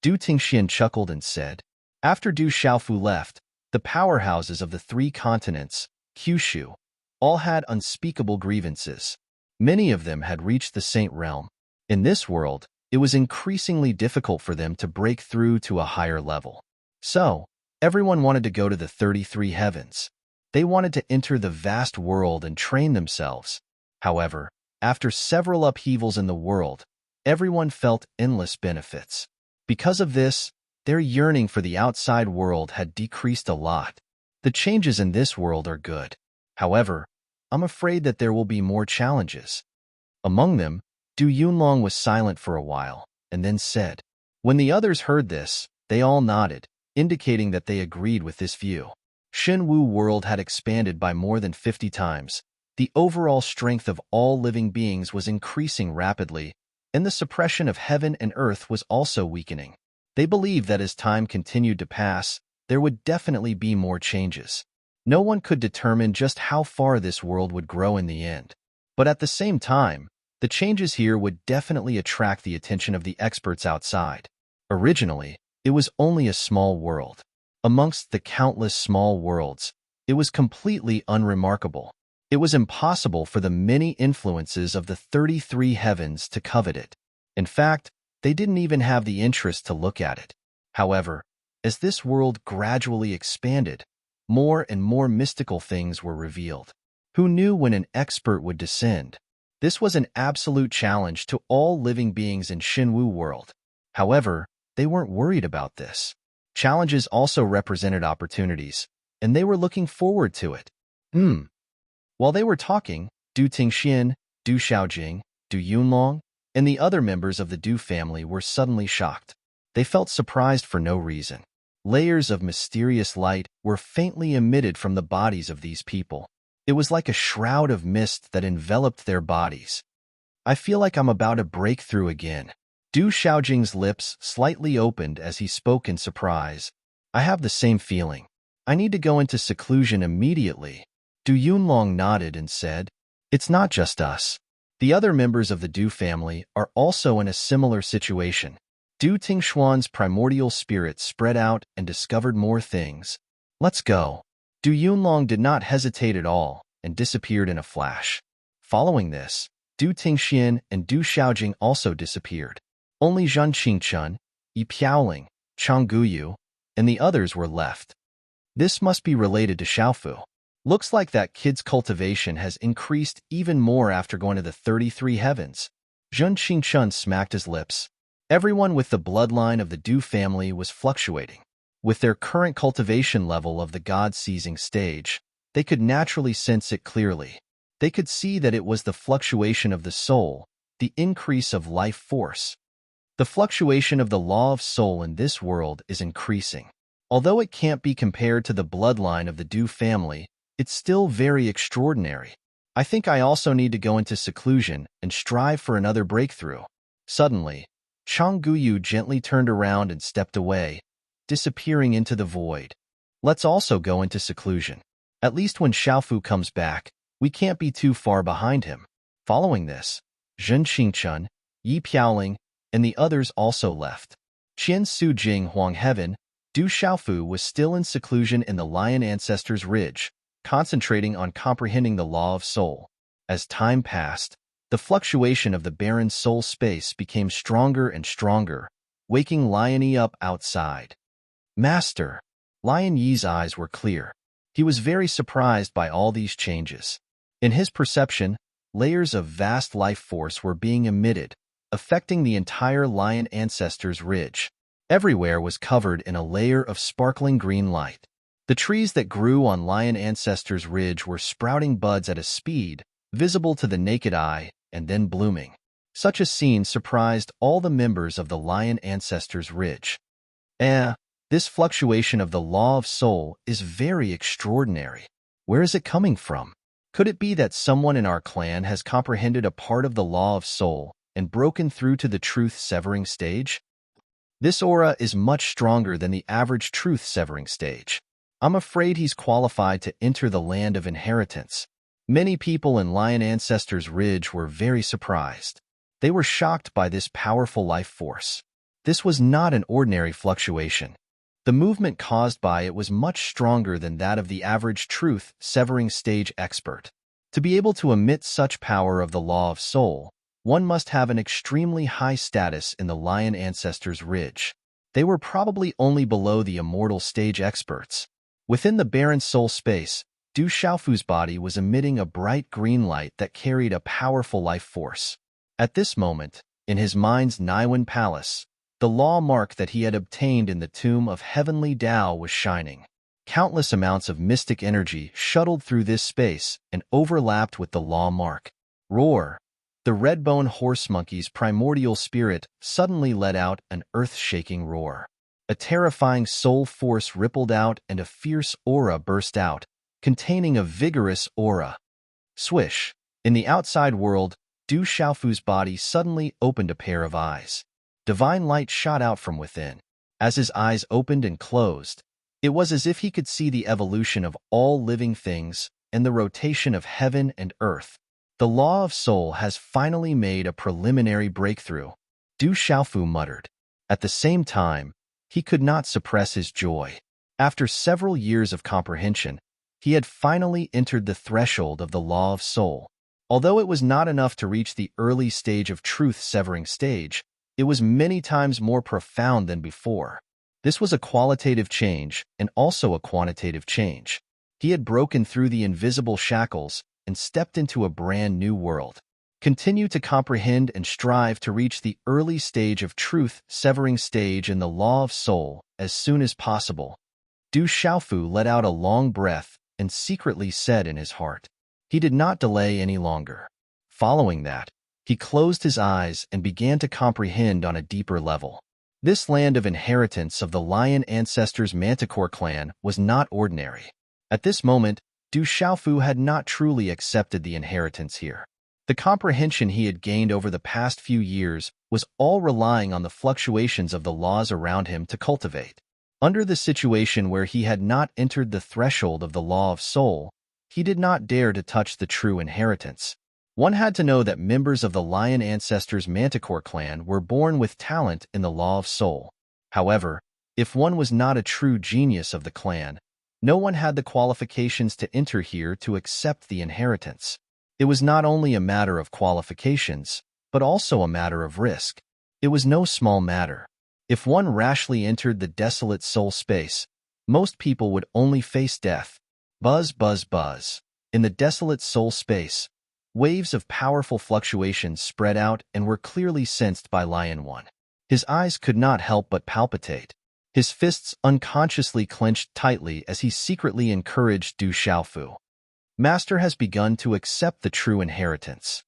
Du Tingxian chuckled and said, after Du Xiaofu left, the powerhouses of the 3 continents, Kyushu, all had unspeakable grievances. Many of them had reached the Saint Realm. In this world, it was increasingly difficult for them to break through to a higher level. So, everyone wanted to go to the 33 heavens. They wanted to enter the vast world and train themselves. However, after several upheavals in the world, everyone felt endless benefits. Because of this, their yearning for the outside world had decreased a lot. The changes in this world are good. However, I'm afraid that there will be more challenges. Among them, Du Yunlong was silent for a while, and then said. When the others heard this, they all nodded, indicating that they agreed with this view. Shenwu world had expanded by more than 50 times. The overall strength of all living beings was increasing rapidly, and the suppression of heaven and earth was also weakening. They believed that as time continued to pass, there would definitely be more changes. No one could determine just how far this world would grow in the end. But at the same time, the changes here would definitely attract the attention of the experts outside. Originally, it was only a small world. Amongst the countless small worlds, it was completely unremarkable. It was impossible for the many influences of the 33 heavens to covet it. In fact, they didn't even have the interest to look at it. However, as this world gradually expanded, more and more mystical things were revealed. Who knew when an expert would descend? This was an absolute challenge to all living beings in Shenwu world. However, they weren't worried about this. Challenges also represented opportunities, and they were looking forward to it. While they were talking, Du Tingxian, Du Xiaojing, Du Yunlong, and the other members of the Du family were suddenly shocked. They felt surprised for no reason. Layers of mysterious light were faintly emitted from the bodies of these people. It was like a shroud of mist that enveloped their bodies. I feel like I'm about to break through again. Du Xiaojing's lips slightly opened as he spoke in surprise. I have the same feeling. I need to go into seclusion immediately. Du Yunlong nodded and said, it's not just us. The other members of the Du family are also in a similar situation. Du Tingxuan's primordial spirit spread out and discovered more things. Let's go. Du Yunlong did not hesitate at all and disappeared in a flash. Following this, Du Tingxian and Du Xiaojing also disappeared. Only Zhan Qingchun, Yi Piaoling, Chang Guyu, and the others were left. This must be related to Xiaofu. Looks like that kid's cultivation has increased even more after going to the 33 heavens. Zhun Qingchun smacked his lips. Everyone with the bloodline of the Du family was fluctuating. With their current cultivation level of the God-seizing stage, they could naturally sense it clearly. They could see that it was the fluctuation of the soul, the increase of life force. The fluctuation of the law of soul in this world is increasing. Although it can't be compared to the bloodline of the Du family, it's still very extraordinary. I think I also need to go into seclusion and strive for another breakthrough. Suddenly, Chang Guyu gently turned around and stepped away, disappearing into the void. Let's also go into seclusion. At least when Xiaofu comes back, we can't be too far behind him. Following this, Zhen Qingchun, Yi Piaoling, and the others also left. Qian Su Jing Huang Heaven, Du Xiaofu was still in seclusion in the Lion Ancestors Ridge, concentrating on comprehending the law of soul. As time passed, the fluctuation of the barren soul space became stronger and stronger, waking Lion Yi up outside. Master! Lion Yi's eyes were clear. He was very surprised by all these changes. In his perception, layers of vast life force were being emitted, affecting the entire Lion Ancestors Ridge. Everywhere was covered in a layer of sparkling green light. The trees that grew on Lion Ancestors Ridge were sprouting buds at a speed visible to the naked eye and then blooming. Such a scene surprised all the members of the Lion Ancestors Ridge. This fluctuation of the law of soul is very extraordinary. Where is it coming from? Could it be that someone in our clan has comprehended a part of the law of soul and broken through to the truth-severing stage? This aura is much stronger than the average truth-severing stage. I'm afraid he's qualified to enter the land of inheritance. Many people in Lion Ancestors Ridge were very surprised. They were shocked by this powerful life force. This was not an ordinary fluctuation. The movement caused by it was much stronger than that of the average truth-severing stage expert. To be able to emit such power of the law of soul, one must have an extremely high status in the Lion Ancestors Ridge. They were probably only below the immortal stage experts. Within the barren soul space, Du Xiaofu's body was emitting a bright green light that carried a powerful life force. At this moment, in his mind's Niwen Palace, the law mark that he had obtained in the tomb of heavenly Tao was shining. Countless amounts of mystic energy shuttled through this space and overlapped with the law mark. Roar! The red-bone horse monkey's primordial spirit suddenly let out an earth-shaking roar. A terrifying soul force rippled out and a fierce aura burst out, containing a vigorous aura. Swish! In the outside world, Du Xiaofu's body suddenly opened a pair of eyes. Divine light shot out from within. As his eyes opened and closed, it was as if he could see the evolution of all living things and the rotation of heaven and earth. The law of soul has finally made a preliminary breakthrough, Du Xiaofu muttered. At the same time, he could not suppress his joy. After several years of comprehension, he had finally entered the threshold of the law of soul. Although it was not enough to reach the early stage of truth-severing stage, it was many times more profound than before. This was a qualitative change and also a quantitative change. He had broken through the invisible shackles and stepped into a brand new world. Continue to comprehend and strive to reach the early stage of truth-severing stage in the law of soul as soon as possible. Du Xiaofu let out a long breath and secretly said in his heart. He did not delay any longer. Following that, he closed his eyes and began to comprehend on a deeper level. This land of inheritance of the Lion Ancestors Manticore clan was not ordinary. At this moment, Du Xiaofu had not truly accepted the inheritance here. The comprehension he had gained over the past few years was all relying on the fluctuations of the laws around him to cultivate. Under the situation where he had not entered the threshold of the law of soul, he did not dare to touch the true inheritance. One had to know that members of the Lion Ancestors Manticore clan were born with talent in the law of soul. However, if one was not a true genius of the clan, no one had the qualifications to enter here to accept the inheritance. It was not only a matter of qualifications, but also a matter of risk. It was no small matter. If one rashly entered the desolate soul space, most people would only face death. Buzz, buzz, buzz. In the desolate soul space, waves of powerful fluctuations spread out and were clearly sensed by Lion 1. His eyes could not help but palpitate. His fists unconsciously clenched tightly as he secretly encouraged Du Xiaofu. Master has begun to accept the true inheritance.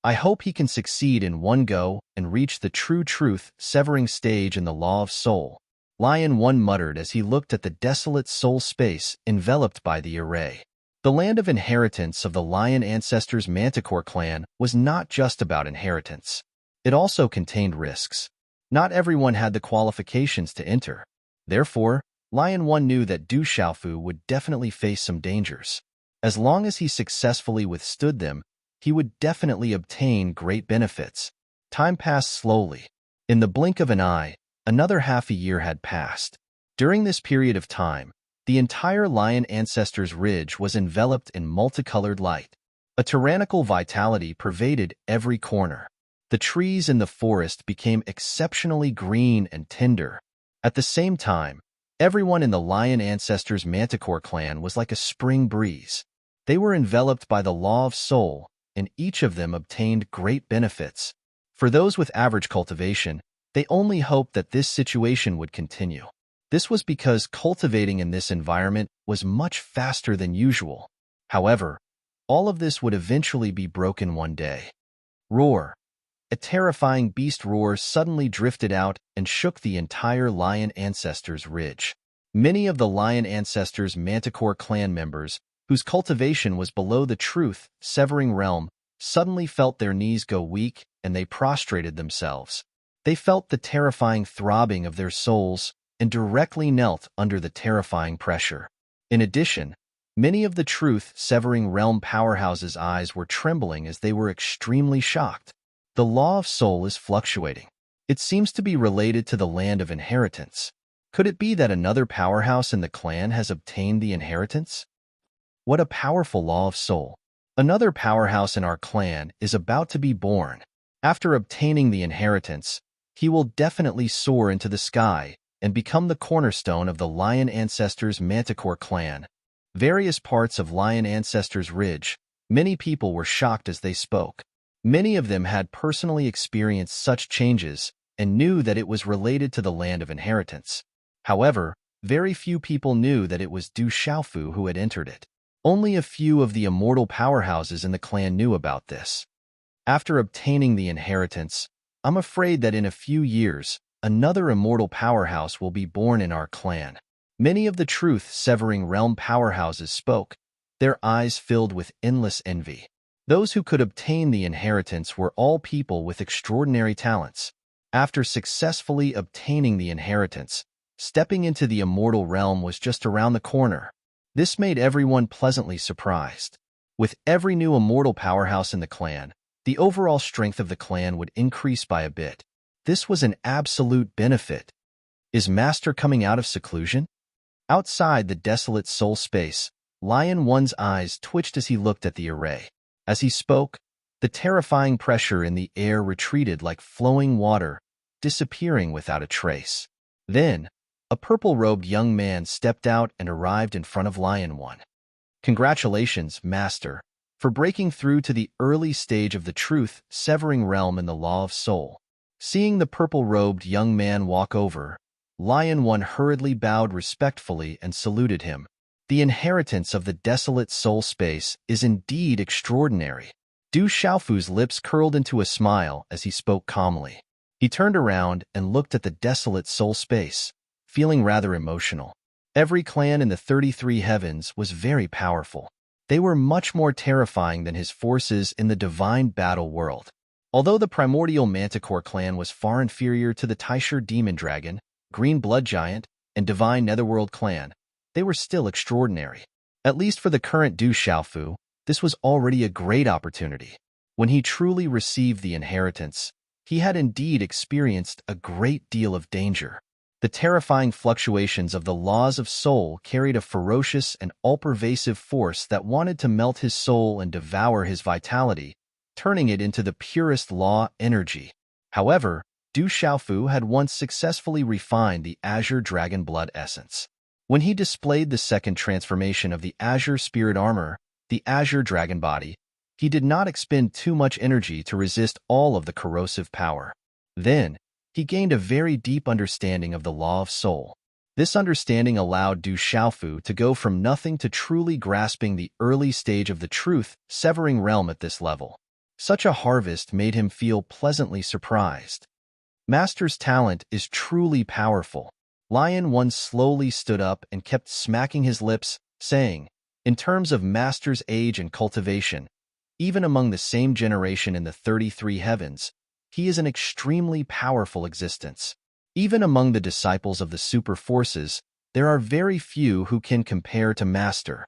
I hope he can succeed in one go and reach the true truth-severing stage in the law of soul, Lion 1 muttered as he looked at the desolate soul space enveloped by the array. The land of inheritance of the lion ancestors' Manticore clan was not just about inheritance. It also contained risks. Not everyone had the qualifications to enter. Therefore, Lion 1 knew that Du Xiaofu would definitely face some dangers. As long as he successfully withstood them, he would definitely obtain great benefits. Time passed slowly. In the blink of an eye, another half a year had passed. During this period of time, the entire lion ancestors' ridge was enveloped in multicolored light. A tyrannical vitality pervaded every corner. The trees in the forest became exceptionally green and tender. At the same time, everyone in the lion ancestors' Manticore clan was like a spring breeze. They were enveloped by the law of soul, and each of them obtained great benefits. For those with average cultivation, they only hoped that this situation would continue. This was because cultivating in this environment was much faster than usual. However, all of this would eventually be broken one day. Roar! A terrifying beast roar suddenly drifted out and shook the entire lion ancestors' ridge. Many of the lion ancestors' Manticore clan members, whose cultivation was below the truth-severing realm, suddenly felt their knees go weak and they prostrated themselves. They felt the terrifying throbbing of their souls and directly knelt under the terrifying pressure. In addition, many of the truth-severing realm powerhouses' eyes were trembling as they were extremely shocked. The law of soul is fluctuating. It seems to be related to the land of inheritance. Could it be that another powerhouse in the clan has obtained the inheritance? What a powerful law of soul. Another powerhouse in our clan is about to be born. After obtaining the inheritance, he will definitely soar into the sky and become the cornerstone of the lion ancestors' Manticore clan. Various parts of lion ancestors' ridge, many people were shocked as they spoke. Many of them had personally experienced such changes and knew that it was related to the land of inheritance. However, very few people knew that it was Du Xiaofu who had entered it. Only a few of the immortal powerhouses in the clan knew about this. After obtaining the inheritance, I'm afraid that in a few years, another immortal powerhouse will be born in our clan. Many of the truth-severing realm powerhouses spoke, their eyes filled with endless envy. Those who could obtain the inheritance were all people with extraordinary talents. After successfully obtaining the inheritance, stepping into the immortal realm was just around the corner. This made everyone pleasantly surprised. With every new immortal powerhouse in the clan, the overall strength of the clan would increase by a bit. This was an absolute benefit. Is Master coming out of seclusion? Outside the desolate soul space, Lion 1's eyes twitched as he looked at the array. As he spoke, the terrifying pressure in the air retreated like flowing water, disappearing without a trace. Then, a purple-robed young man stepped out and arrived in front of Lion 1. Congratulations, Master, for breaking through to the early stage of the truth-severing realm in the law of soul. Seeing the purple-robed young man walk over, Lion 1 hurriedly bowed respectfully and saluted him. The inheritance of the desolate soul space is indeed extraordinary. Du Xiaofu's lips curled into a smile as he spoke calmly. He turned around and looked at the desolate soul space, feeling rather emotional. Every clan in the 33 heavens was very powerful. They were much more terrifying than his forces in the divine battle world. Although the primordial Manticore clan was far inferior to the Taisher demon dragon, green blood giant, and divine netherworld clan, they were still extraordinary. At least for the current Du Xiaofu, this was already a great opportunity. When he truly received the inheritance, he had indeed experienced a great deal of danger. The terrifying fluctuations of the laws of soul carried a ferocious and all-pervasive force that wanted to melt his soul and devour his vitality, turning it into the purest law energy. However, Du Xiaofu had once successfully refined the azure dragon blood essence. When he displayed the second transformation of the Azure Spirit Armor, the Azure Dragon Body, he did not expend too much energy to resist all of the corrosive power. Then, he gained a very deep understanding of the Law of Soul. This understanding allowed Du Xiaofu to go from nothing to truly grasping the early stage of the truth-severing realm at this level. Such a harvest made him feel pleasantly surprised. Master's talent is truly powerful. Lion One slowly stood up and kept smacking his lips, saying, in terms of Master's age and cultivation, even among the same generation in the 33 heavens, he is an extremely powerful existence. Even among the disciples of the super forces, there are very few who can compare to Master.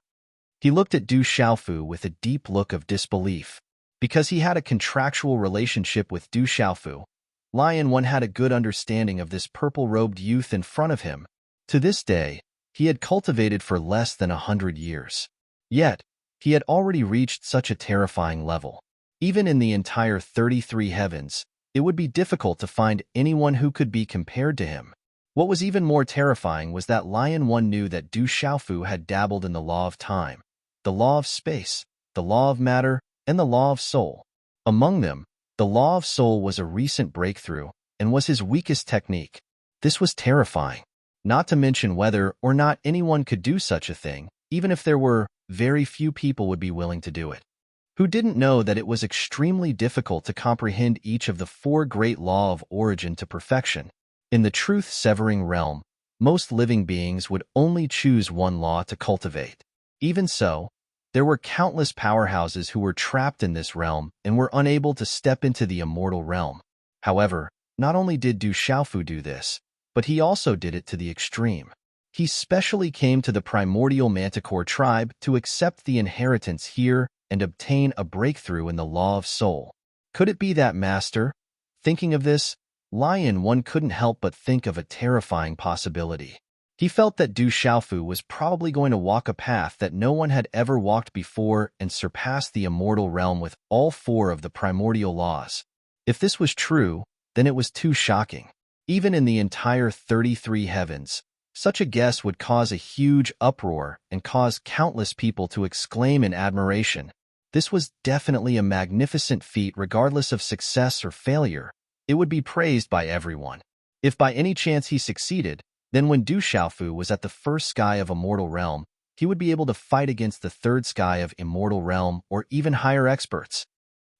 He looked at Du Xiaofu with a deep look of disbelief. Because he had a contractual relationship with Du Xiaofu, Lion One had a good understanding of this purple-robed youth in front of him. To this day, he had cultivated for less than 100 years. Yet, he had already reached such a terrifying level. Even in the entire 33 heavens, it would be difficult to find anyone who could be compared to him. What was even more terrifying was that Lion One knew that Du Xiaofu had dabbled in the law of time, the law of space, the law of matter, and the law of soul. Among them, the law of soul was a recent breakthrough and was his weakest technique. This was terrifying. Not to mention whether or not anyone could do such a thing, even if there were, very few people would be willing to do it. Who didn't know that it was extremely difficult to comprehend each of the four great laws of origin to perfection? In the truth-severing realm, most living beings would only choose one law to cultivate. Even so, there were countless powerhouses who were trapped in this realm and were unable to step into the immortal realm. However, not only did Du Xiaofu do this, but he also did it to the extreme. He specially came to the primordial manticore tribe to accept the inheritance here and obtain a breakthrough in the law of soul. Could it be that Master? Thinking of this, Lion One couldn't help but think of a terrifying possibility. He felt that Du Xiaofu was probably going to walk a path that no one had ever walked before and surpass the immortal realm with all four of the primordial laws. If this was true, then it was too shocking. Even in the entire 33 heavens, such a guess would cause a huge uproar and cause countless people to exclaim in admiration. This was definitely a magnificent feat regardless of success or failure. It would be praised by everyone. If by any chance he succeeded, then when Du Xiaofu was at the first sky of Immortal Realm, he would be able to fight against the third sky of Immortal Realm or even higher experts.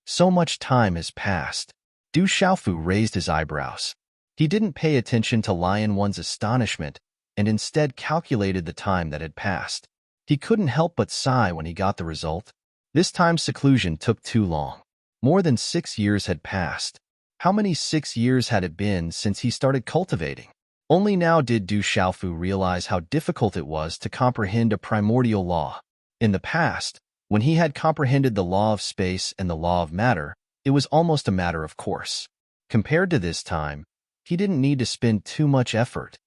So much time has passed. Du Xiaofu raised his eyebrows. He didn't pay attention to Lion One's astonishment and instead calculated the time that had passed. He couldn't help but sigh when he got the result. This time's seclusion took too long. More than 6 years had passed. How many 6 years had it been since he started cultivating? Only now did Du Xiaofu realize how difficult it was to comprehend a primordial law. In the past, when he had comprehended the law of space and the law of matter, it was almost a matter of course. Compared to this time, he didn't need to spend too much effort.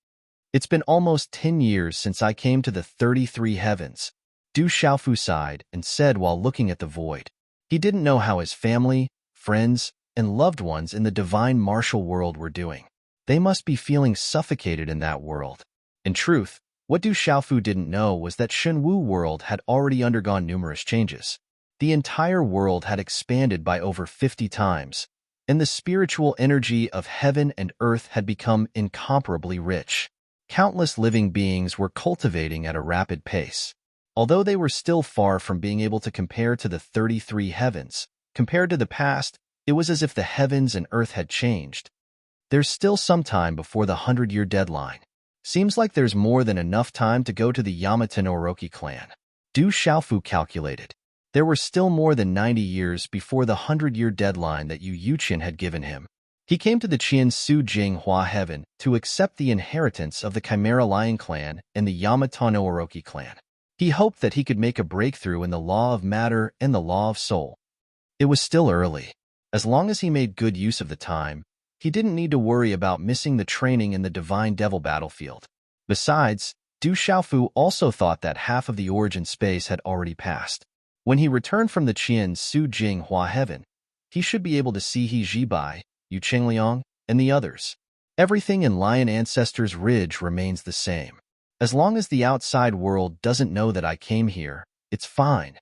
It's been almost 10 years since I came to the 33 heavens. Du Xiaofu sighed and said while looking at the void. He didn't know how his family, friends, and loved ones in the divine martial world were doing. They must be feeling suffocated in that world. In truth, what Du Xiaofu didn't know was that Shenwu world had already undergone numerous changes. The entire world had expanded by over 50 times, and the spiritual energy of heaven and earth had become incomparably rich. Countless living beings were cultivating at a rapid pace. Although they were still far from being able to compare to the 33 heavens, compared to the past, it was as if the heavens and earth had changed. There's still some time before the 100-year deadline. Seems like there's more than enough time to go to the Yamato Orochi clan. Du Xiaofu calculated. There were still more than 90 years before the 100-year deadline that Yu Yuqian had given him. He came to the Qian Su Jinghua heaven to accept the inheritance of the Chimera Lion clan and the Yamato Orochi clan. He hoped that he could make a breakthrough in the law of matter and the law of soul. It was still early. As long as he made good use of the time, he didn't need to worry about missing the training in the Divine Devil battlefield. Besides, Du Xiaofu also thought that half of the origin space had already passed. When he returned from the Qian Su Jinghua heaven, he should be able to see He Jibai, Yu Qingliang, and the others. Everything in Lion Ancestors Ridge remains the same. As long as the outside world doesn't know that I came here, it's fine.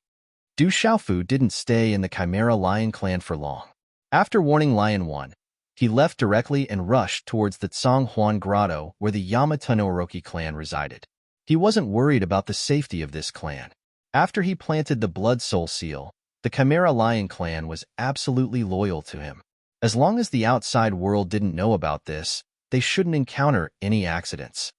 Du Xiaofu didn't stay in the Chimera Lion clan for long. After warning Lion 1, he left directly and rushed towards the Zhonghuan Grotto where the Yamatonoroki clan resided. He wasn't worried about the safety of this clan. After he planted the Blood Soul seal, the Chimera Lion clan was absolutely loyal to him. As long as the outside world didn't know about this, they shouldn't encounter any accidents.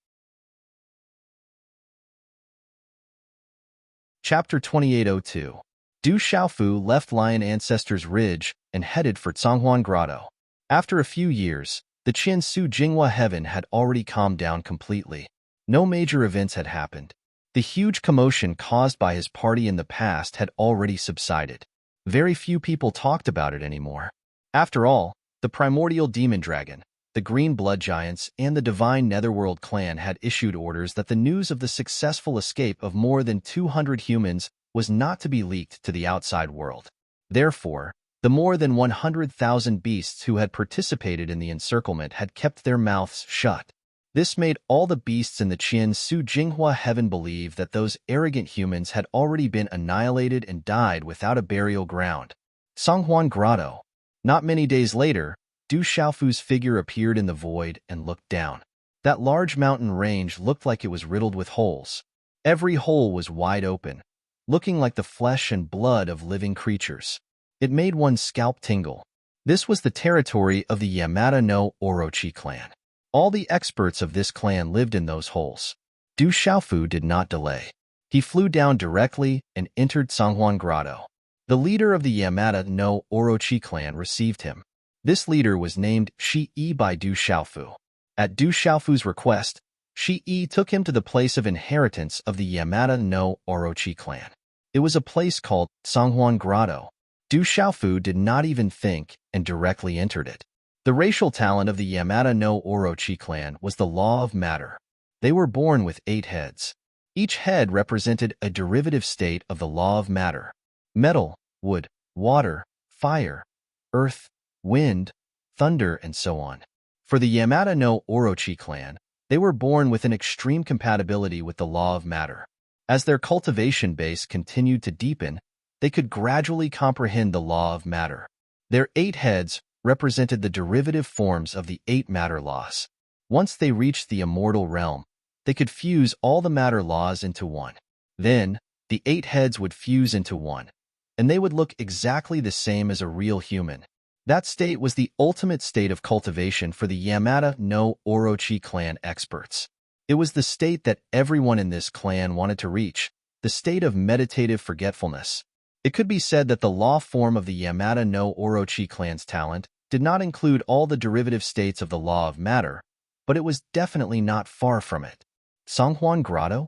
Chapter 2802. Du Xiaofu left Lion Ancestors Ridge and headed for Zhonghuan Grotto. After a few years, the Qiansu Jinghua heaven had already calmed down completely. No major events had happened. The huge commotion caused by his party in the past had already subsided. Very few people talked about it anymore. After all, the primordial demon dragon, the green blood giants, and the divine netherworld clan had issued orders that the news of the successful escape of more than 200 humans was not to be leaked to the outside world. Therefore, the more than 100,000 beasts who had participated in the encirclement had kept their mouths shut. This made all the beasts in the Qiansu Jinghua heaven believe that those arrogant humans had already been annihilated and died without a burial ground. Zhonghuan Grotto. Not many days later, Du Xiaofu's figure appeared in the void and looked down. That large mountain range looked like it was riddled with holes. Every hole was wide open, looking like the flesh and blood of living creatures. It made one's scalp tingle. This was the territory of the Yamada no Orochi clan. All the experts of this clan lived in those holes. Du Xiaofu did not delay. He flew down directly and entered Zhonghuan Grotto. The leader of the Yamada no Orochi clan received him. This leader was named Shi-Yi by Du Xiaofu. At Du Xiaofu's request, Shi-Yi took him to the place of inheritance of the Yamada no Orochi clan. It was a place called Zhonghuan Grotto. Du Xiaofu did not even think and directly entered it. The racial talent of the Yamada no Orochi clan was the law of matter. They were born with 8 heads. Each head represented a derivative state of the law of matter: metal, wood, water, fire, earth, wind, thunder, and so on. For the Yamada no Orochi clan, they were born with an extreme compatibility with the law of matter. As their cultivation base continued to deepen, they could gradually comprehend the law of matter. Their 8 heads represented the derivative forms of the 8 matter laws. Once they reached the immortal realm, they could fuse all the matter laws into one. Then, the 8 heads would fuse into one, and they would look exactly the same as a real human. That state was the ultimate state of cultivation for the Yamada no Orochi clan experts. It was the state that everyone in this clan wanted to reach, the state of meditative forgetfulness. It could be said that the law form of the Yamada no Orochi clan's talent did not include all the derivative states of the law of matter, but it was definitely not far from it. Zhonghuan Grotto?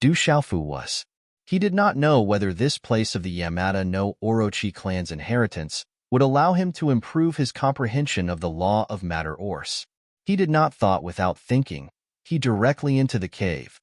Du Xiaofu was. He did not know whether this place of the Yamada no Orochi clan's inheritance would allow him to improve his comprehension of the law of matter ors. He did not thought without thinking. He directly into the cave.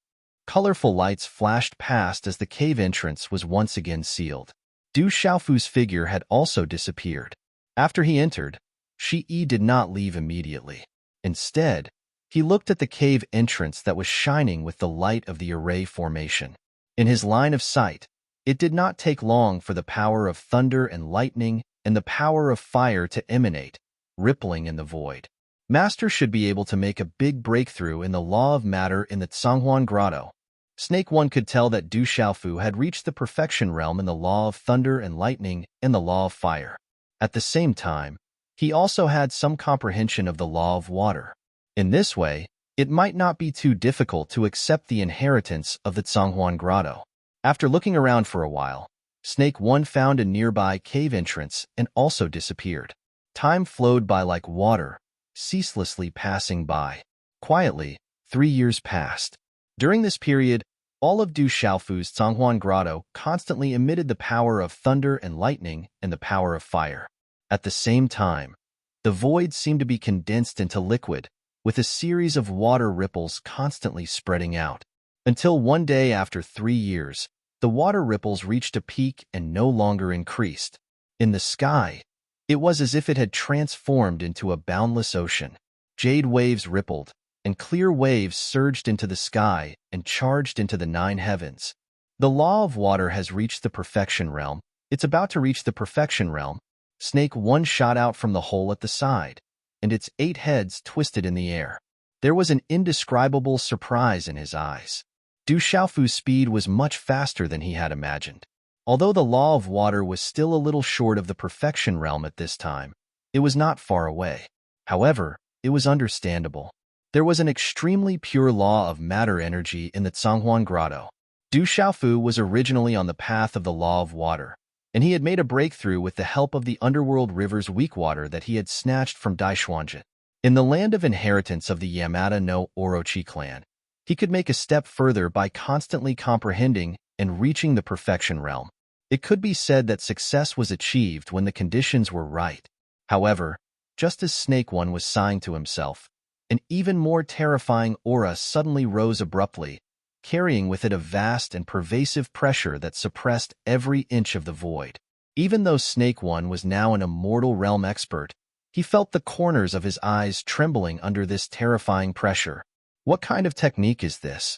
Colorful lights flashed past as the cave entrance was once again sealed. Du Xiaofu's figure had also disappeared. After he entered, Shi-Yi did not leave immediately. Instead, he looked at the cave entrance that was shining with the light of the array formation. In his line of sight, it did not take long for the power of thunder and lightning and the power of fire to emanate, rippling in the void. Master should be able to make a big breakthrough in the law of matter in the Zhonghuan Grotto. Snake One could tell that Du Xiaofu had reached the perfection realm in the law of thunder and lightning and the law of fire. At the same time, he also had some comprehension of the law of water. In this way, it might not be too difficult to accept the inheritance of the Zhonghuan Grotto. After looking around for a while, Snake One found a nearby cave entrance and also disappeared. Time flowed by like water, ceaselessly passing by. Quietly, 3 years passed. During this period, all of Du Xiaofu's Zhonghuan Grotto constantly emitted the power of thunder and lightning and the power of fire. At the same time, the void seemed to be condensed into liquid, with a series of water ripples constantly spreading out. Until one day after 3 years, the water ripples reached a peak and no longer increased. In the sky, it was as if it had transformed into a boundless ocean. Jade waves rippled, and clear waves surged into the sky and charged into the 9 heavens. The law of water has reached the perfection realm. It's about to reach the perfection realm. Snake 1 shot out from the hole at the side, and its 8 heads twisted in the air. There was an indescribable surprise in his eyes. Du Xiaofu's speed was much faster than he had imagined. Although the law of water was still a little short of the perfection realm at this time, it was not far away. However, it was understandable. There was an extremely pure law of matter energy in the Zhonghuan Grotto. Du Xiaofu was originally on the path of the law of water, and he had made a breakthrough with the help of the underworld river's weak water that he had snatched from Daishuanjin. In the land of inheritance of the Yamada no Orochi clan, he could make a step further by constantly comprehending and reaching the perfection realm. It could be said that success was achieved when the conditions were right. However, just as Snake 1 was sighing to himself, an even more terrifying aura suddenly rose abruptly, carrying with it a vast and pervasive pressure that suppressed every inch of the void. Even though Snake 1 was now an immortal realm expert, he felt the corners of his eyes trembling under this terrifying pressure. What kind of technique is this?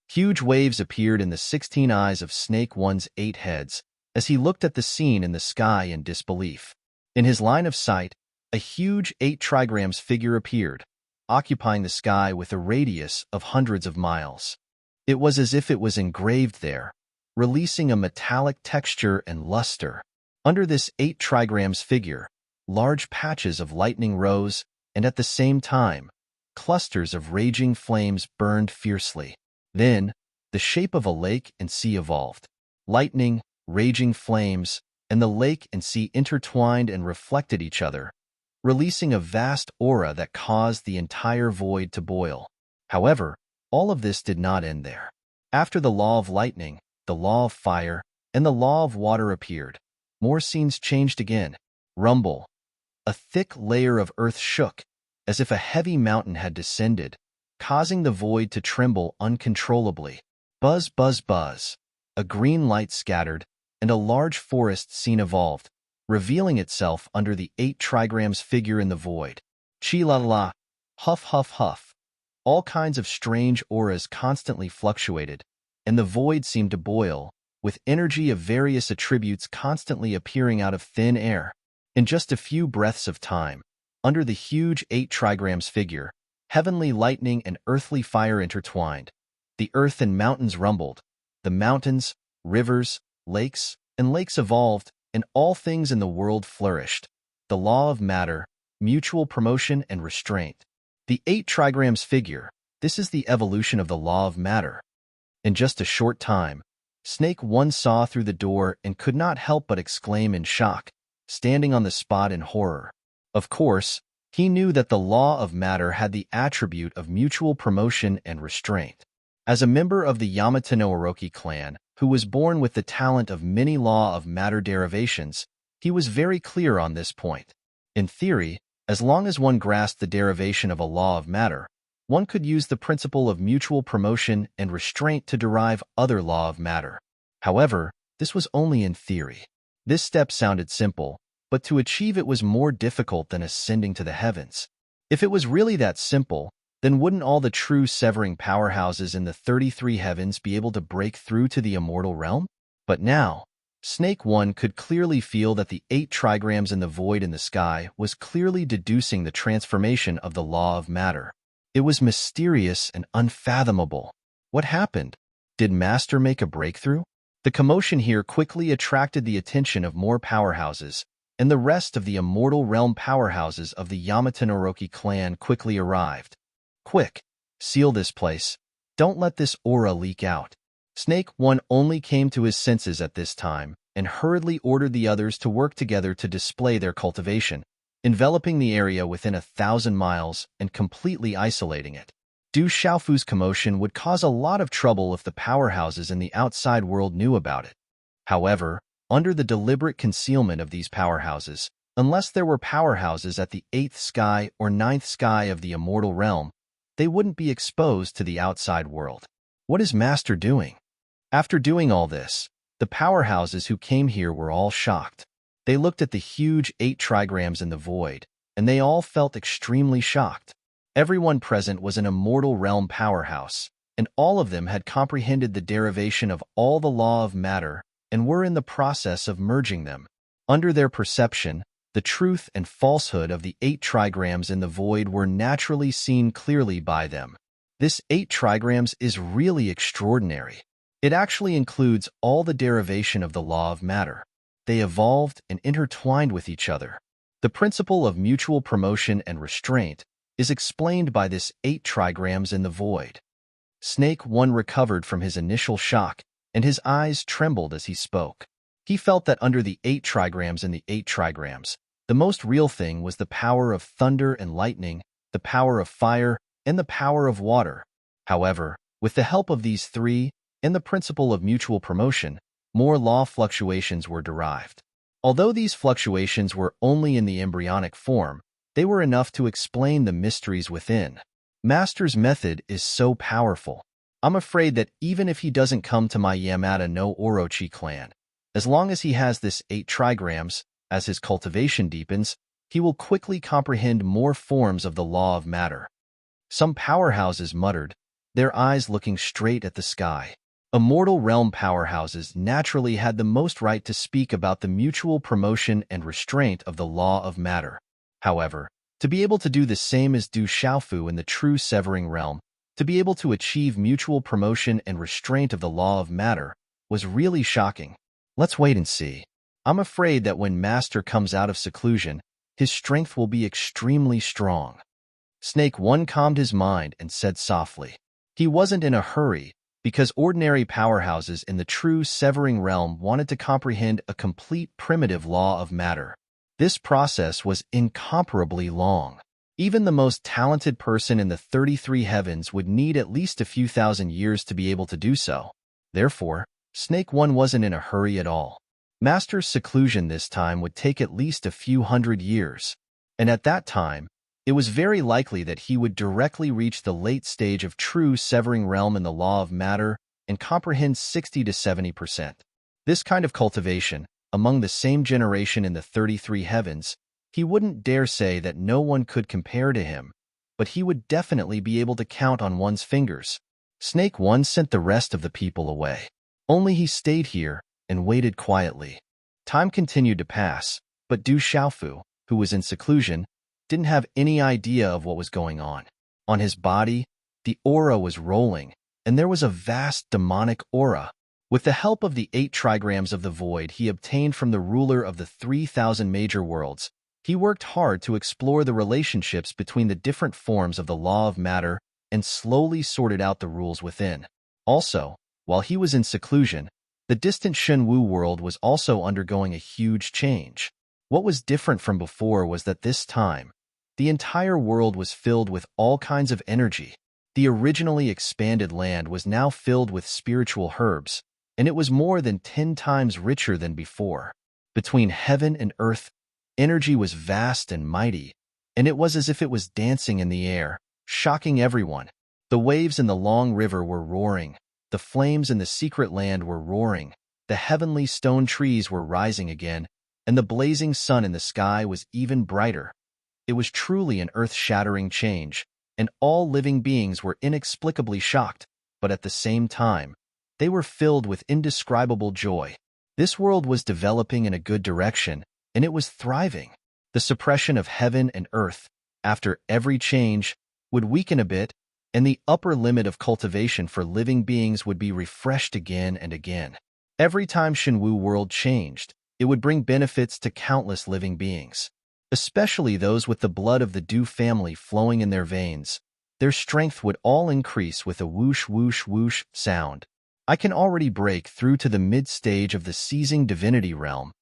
Huge waves appeared in the 16 eyes of Snake 1's 8 heads as he looked at the scene in the sky in disbelief. In his line of sight, a huge 8 trigrams figure appeared, occupying the sky with a radius of hundreds of miles. It was as if it was engraved there, releasing a metallic texture and luster. Under this 8 trigrams figure, large patches of lightning rose, and at the same time, clusters of raging flames burned fiercely. Then, the shape of a lake and sea evolved. Lightning, raging flames, and the lake and sea intertwined and reflected each other, releasing a vast aura that caused the entire void to boil. However, all of this did not end there. After the law of lightning, the law of fire, and the law of water appeared, more scenes changed again. Rumble. A thick layer of earth shook, as if a heavy mountain had descended, causing the void to tremble uncontrollably. Buzz, buzz, buzz. A green light scattered, and a large forest scene evolved, revealing itself under the 8 trigrams figure in the void. Chi-la-la. Huff, huff, huff. All kinds of strange auras constantly fluctuated, and the void seemed to boil, with energy of various attributes constantly appearing out of thin air. In just a few breaths of time, under the huge 8 trigrams figure, heavenly lightning and earthly fire intertwined. The earth and mountains rumbled. The mountains, rivers, lakes, and lakes evolved, and all things in the world flourished. The law of matter, mutual promotion and restraint. The 8 trigrams figure, this is the evolution of the law of matter. In just a short time, Snake 1 saw through the door and could not help but exclaim in shock, standing on the spot in horror. Of course, he knew that the law of matter had the attribute of mutual promotion and restraint. As a member of the Yamata no Orochi clan, who was born with the talent of many law of matter derivations, he was very clear on this point. In theory, as long as one grasped the derivation of a law of matter, one could use the principle of mutual promotion and restraint to derive other law of matter. However, this was only in theory. This step sounded simple, but to achieve it was more difficult than ascending to the heavens. If it was really that simple, then wouldn't all the true severing powerhouses in the 33 heavens be able to break through to the immortal realm? But now, Snake 1 could clearly feel that the 8 trigrams in the void in the sky was clearly deducing the transformation of the law of matter. It was mysterious and unfathomable. What happened? Did Master make a breakthrough? The commotion here quickly attracted the attention of more powerhouses, and the rest of the immortal realm powerhouses of the Yamata no Orochi clan quickly arrived. Quick, seal this place. Don't let this aura leak out. Snake 1 only came to his senses at this time and hurriedly ordered the others to work together to display their cultivation, enveloping the area within 1,000 miles and completely isolating it. Du Xiaofu's commotion would cause a lot of trouble if the powerhouses in the outside world knew about it. However, under the deliberate concealment of these powerhouses, unless there were powerhouses at the 8th sky or 9th sky of the immortal realm, they wouldn't be exposed to the outside world. What is Master doing? After doing all this, the powerhouses who came here were all shocked. They looked at the huge 8 trigrams in the void, and they all felt extremely shocked. Everyone present was an immortal realm powerhouse, and all of them had comprehended the derivation of all the law of matter and were in the process of merging them. Under their perception, the truth and falsehood of the 8 trigrams in the void were naturally seen clearly by them. This 8 trigrams is really extraordinary. It actually includes all the derivation of the law of matter. They evolved and intertwined with each other. The principle of mutual promotion and restraint is explained by this 8 trigrams in the void. Snake 1 recovered from his initial shock, and his eyes trembled as he spoke. He felt that under the 8 trigrams in the 8 trigrams, the most real thing was the power of thunder and lightning, the power of fire, and the power of water. However, with the help of these 3 and the principle of mutual promotion, more law fluctuations were derived. Although these fluctuations were only in the embryonic form, they were enough to explain the mysteries within. Master's method is so powerful. I'm afraid that even if he doesn't come to my Yamata no Orochi clan, as long as he has this 8 trigrams, as his cultivation deepens, he will quickly comprehend more forms of the law of matter. Some powerhouses muttered, their eyes looking straight at the sky. Immortal realm powerhouses naturally had the most right to speak about the mutual promotion and restraint of the law of matter. However, to be able to do the same as Du Xiaofu in the true severing realm, to be able to achieve mutual promotion and restraint of the law of matter, was really shocking. Let's wait and see. I'm afraid that when Master comes out of seclusion, his strength will be extremely strong. Snake 1 calmed his mind and said softly. He wasn't in a hurry, because ordinary powerhouses in the true severing realm wanted to comprehend a complete primitive law of matter. This process was incomparably long. Even the most talented person in the 33 heavens would need at least a few thousand years to be able to do so. Therefore, Snake 1 wasn't in a hurry at all. Master's seclusion this time would take at least a few hundred years, and at that time, it was very likely that he would directly reach the late stage of true severing realm in the law of matter and comprehend 60 to 70%. This kind of cultivation, among the same generation in the 33 heavens, he wouldn't dare say that no one could compare to him, but he would definitely be able to count on one's fingers. Snake 1 sent the rest of the people away. Only he stayed here and waited quietly. Time continued to pass, but Du Xiaofu, who was in seclusion, didn't have any idea of what was going on. On his body, the aura was rolling, and there was a vast demonic aura. With the help of the 8 trigrams of the void he obtained from the ruler of the 3,000 major worlds, he worked hard to explore the relationships between the different forms of the law of matter and slowly sorted out the rules within. Also, while he was in seclusion, the distant Shenwu world was also undergoing a huge change. What was different from before was that this time, the entire world was filled with all kinds of energy. The originally expanded land was now filled with spiritual herbs, and it was more than 10 times richer than before. Between heaven and earth, energy was vast and mighty, and it was as if it was dancing in the air, shocking everyone. The waves in the long river were roaring. The flames in the secret land were roaring, the heavenly stone trees were rising again, and the blazing sun in the sky was even brighter. It was truly an earth-shattering change, and all living beings were inexplicably shocked, but at the same time, they were filled with indescribable joy. This world was developing in a good direction, and it was thriving. The suppression of heaven and earth, after every change, would weaken a bit, and the upper limit of cultivation for living beings would be refreshed again and again. Every time Shenwu world changed, it would bring benefits to countless living beings, especially those with the blood of the Du family flowing in their veins. Their strength would all increase with a whoosh whoosh whoosh sound. I can already break through to the mid-stage of the seizing divinity realm.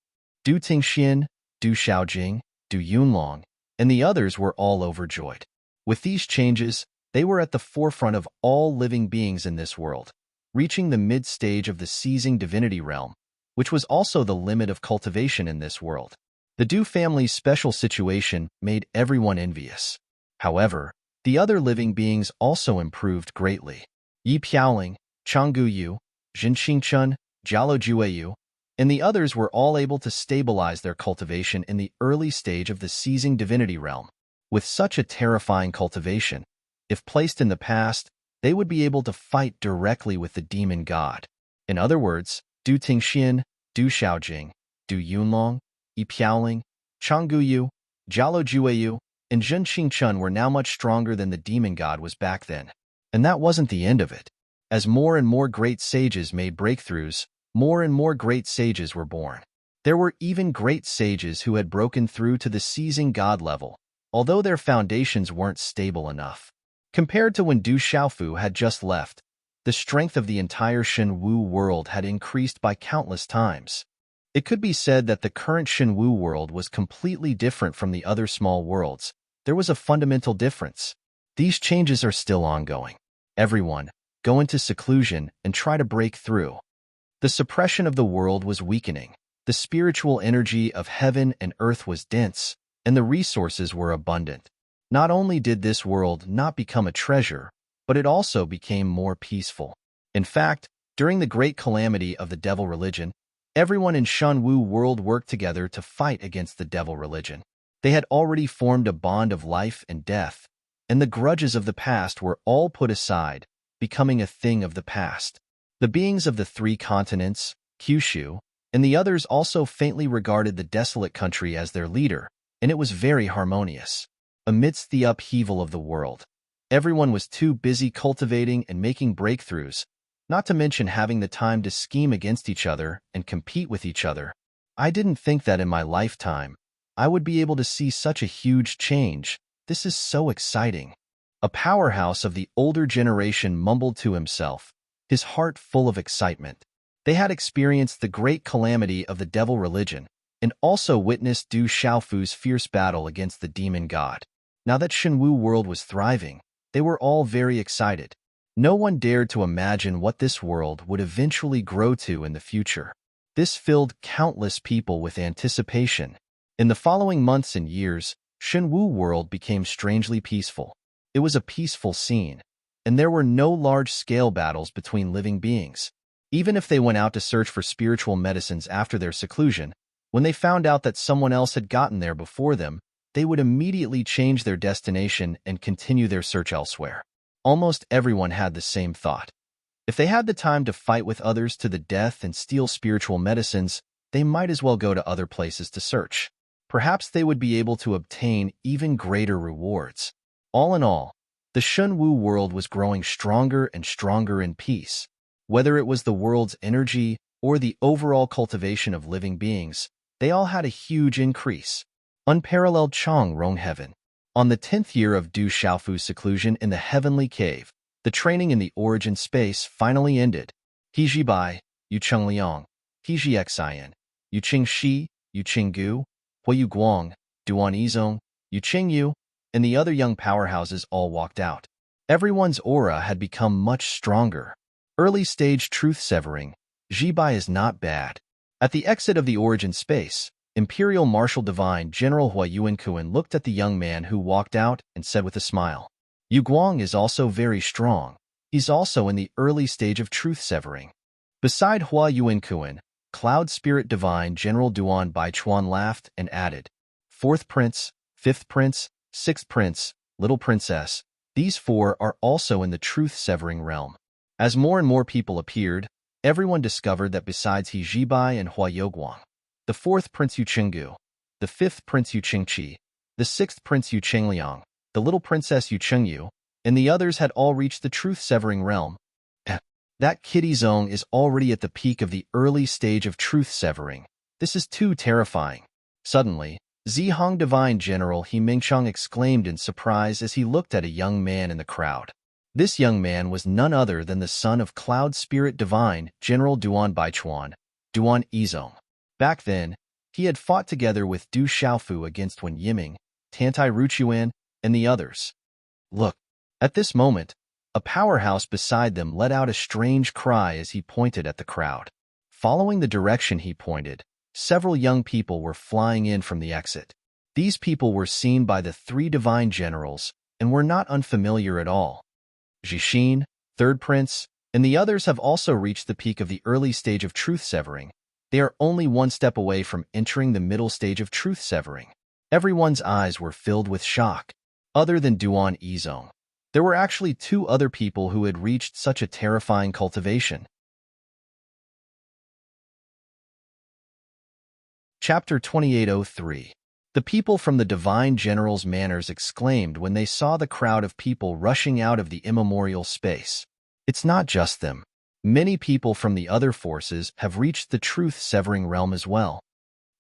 Du Tingxian, Du Xiaojing, Du Yunlong, and the others were all overjoyed. With these changes, they were at the forefront of all living beings in this world, reaching the mid-stage of the seizing divinity realm, which was also the limit of cultivation in this world. The Du family's special situation made everyone envious. However, the other living beings also improved greatly. Yi Piaoling, Changgu Yu, Jin Qingchun, Jialo Jueyu, and the others were all able to stabilize their cultivation in the early stage of the seizing divinity realm. With such a terrifying cultivation, if placed in the past, they would be able to fight directly with the demon god. In other words, Du Tingxian, Du Xiaojing, Du Yunlong, Yi Piaoling, Changguyu, Jialo Jueyu, and Zhen Qingchun were now much stronger than the demon god was back then. And that wasn't the end of it. As more and more great sages made breakthroughs, more and more great sages were born. There were even great sages who had broken through to the seizing god level, although their foundations weren't stable enough. Compared to when Du Xiaofu had just left, the strength of the entire Shenwu world had increased by countless times. It could be said that the current Shenwu world was completely different from the other small worlds. There was a fundamental difference. These changes are still ongoing. Everyone, go into seclusion and try to break through. The suppression of the world was weakening. The spiritual energy of heaven and earth was dense, and the resources were abundant. Not only did this world not become a treasure, but it also became more peaceful. In fact, during the great calamity of the devil religion, everyone in Shenwu world worked together to fight against the devil religion. They had already formed a bond of life and death, and the grudges of the past were all put aside, becoming a thing of the past. The beings of the three continents, Kyushu, and the others also faintly regarded the desolate country as their leader, and it was very harmonious. Amidst the upheaval of the world, everyone was too busy cultivating and making breakthroughs, not to mention having the time to scheme against each other and compete with each other. I didn't think that in my lifetime I would be able to see such a huge change. This is so exciting. A powerhouse of the older generation mumbled to himself, his heart full of excitement. They had experienced the great calamity of the devil religion and also witnessed Du Xiaofu's fierce battle against the demon god. Now that Shenwu world was thriving, they were all very excited. No one dared to imagine what this world would eventually grow to in the future. This filled countless people with anticipation. In the following months and years, Shenwu world became strangely peaceful. It was a peaceful scene, and there were no large-scale battles between living beings. Even if they went out to search for spiritual medicines after their seclusion, when they found out that someone else had gotten there before them, they would immediately change their destination and continue their search elsewhere. Almost everyone had the same thought. If they had the time to fight with others to the death and steal spiritual medicines, they might as well go to other places to search. Perhaps they would be able to obtain even greater rewards. All in all, the Shenwu world was growing stronger and stronger in peace. Whether it was the world's energy or the overall cultivation of living beings, they all had a huge increase. Unparalleled Chong Rong Heaven. On the 10th year of Du Xiaofu's seclusion in the heavenly cave, the training in the origin space finally ended. He Jibai, Yu Chengliang, He Jixian, Yu Qingxi, Yu Qinggu, Huayu Guang, Duan Yizong, Yu Qingyu, and the other young powerhouses all walked out. Everyone's aura had become much stronger. Early stage truth severing. Jibai is not bad. At the exit of the origin space, Imperial Marshal Divine General Hua Yuankuan looked at the young man who walked out and said with a smile, Yu Guang is also very strong. He's also in the early stage of truth severing. Beside Hua Yuankuan, Cloud Spirit Divine General Duan Baichuan laughed and added, Fourth Prince, Fifth Prince, Sixth Prince, Little Princess, these four are also in the truth severing realm. As more and more people appeared, everyone discovered that besides He Jibai and Hua Youguang, the fourth Prince Yu Qinggu, the fifth Prince Yu Qingqi, the sixth Prince Yu Qingliang, the little Princess Yu Qingyu, and the others had all reached the truth-severing realm. That Kitty Zong is already at the peak of the early stage of truth-severing. This is too terrifying. Suddenly, Zihong Divine General He Mingchang exclaimed in surprise as he looked at a young man in the crowd. This young man was none other than the son of Cloud Spirit Divine General Duan Baichuan, Duan Yizong. Back then, he had fought together with Du Xiaofu against Wen Yiming, Tantai Ruchuan, and the others. Look! At this moment, a powerhouse beside them let out a strange cry as he pointed at the crowd. Following the direction he pointed, several young people were flying in from the exit. These people were seen by the three divine generals and were not unfamiliar at all. Jixin, Third Prince, and the others have also reached the peak of the early stage of truth severing. They are only one step away from entering the middle stage of truth severing. Everyone's eyes were filled with shock. Other than Duan Yizong, there were actually two other people who had reached such a terrifying cultivation. Chapter 2803. The people from the Divine General's Manors exclaimed when they saw the crowd of people rushing out of the immemorial space. It's not just them. Many people from the other forces have reached the truth-severing realm as well.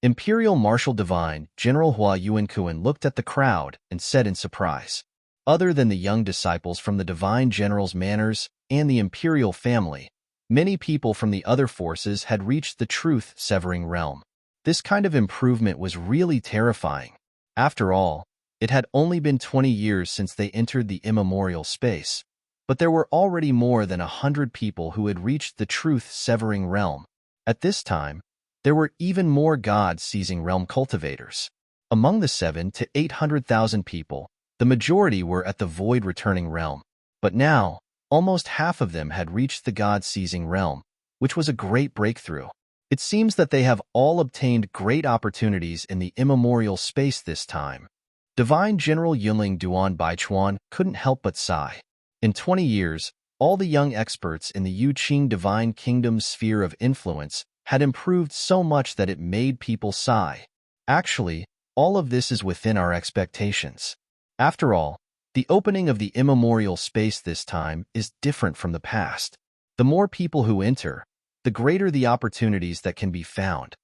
Imperial Marshal Divine General Hua Yuankuan looked at the crowd and said in surprise, other than the young disciples from the Divine General's Manors and the Imperial family, many people from the other forces had reached the truth-severing realm. This kind of improvement was really terrifying. After all, it had only been 20 years since they entered the immemorial space, but there were already more than 100 people who had reached the truth-severing realm. At this time, there were even more God-seizing realm cultivators. Among the 700,000 to 800,000 people, the majority were at the void-returning realm. But now, almost half of them had reached the God-seizing realm, which was a great breakthrough. It seems that they have all obtained great opportunities in the immemorial space this time. Divine General Yunling Duan Baichuan couldn't help but sigh. In 20 years, all the young experts in the Yuqing Divine Kingdom's sphere of influence had improved so much that it made people sigh. Actually, all of this is within our expectations. After all, the opening of the immemorial space this time is different from the past. The more people who enter, the greater the opportunities that can be found.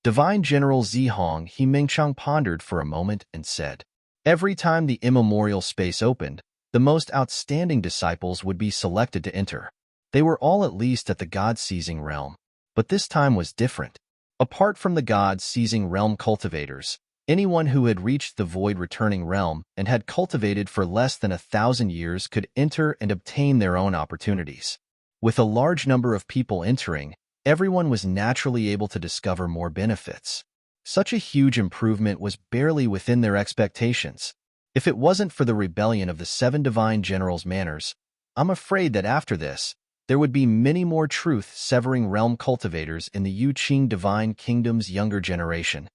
Divine General Zihong He Mingchang pondered for a moment and said, every time the immemorial space opened, the most outstanding disciples would be selected to enter. They were all at least at the God-seizing realm. But this time was different. Apart from the God-seizing realm cultivators, anyone who had reached the void-returning realm and had cultivated for less than 1,000 years could enter and obtain their own opportunities. With a large number of people entering, everyone was naturally able to discover more benefits. Such a huge improvement was barely within their expectations. If it wasn't for the rebellion of the 7 Divine Generals' Manors, I'm afraid that after this, there would be many more truth-severing realm cultivators in the Yuqing Divine Kingdom's younger generation.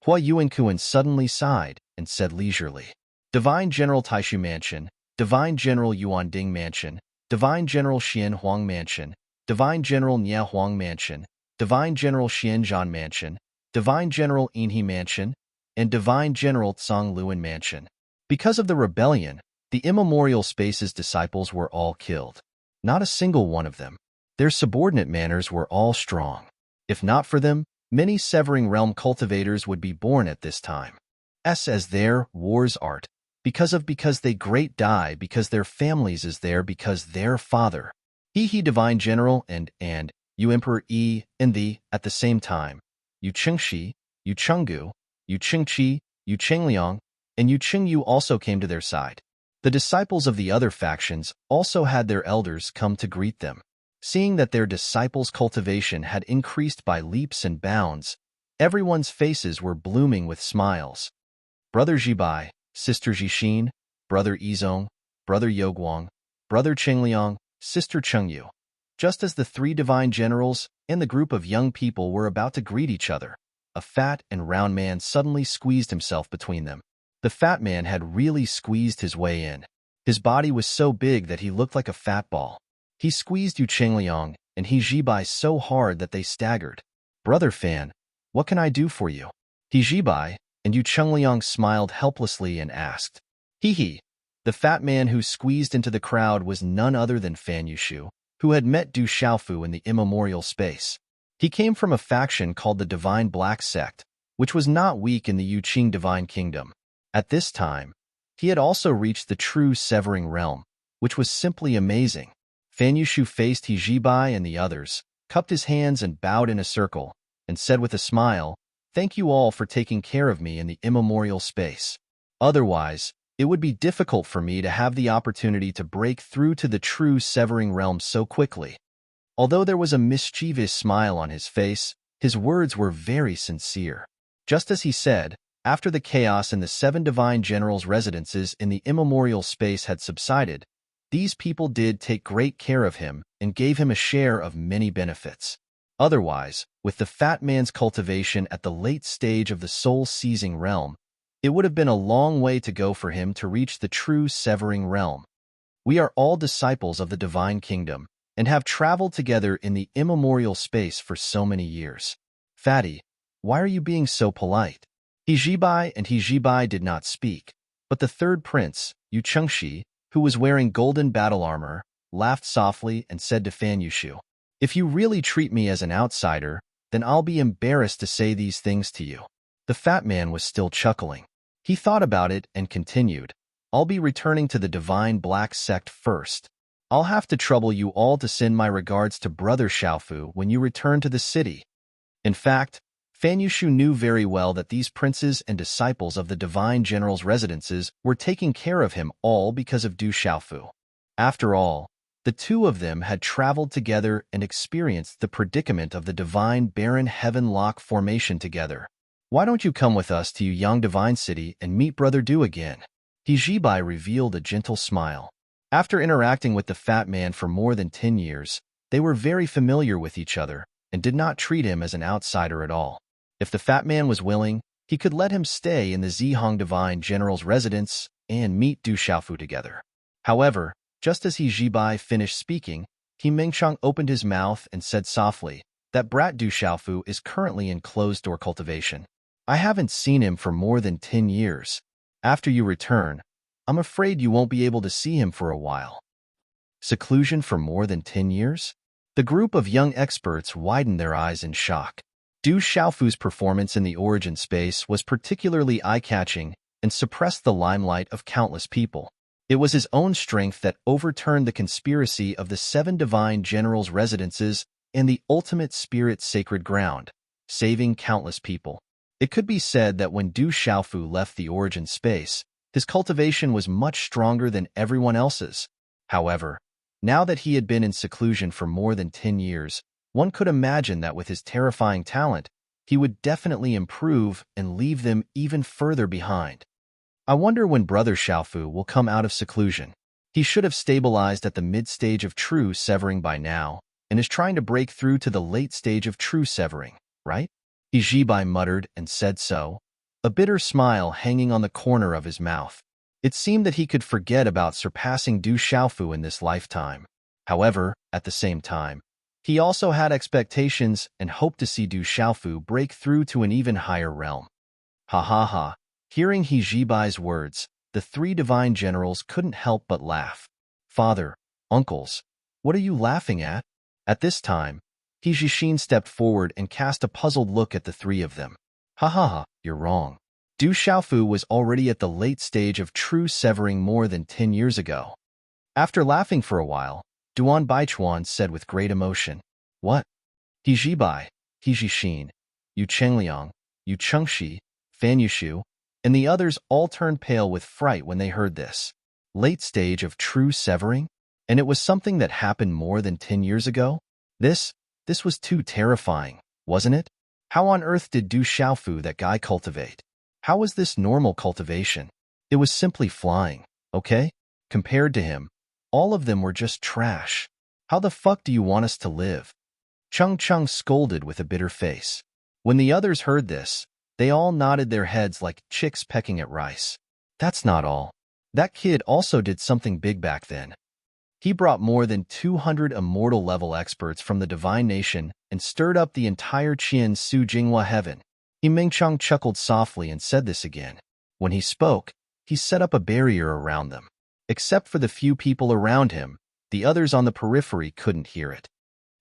Hua Yuankuan suddenly sighed and said leisurely, Divine General Taishu Mansion, Divine General Yuanding Mansion, Divine General Xian Huang Mansion, Divine General Nia Huang Mansion, Divine General Xianzhan Mansion, Divine General Inhe Mansion, and Divine General Tsang Luan Mansion. Because of the rebellion, the immemorial space's disciples were all killed. Not a single one of them. Their subordinate manors were all strong. If not for them, many severing realm cultivators would be born at this time. As their wars art. Because they great die, because their families is there, because their father. He Divine General and you Emperor E and the, at the same time, Yu Chengshi, Yu Chenggu, Yu Chengqi, Yu Chengliang, and Yu Chengyu also came to their side. The disciples of the other factions also had their elders come to greet them. Seeing that their disciples' cultivation had increased by leaps and bounds, everyone's faces were blooming with smiles. Brother Jibai, Sister Jixin, Brother Yizong, Brother Yoguang, Brother Chengliang, Sister Chengyu. Just as the 3 divine generals and the group of young people were about to greet each other, a fat and round man suddenly squeezed himself between them. The fat man had really squeezed his way in. His body was so big that he looked like a fat ball. He squeezed Yu Chengliang and He Jibai so hard that they staggered. Brother Fan, what can I do for you? He Jibai and Yu Chengliang smiled helplessly and asked. He. The fat man who squeezed into the crowd was none other than Fan Yushu, who had met Du Xiaofu in the immemorial space. He came from a faction called the Divine Black Sect, which was not weak in the Yuqing Divine Kingdom. At this time, he had also reached the true severing realm, which was simply amazing. Fan Yushu faced He Jibai and the others, cupped his hands and bowed in a circle, and said with a smile, Thank you all for taking care of me in the immemorial space. Otherwise, it would be difficult for me to have the opportunity to break through to the true severing realm so quickly. Although there was a mischievous smile on his face, his words were very sincere. Just as he said, after the chaos in the 7 divine generals' residences in the immemorial space had subsided, these people did take great care of him and gave him a share of many benefits. Otherwise, with the fat man's cultivation at the late stage of the soul-seizing realm, It would have been a long way to go for him to reach the true severing realm. We are all disciples of the divine kingdom and have traveled together in the immemorial space for so many years. Fatty, why are you being so polite? Hijibai and Hijibai did not speak, but the third prince, Yu Chengshi, who was wearing golden battle armor, laughed softly and said to Fan Yushu, "If you really treat me as an outsider, then I'll be embarrassed to say these things to you." The fat man was still chuckling. He thought about it and continued, "I'll be returning to the divine black sect first. I'll have to trouble you all to send my regards to Brother Xiaofu when you return to the city." In fact, Fan Yushu knew very well that these princes and disciples of the divine general's residences were taking care of him all because of Du Xiaofu. After all, the two of them had traveled together and experienced the predicament of the divine barren heaven lock formation together. "Why don't you come with us to Yang Divine City and meet Brother Du again?" Hijibai revealed a gentle smile. After interacting with the fat man for more than 10 years, they were very familiar with each other and did not treat him as an outsider at all. If the fat man was willing, he could let him stay in the Zihong Divine General's residence and meet Du Xiaofu together. However, just as Hijibai finished speaking, He Mengchang opened his mouth and said softly, "That brat Du Xiaofu is currently in closed-door cultivation. I haven't seen him for more than 10 years. After you return, I'm afraid you won't be able to see him for a while." Seclusion for more than 10 years? The group of young experts widened their eyes in shock. Du Xiaofu's performance in the origin space was particularly eye-catching and suppressed the limelight of countless people. It was his own strength that overturned the conspiracy of the 7 divine generals' residences and the ultimate spirit sacred ground, saving countless people. It could be said that when Du Xiaofu left the origin space, his cultivation was much stronger than everyone else's. However, now that he had been in seclusion for more than 10 years, one could imagine that with his terrifying talent, he would definitely improve and leave them even further behind. I wonder when Brother Xiaofu will come out of seclusion. He should have stabilized at the mid-stage of true severing by now, and is trying to break through to the late stage of true severing, right? Hijibai muttered and said so, a bitter smile hanging on the corner of his mouth. It seemed that he could forget about surpassing Du Xiaofu in this lifetime. However, at the same time, he also had expectations and hoped to see Du Xiaofu break through to an even higher realm. Ha ha ha. Hearing Hijibai's words, the 3 divine generals couldn't help but laugh. "Father, uncles, what are you laughing at?" At this time, Hijishin stepped forward and cast a puzzled look at the 3 of them. "Ha ha ha, you're wrong. Du Xiaofu was already at the late stage of true severing more than 10 years ago." After laughing for a while, Duan Baichuan said with great emotion, "What?" Hijibai, Hijishin, Yu Chengliang, Yu Chengshi, Fan Yushu, and the others all turned pale with fright when they heard this. Late stage of true severing? And it was something that happened more than 10 years ago? This was too terrifying, wasn't it? How on earth did Du Xiaofu, that guy, cultivate? How was this normal cultivation? It was simply flying, okay? Compared to him, all of them were just trash. How the fuck do you want us to live? Chung Chung scolded with a bitter face. When the others heard this, they all nodded their heads like chicks pecking at rice. That's not all. That kid also did something big back then. He brought more than 200 immortal-level experts from the Divine Nation and stirred up the entire Qian Su Jinghua heaven. He Mengchang chuckled softly and said this again. When he spoke, he set up a barrier around them. Except for the few people around him, the others on the periphery couldn't hear it.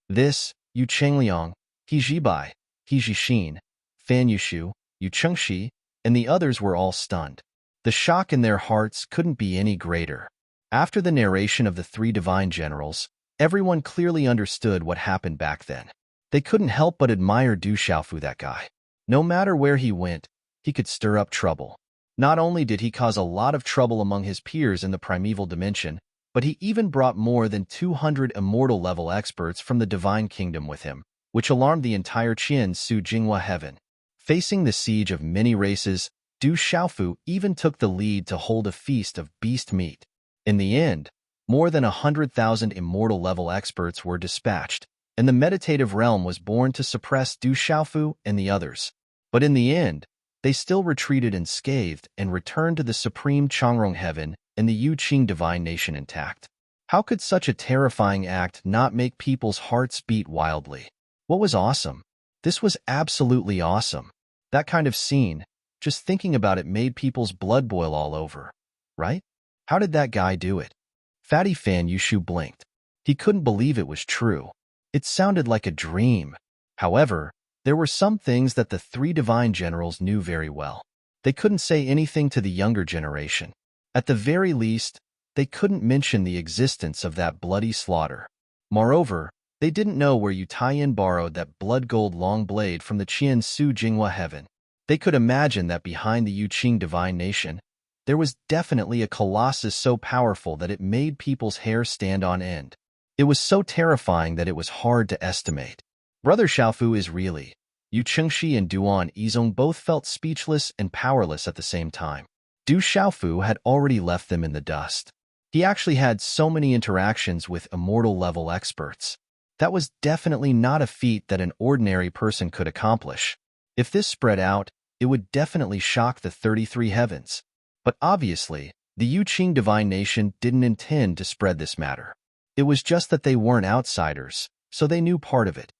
This, Yu Chengliang, Hijibai, Hijishin, Fan Yushu, Yu Chengshi, and the others were all stunned. The shock in their hearts couldn't be any greater. After the narration of the 3 divine generals, everyone clearly understood what happened back then. They couldn't help but admire Du Xiaofu, that guy. No matter where he went, he could stir up trouble. Not only did he cause a lot of trouble among his peers in the primeval dimension, but he even brought more than 200 immortal-level experts from the divine kingdom with him, which alarmed the entire Qian Su Jinghua heaven. Facing the siege of many races, Du Xiaofu even took the lead to hold a feast of beast meat. In the end, more than 100,000 immortal-level experts were dispatched, and the meditative realm was born to suppress Du Xiaofu and the others. But in the end, they still retreated unscathed and returned to the supreme Changrong heaven and the Yuqing divine nation intact. How could such a terrifying act not make people's hearts beat wildly? What was awesome? This was absolutely awesome. That kind of scene, just thinking about it made people's blood boil all over, right? How did that guy do it? Fatty Fan Yushu blinked. He couldn't believe it was true. It sounded like a dream. However, there were some things that the three divine generals knew very well. They couldn't say anything to the younger generation. At the very least, they couldn't mention the existence of that bloody slaughter. Moreover, they didn't know where Yu Taiyin borrowed that blood-gold long blade from the Qian Su Jinghua heaven. They could imagine that behind the Yuqing divine nation, there was definitely a colossus so powerful that it made people's hair stand on end. It was so terrifying that it was hard to estimate. Brother Xiaofu is really. Yu Chengxi and Duan Yizong both felt speechless and powerless at the same time. Du Xiaofu had already left them in the dust. He actually had so many interactions with immortal-level experts. That was definitely not a feat that an ordinary person could accomplish. If this spread out, it would definitely shock the 33 heavens. But obviously, the Yuqing divine nation didn't intend to spread this matter. It was just that they weren't outsiders, so they knew part of it.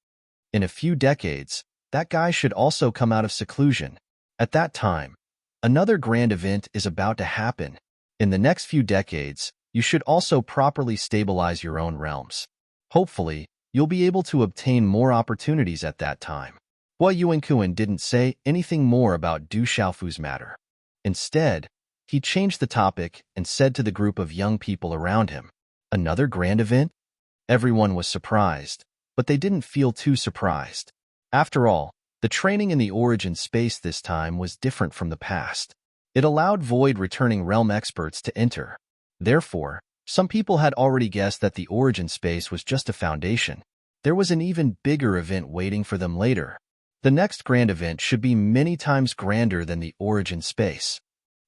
In a few decades, that guy should also come out of seclusion. At that time, another grand event is about to happen. In the next few decades, you should also properly stabilize your own realms. Hopefully, you'll be able to obtain more opportunities at that time. Hua Yuankuan didn't say anything more about Du Xiaofu's matter. Instead, he changed the topic and said to the group of young people around him, "Another grand event?" Everyone was surprised, but they didn't feel too surprised. After all, the training in the origin space this time was different from the past. It allowed void-returning realm experts to enter. Therefore, some people had already guessed that the origin space was just a foundation. There was an even bigger event waiting for them later. The next grand event should be many times grander than the origin space.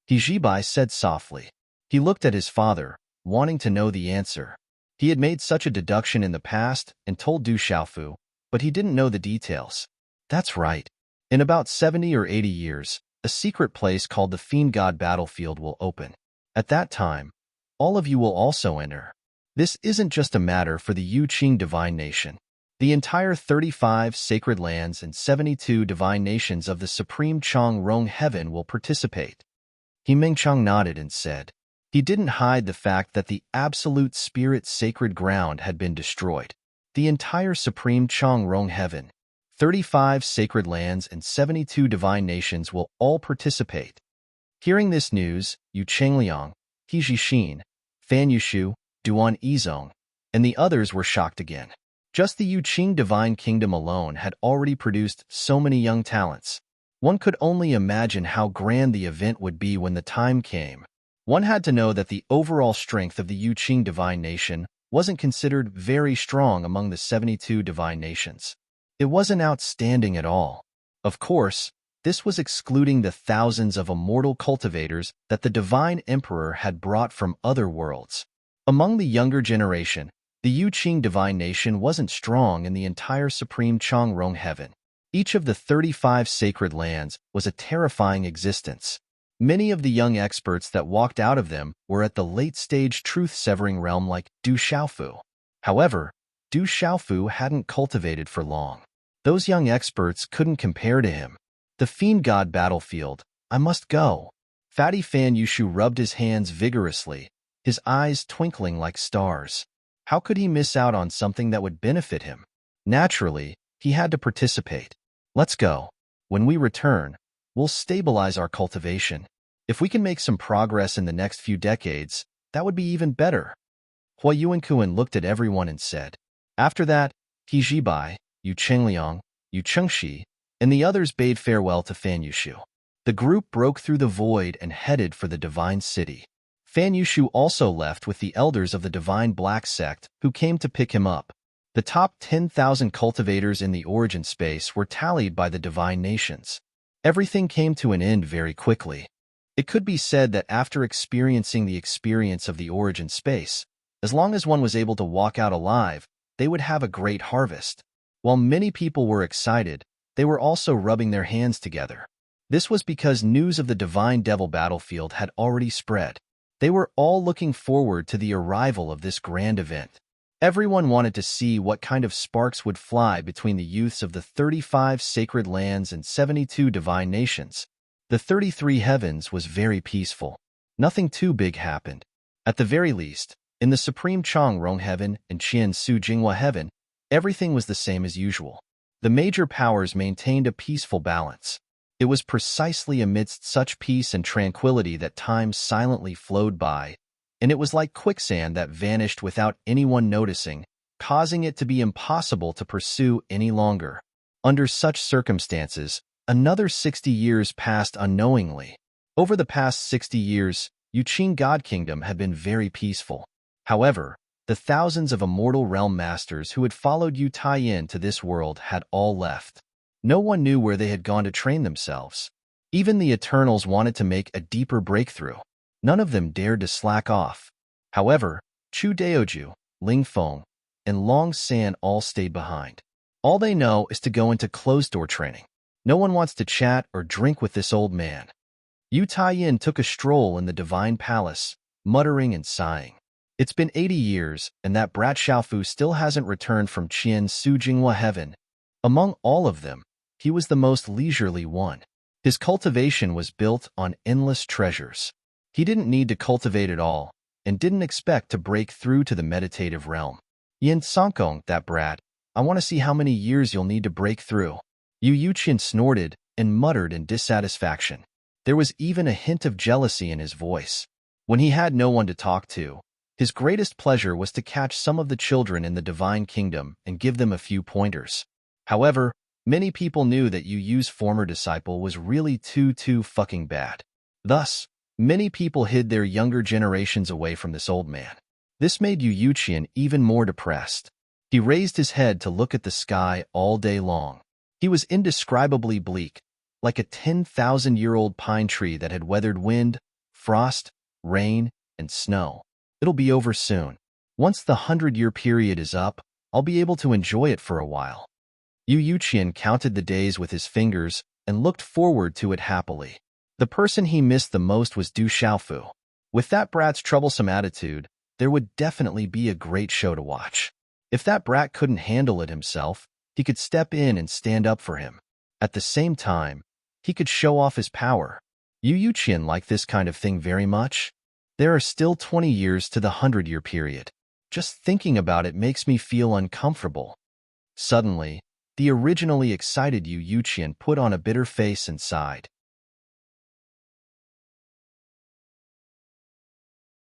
He Jibai said softly. He looked at his father, wanting to know the answer. He had made such a deduction in the past and told Du Xiaofu, but he didn't know the details. That's right. In about 70 or 80 years, a secret place called the Fiend God Battlefield will open. At that time, all of you will also enter. This isn't just a matter for the Yuqing divine nation. The entire 35 sacred lands and 72 divine nations of the supreme Changrong heaven will participate. He Mingchang nodded and said. He didn't hide the fact that the absolute spirit sacred ground had been destroyed. The entire supreme Changrong heaven, 35 sacred lands and 72 divine nations will all participate. Hearing this news, Yu Chengliang, He Jixin, Fan Yushu, Duan Yizong, and the others were shocked again. Just the Yuqing divine kingdom alone had already produced so many young talents. One could only imagine how grand the event would be when the time came. One had to know that the overall strength of the Yuqing divine nation wasn't considered very strong among the 72 divine nations. It wasn't outstanding at all. Of course, this was excluding the thousands of immortal cultivators that the divine emperor had brought from other worlds. Among the younger generation, the Yuqing divine nation wasn't strong in the entire supreme Changrong heaven. Each of the 35 sacred lands was a terrifying existence. Many of the young experts that walked out of them were at the late-stage truth-severing realm like Du Xiaofu. However, Du Xiaofu hadn't cultivated for long. Those young experts couldn't compare to him. The Fiend God Battlefield, I must go. Fatty Fan Yushu rubbed his hands vigorously, his eyes twinkling like stars. How could he miss out on something that would benefit him? Naturally, he had to participate. Let's go. When we return, we'll stabilize our cultivation. If we can make some progress in the next few decades, that would be even better. Hua Yuankuan looked at everyone and said. After that, He Jibai, Yu Chengliang, Yu Chengxi, and the others bade farewell to Fan Yushu. The group broke through the void and headed for the divine city. Fan Yushu also left with the elders of the divine black sect who came to pick him up. The top 10,000 cultivators in the origin space were tallied by the divine nations. Everything came to an end very quickly. It could be said that after experiencing the experience of the origin space, as long as one was able to walk out alive, they would have a great harvest. While many people were excited, they were also rubbing their hands together. This was because news of the Divine Devil battlefield had already spread. They were all looking forward to the arrival of this grand event. Everyone wanted to see what kind of sparks would fly between the youths of the 35 sacred lands and 72 divine nations. The 33 heavens was very peaceful. Nothing too big happened. At the very least, in the Supreme Chang Rong Heaven and Qian Su Jinghua Heaven, everything was the same as usual. The major powers maintained a peaceful balance. It was precisely amidst such peace and tranquility that time silently flowed by, and it was like quicksand that vanished without anyone noticing, causing it to be impossible to pursue any longer. Under such circumstances, another 60 years passed unknowingly. Over the past 60 years, Yuqing God Kingdom had been very peaceful. However, the thousands of immortal realm masters who had followed Yu Taiyin to this world had all left. No one knew where they had gone to train themselves. Even the Eternals wanted to make a deeper breakthrough. None of them dared to slack off. However, Chu Daoju, Ling Feng, and Long San all stayed behind. All they know is to go into closed-door training. No one wants to chat or drink with this old man. Yu Taiyin took a stroll in the Divine Palace, muttering and sighing. It's been 80 years, and that brat Xiaofu still hasn't returned from Qian Su Jinghua Heaven. Among all of them, he was the most leisurely one. His cultivation was built on endless treasures. He didn't need to cultivate at all, and didn't expect to break through to the meditative realm. Yin Sankong, that brat, I want to see how many years you'll need to break through. Yu Yuqian snorted and muttered in dissatisfaction. There was even a hint of jealousy in his voice. When he had no one to talk to, his greatest pleasure was to catch some of the children in the Divine Kingdom and give them a few pointers. However, many people knew that Yu Yu's former disciple was really too fucking bad. Thus, many people hid their younger generations away from this old man. This made Yu Yuqian even more depressed. He raised his head to look at the sky all day long. He was indescribably bleak, like a 10,000-year-old pine tree that had weathered wind, frost, rain, and snow. It'll be over soon. Once the 100-year period is up, I'll be able to enjoy it for a while. Yu Yuqian counted the days with his fingers and looked forward to it happily. The person he missed the most was Du Xiaofu. With that brat's troublesome attitude, there would definitely be a great show to watch. If that brat couldn't handle it himself, he could step in and stand up for him. At the same time, he could show off his power. Yu Yuqian liked this kind of thing very much. There are still 20 years to the 100-year period. Just thinking about it makes me feel uncomfortable. Suddenly, the originally excited Yu Yuqian put on a bitter face and sighed.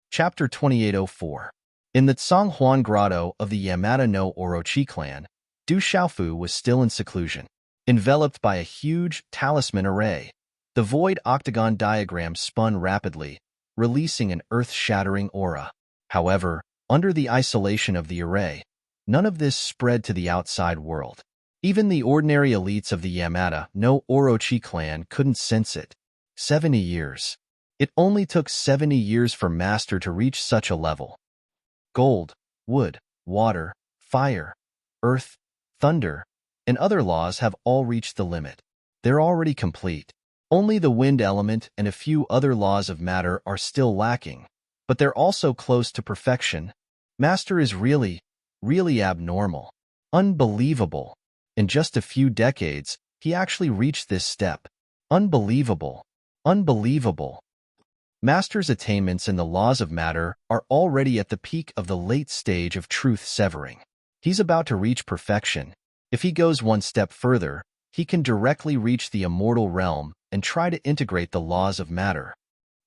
Chapter 2804. In the Tsanghuan Grotto of the Yamada no Orochi clan, Du Xiaofu was still in seclusion. Enveloped by a huge talisman array, the void octagon diagram spun rapidly, releasing an earth-shattering aura. However, under the isolation of the array, none of this spread to the outside world. Even the ordinary elites of the Yamada no Orochi clan couldn't sense it. 70 years. It only took 70 years for Master to reach such a level. Gold, wood, water, fire, earth, thunder, and other laws have all reached the limit. They're already complete. Only the wind element and a few other laws of matter are still lacking, but they're also close to perfection. Master is really abnormal. Unbelievable. In just a few decades, he actually reached this step. Unbelievable. Unbelievable. Master's attainments in the laws of matter are already at the peak of the late stage of truth severing. He's about to reach perfection. If he goes one step further, he can directly reach the immortal realm and try to integrate the laws of matter.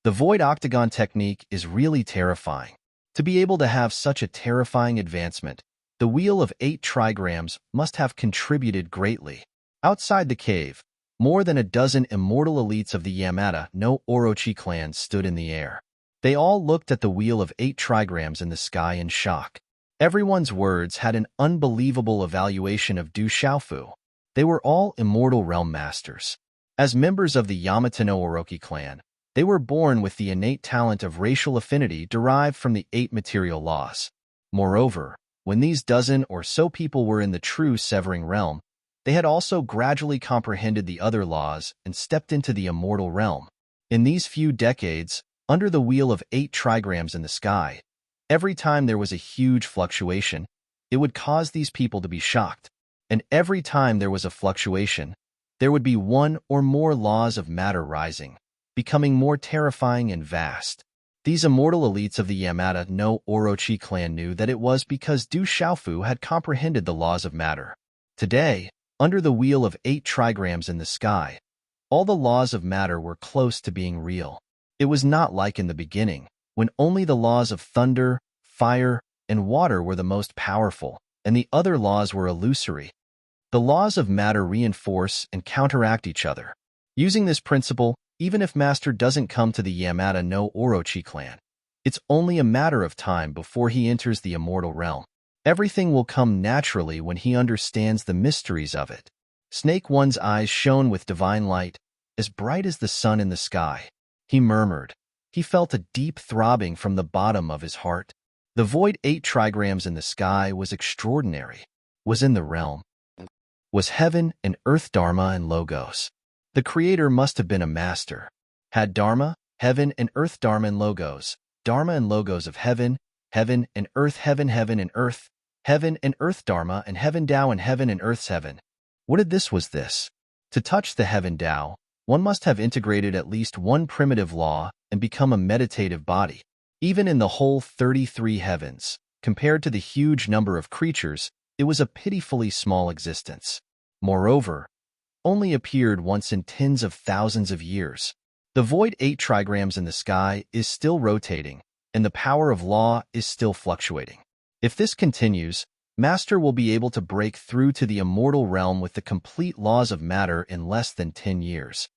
The void octagon technique is really terrifying. To be able to have such a terrifying advancement, the Wheel of 8 trigrams must have contributed greatly. Outside the cave, more than a dozen immortal elites of the Yamada no Orochi clan stood in the air. They all looked at the Wheel of 8 trigrams in the sky in shock. Everyone's words had an unbelievable evaluation of Du Xiaofu. They were all immortal realm masters. As members of the Yamata no Orochi clan, they were born with the innate talent of racial affinity derived from the 8 material laws. Moreover, when these dozen or so people were in the true severing realm, They had also gradually comprehended the other laws and stepped into the immortal realm. In these few decades, under the wheel of 8 trigrams in the sky, every time there was a huge fluctuation, it would cause these people to be shocked. And every time there was a fluctuation, there would be one or more laws of matter rising, becoming more terrifying and vast. These immortal elites of the Yamada no Orochi clan knew that it was because Du Xiaofu had comprehended the laws of matter. Today, under the wheel of 8 trigrams in the sky, all the laws of matter were close to being real. It was not like in the beginning, when only the laws of thunder, fire, and water were the most powerful, and the other laws were illusory. The laws of matter reinforce and counteract each other. Using this principle, even if Master doesn't come to the Yamada no Orochi clan, it's only a matter of time before he enters the immortal realm. Everything will come naturally when he understands the mysteries of it. Snake One's eyes shone with divine light, as bright as the sun in the sky. He murmured. He felt a deep throbbing from the bottom of his heart. The void 8 trigrams in the sky was extraordinary, was in the realm, was heaven and earth Dharma and Logos. The Creator must have been a master. Had Dharma, heaven and earth Dharma and Logos, Dharma and Logos of heaven, heaven and earth heaven and earth, heaven and earth Dharma and heaven Tao and heaven and earth's heaven. What did this was this? To touch the heaven Tao, one must have integrated at least one primitive law and become a meditative body. Even in the whole 33 heavens, compared to the huge number of creatures, it was a pitifully small existence. Moreover, only appeared once in tens of thousands of years. The void 8 trigrams in the sky is still rotating, and the power of law is still fluctuating. If this continues, Master will be able to break through to the immortal realm with the complete laws of matter in less than 10 years.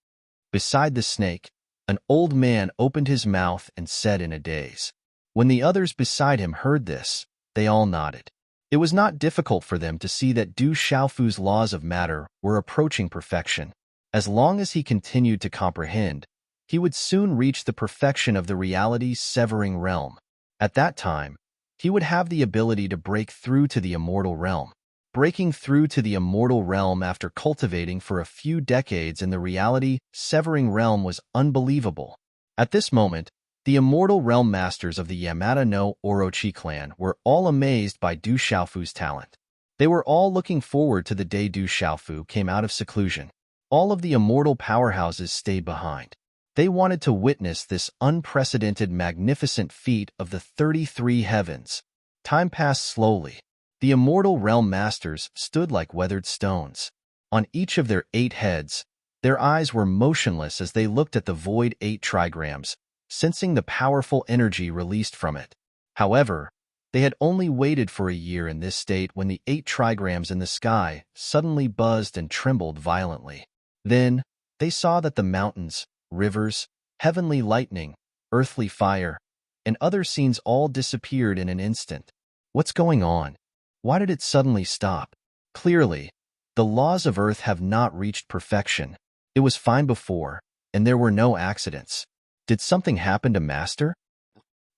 Beside the snake, an old man opened his mouth and said in a daze. When the others beside him heard this, they all nodded. It was not difficult for them to see that Du Xiaofu's laws of matter were approaching perfection. As long as he continued to comprehend, he would soon reach the perfection of the reality-severing realm. At that time, he would have the ability to break through to the immortal realm. Breaking through to the immortal realm after cultivating for a few decades in the reality-severing realm was unbelievable. At this moment, the immortal realm masters of the Yamada no Orochi clan were all amazed by Du Xiaofu's talent. They were all looking forward to the day Du Xiaofu came out of seclusion. All of the immortal powerhouses stayed behind. They wanted to witness this unprecedented, magnificent feat of the 33 heavens. Time passed slowly. The immortal realm masters stood like weathered stones. On each of their 8 heads, their eyes were motionless as they looked at the void 8 trigrams, sensing the powerful energy released from it. However, they had only waited for a year in this state when the 8 trigrams in the sky suddenly buzzed and trembled violently. Then, they saw that the mountains, rivers, heavenly lightning, earthly fire, and other scenes all disappeared in an instant. What's going on? Why did it suddenly stop? Clearly, the laws of Earth have not reached perfection. It was fine before, and there were no accidents. Did something happen to Master?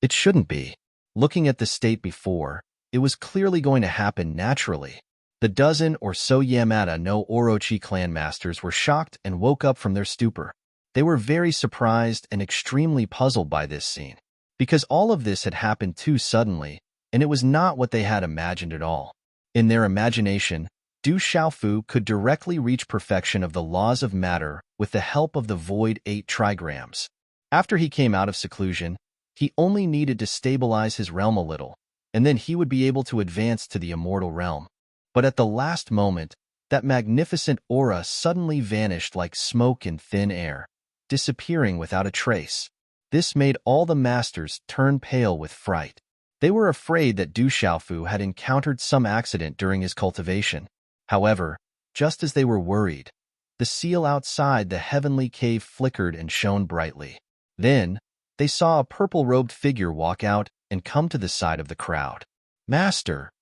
It shouldn't be. Looking at the state before, it was clearly going to happen naturally. The dozen or so Yamada no Orochi clan masters were shocked and woke up from their stupor. They were very surprised and extremely puzzled by this scene, because all of this had happened too suddenly, and it was not what they had imagined at all. In their imagination, Du Xiaofu could directly reach perfection of the laws of matter with the help of the void 8 trigrams. After he came out of seclusion, he only needed to stabilize his realm a little, and then he would be able to advance to the immortal realm. But at the last moment, that magnificent aura suddenly vanished like smoke in thin air, disappearing without a trace. This made all the masters turn pale with fright. They were afraid that Du Xiaofu had encountered some accident during his cultivation. However, just as they were worried, the seal outside the heavenly cave flickered and shone brightly. Then, they saw a purple-robed figure walk out and come to the side of the crowd. "Master!"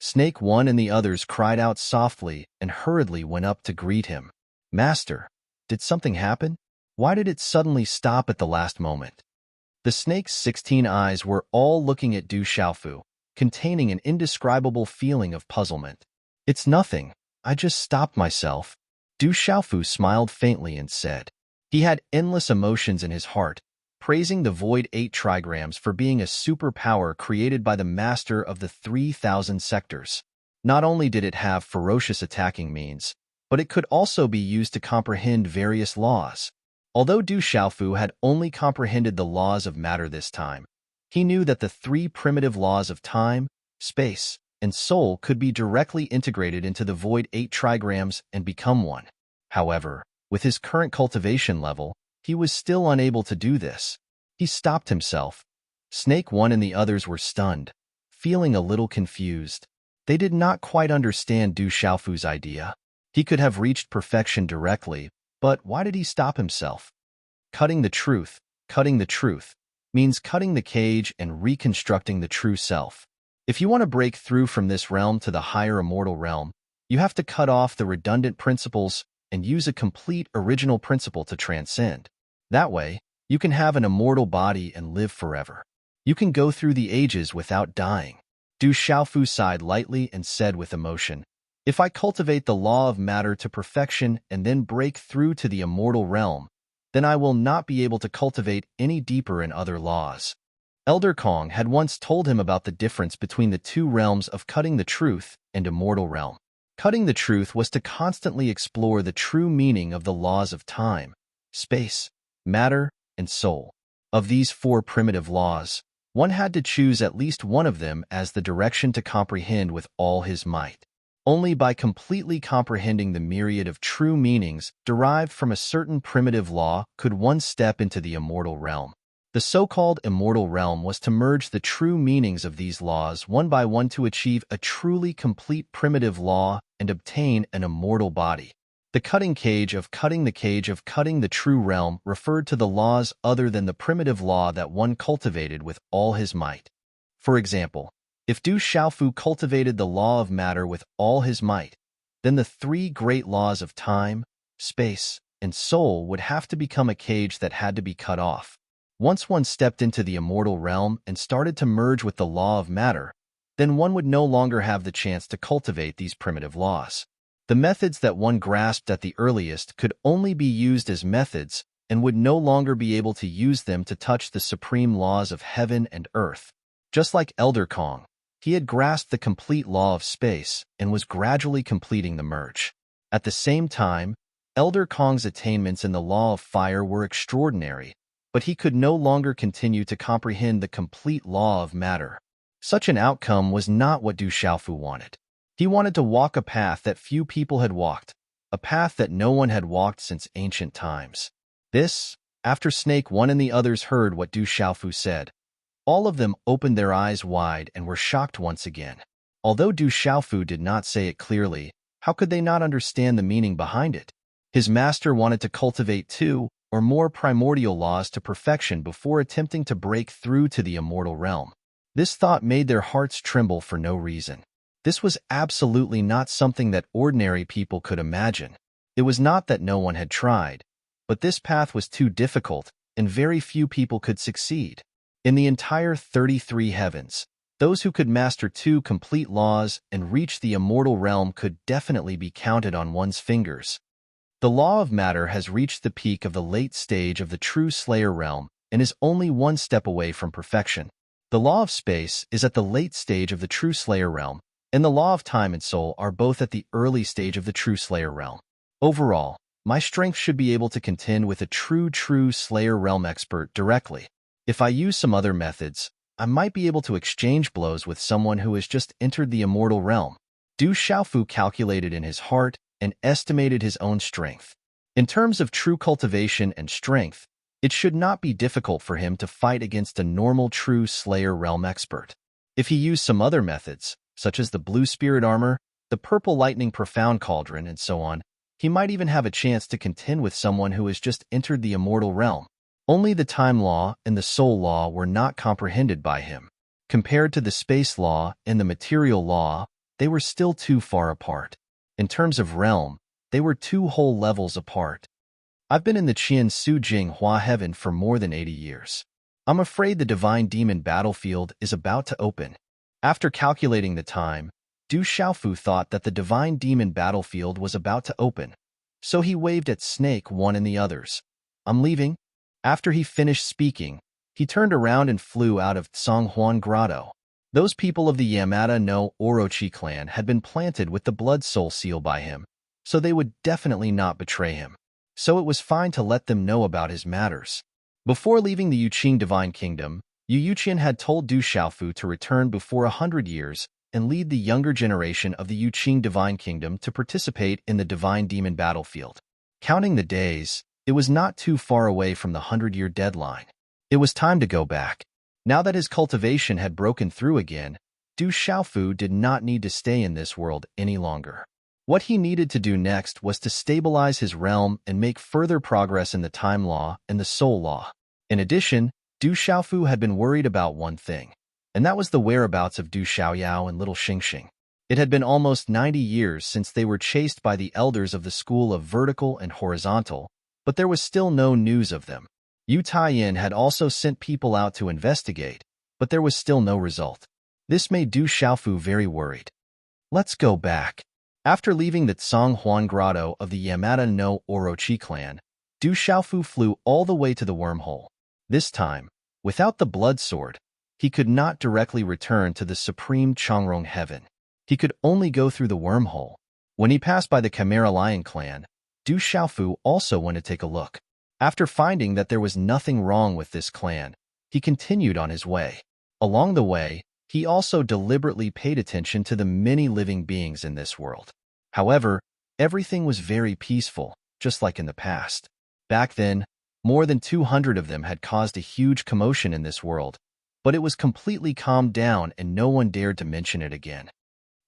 Snake One and the others cried out softly and hurriedly went up to greet him. "Master, did something happen? Why did it suddenly stop at the last moment?" The snake's 16 eyes were all looking at Du Xiaofu, containing an indescribable feeling of puzzlement. "It's nothing. I just stopped myself. Du Xiaofu smiled faintly and said. He had endless emotions in his heart, praising the Void 8 trigrams for being a superpower created by the master of the 3,000 sectors. Not only did it have ferocious attacking means, but it could also be used to comprehend various laws. Although Du Xiaofu had only comprehended the laws of matter this time, he knew that the three primitive laws of time, space, and soul could be directly integrated into the Void 8 trigrams and become one. However, with his current cultivation level, he was still unable to do this. He stopped himself. Snake 1 and the others were stunned, feeling a little confused. They did not quite understand Du Xiaofu's idea. He could have reached perfection directly, but why did he stop himself? Cutting the truth means cutting the cage and reconstructing the true self. If you want to break through from this realm to the higher immortal realm, you have to cut off the redundant principles and use a complete original principle to transcend. That way, you can have an immortal body and live forever. You can go through the ages without dying. Du Xiaofu sighed lightly and said with emotion, if I cultivate the law of matter to perfection and then break through to the immortal realm, then I will not be able to cultivate any deeper in other laws. Elder Kong had once told him about the difference between the two realms of cutting the truth and immortal realm. Cutting the truth was to constantly explore the true meaning of the laws of time, space, matter, and soul. Of these four primitive laws, one had to choose at least one of them as the direction to comprehend with all his might. Only by completely comprehending the myriad of true meanings derived from a certain primitive law could one step into the immortal realm. The so-called immortal realm was to merge the true meanings of these laws one by one to achieve a truly complete primitive law and obtain an immortal body. The cutting the true realm referred to the laws other than the primitive law that one cultivated with all his might. For example, if Du Xiaofu cultivated the law of matter with all his might, then the three great laws of time, space, and soul would have to become a cage that had to be cut off. Once one stepped into the immortal realm and started to merge with the law of matter, then one would no longer have the chance to cultivate these primitive laws. The methods that one grasped at the earliest could only be used as methods and would no longer be able to use them to touch the supreme laws of heaven and earth. Just like Elder Kong, he had grasped the complete law of space and was gradually completing the merge. At the same time, Elder Kong's attainments in the law of fire were extraordinary, but he could no longer continue to comprehend the complete law of matter. Such an outcome was not what Du Xiaofu wanted. He wanted to walk a path that few people had walked, a path that no one had walked since ancient times. This, after Snake 1 and the others heard what Du Xiaofu said, all of them opened their eyes wide and were shocked once again. Although Du Xiaofu did not say it clearly, how could they not understand the meaning behind it? His master wanted to cultivate two or more primordial laws to perfection before attempting to break through to the immortal realm. This thought made their hearts tremble for no reason. This was absolutely not something that ordinary people could imagine. It was not that no one had tried, but this path was too difficult, and very few people could succeed. In the entire 33 heavens, those who could master two complete laws and reach the immortal realm could definitely be counted on one's fingers. The law of matter has reached the peak of the late stage of the true Slayer realm and is only one step away from perfection. The law of space is at the late stage of the true Slayer realm, and the law of time and soul are both at the early stage of the true Slayer realm. Overall, my strength should be able to contend with a true Slayer realm expert directly. If I use some other methods, I might be able to exchange blows with someone who has just entered the immortal realm. Du Xiaofu calculated in his heart and estimated his own strength. In terms of true cultivation and strength, it should not be difficult for him to fight against a normal true Slayer realm expert. If he used some other methods, such as the blue spirit armor, the purple lightning profound cauldron, and so on, he might even have a chance to contend with someone who has just entered the immortal realm. Only the time law and the soul law were not comprehended by him. Compared to the space law and the material law, they were still too far apart. In terms of realm, they were two whole levels apart. I've been in the Qian Su Jing Hua heaven for more than 80 years. I'm afraid the divine demon battlefield is about to open. After calculating the time, Du Xiaofu thought that the divine demon battlefield was about to open, so he waved at Snake One and the others. "I'm leaving." After he finished speaking, he turned around and flew out of Tsonghuan Grotto. Those people of the Yamada no Orochi clan had been planted with the blood soul seal by him, so they would definitely not betray him. So it was fine to let them know about his matters. Before leaving the Yuqing Divine Kingdom, Yu Yuqian had told Du Xiaofu to return before 100 years and lead the younger generation of the Yuqing Divine Kingdom to participate in the Divine Demon battlefield. Counting the days, it was not too far away from the 100-year deadline. It was time to go back. Now that his cultivation had broken through again, Du Xiaofu did not need to stay in this world any longer. What he needed to do next was to stabilize his realm and make further progress in the time law and the soul law. In addition, Du Xiaofu had been worried about one thing, and that was the whereabouts of Du Xiaoyao and little Xingxing. It had been almost 90 years since they were chased by the elders of the school of vertical and horizontal, but there was still no news of them. Yu Taiyin had also sent people out to investigate, but there was still no result. This made Du Xiaofu very worried. Let's go back. After leaving the Tsonghuan Grotto of the Yamada no Orochi clan, Du Xiaofu flew all the way to the wormhole. This time, without the blood sword, he could not directly return to the supreme Changrong heaven. He could only go through the wormhole. When he passed by the Chimera Lion clan, Du Xiaofu also went to take a look. After finding that there was nothing wrong with this clan, he continued on his way. Along the way, he also deliberately paid attention to the many living beings in this world. However, everything was very peaceful, just like in the past. Back then, more than 200 of them had caused a huge commotion in this world, but it was completely calmed down and no one dared to mention it again.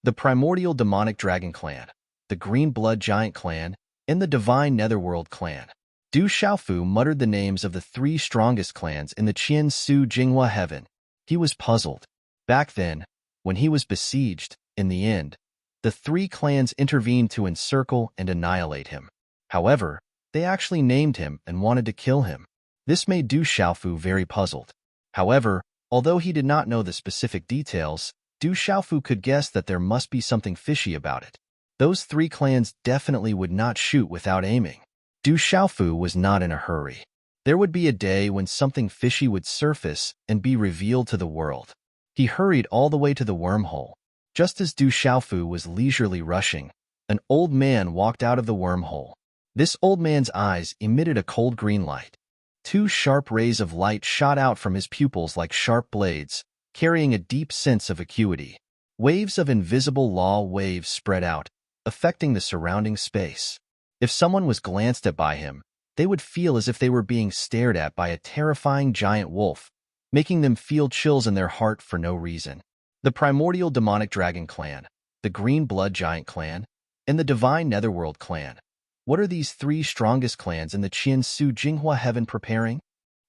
The primordial demonic dragon clan, the green blood giant clan, and the divine netherworld clan. Du Xiaofu muttered the names of the 3 strongest clans in the Qian Su Jinghua heaven. He was puzzled. Back then, when he was besieged, in the end, the 3 clans intervened to encircle and annihilate him. However, they actually named him and wanted to kill him. This made Du Xiaofu very puzzled. However, although he did not know the specific details, Du Xiaofu could guess that there must be something fishy about it. Those 3 clans definitely would not shoot without aiming. Du Xiaofu was not in a hurry. There would be a day when something fishy would surface and be revealed to the world. He hurried all the way to the wormhole. Just as Du Xiaofu was leisurely rushing, an old man walked out of the wormhole. This old man's eyes emitted a cold green light. 2 sharp rays of light shot out from his pupils like sharp blades, carrying a deep sense of acuity. Waves of invisible law waves spread out, affecting the surrounding space. If someone was glanced at by him, they would feel as if they were being stared at by a terrifying giant wolf, making them feel chills in their heart for no reason. The primordial demonic dragon clan, the green blood giant clan, and the divine netherworld clan. What are these 3 strongest clans in the Qian Su Jinghua heaven preparing?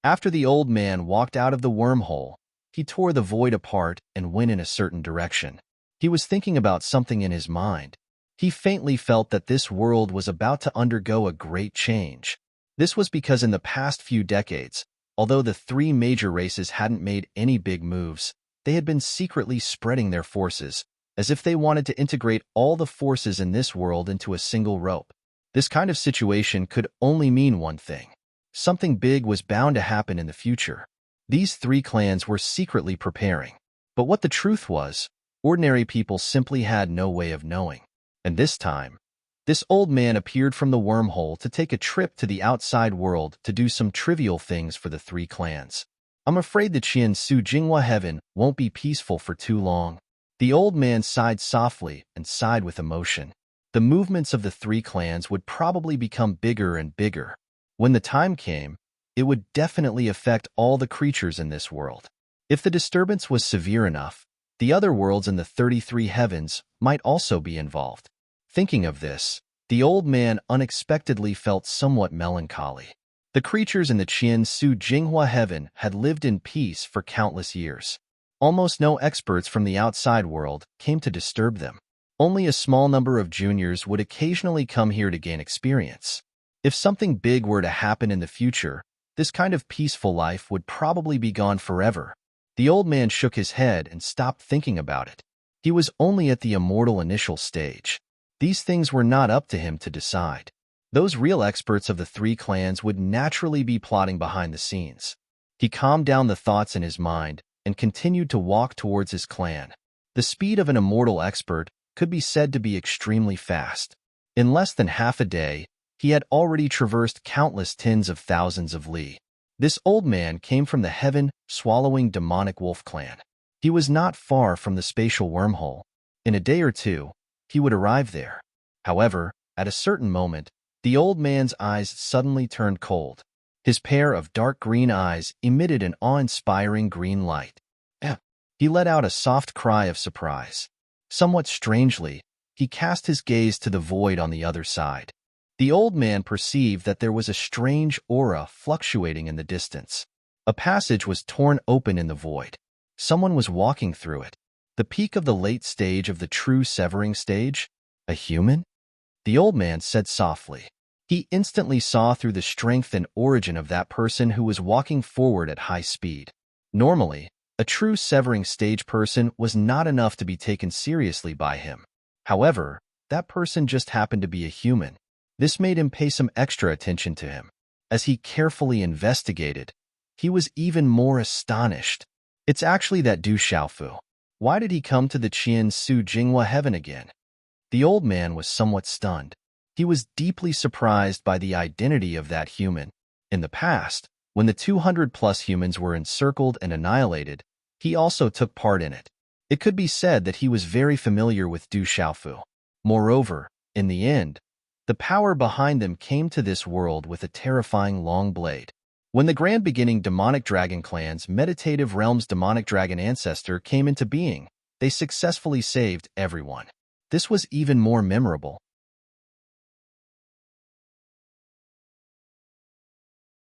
After the old man walked out of the wormhole, he tore the void apart and went in a certain direction. He was thinking about something in his mind. He faintly felt that this world was about to undergo a great change. This was because in the past few decades, although the 3 major races hadn't made any big moves, they had been secretly spreading their forces, as if they wanted to integrate all the forces in this world into a single rope. This kind of situation could only mean one thing. Something big was bound to happen in the future. These 3 clans were secretly preparing. But what the truth was, ordinary people simply had no way of knowing. And this time, this old man appeared from the wormhole to take a trip to the outside world to do some trivial things for the 3 clans. I'm afraid the Qian Su Jinghua heaven won't be peaceful for too long. The old man sighed softly and sighed with emotion. The movements of the 3 clans would probably become bigger and bigger. When the time came, it would definitely affect all the creatures in this world. If the disturbance was severe enough, the other worlds in the 33 heavens might also be involved. Thinking of this, the old man unexpectedly felt somewhat melancholy. The creatures in the Qian Su Jinghua heaven had lived in peace for countless years. Almost no experts from the outside world came to disturb them. Only a small number of juniors would occasionally come here to gain experience. If something big were to happen in the future, this kind of peaceful life would probably be gone forever. The old man shook his head and stopped thinking about it. He was only at the immortal initial stage. These things were not up to him to decide. Those real experts of the three clans would naturally be plotting behind the scenes. He calmed down the thoughts in his mind and continued to walk towards his clan. The speed of an immortal expert could be said to be extremely fast. In less than half a day, he had already traversed countless tens of thousands of li. This old man came from the heaven-swallowing demonic wolf clan. He was not far from the spatial wormhole. In a day or two, he would arrive there. However, at a certain moment, the old man's eyes suddenly turned cold. His pair of dark green eyes emitted an awe-inspiring green light. He let out a soft cry of surprise. Somewhat strangely, he cast his gaze to the void on the other side. The old man perceived that there was a strange aura fluctuating in the distance. A passage was torn open in the void. Someone was walking through it. The peak of the late stage of the true severing stage? A human? The old man said softly. He instantly saw through the strength and origin of that person who was walking forward at high speed. Normally, a true severing stage person was not enough to be taken seriously by him. However, that person just happened to be a human. This made him pay some extra attention to him. As he carefully investigated, he was even more astonished. It's actually that Du Xiaofu. Why did he come to the Qian Su Jinghua heaven again? The old man was somewhat stunned. He was deeply surprised by the identity of that human. In the past, when the 200-plus humans were encircled and annihilated, he also took part in it. It could be said that he was very familiar with Du Xiaofu. Moreover, in the end, the power behind them came to this world with a terrifying long blade. When the grand beginning demonic dragon clan's meditative realm's demonic dragon ancestor came into being, they successfully saved everyone. This was even more memorable.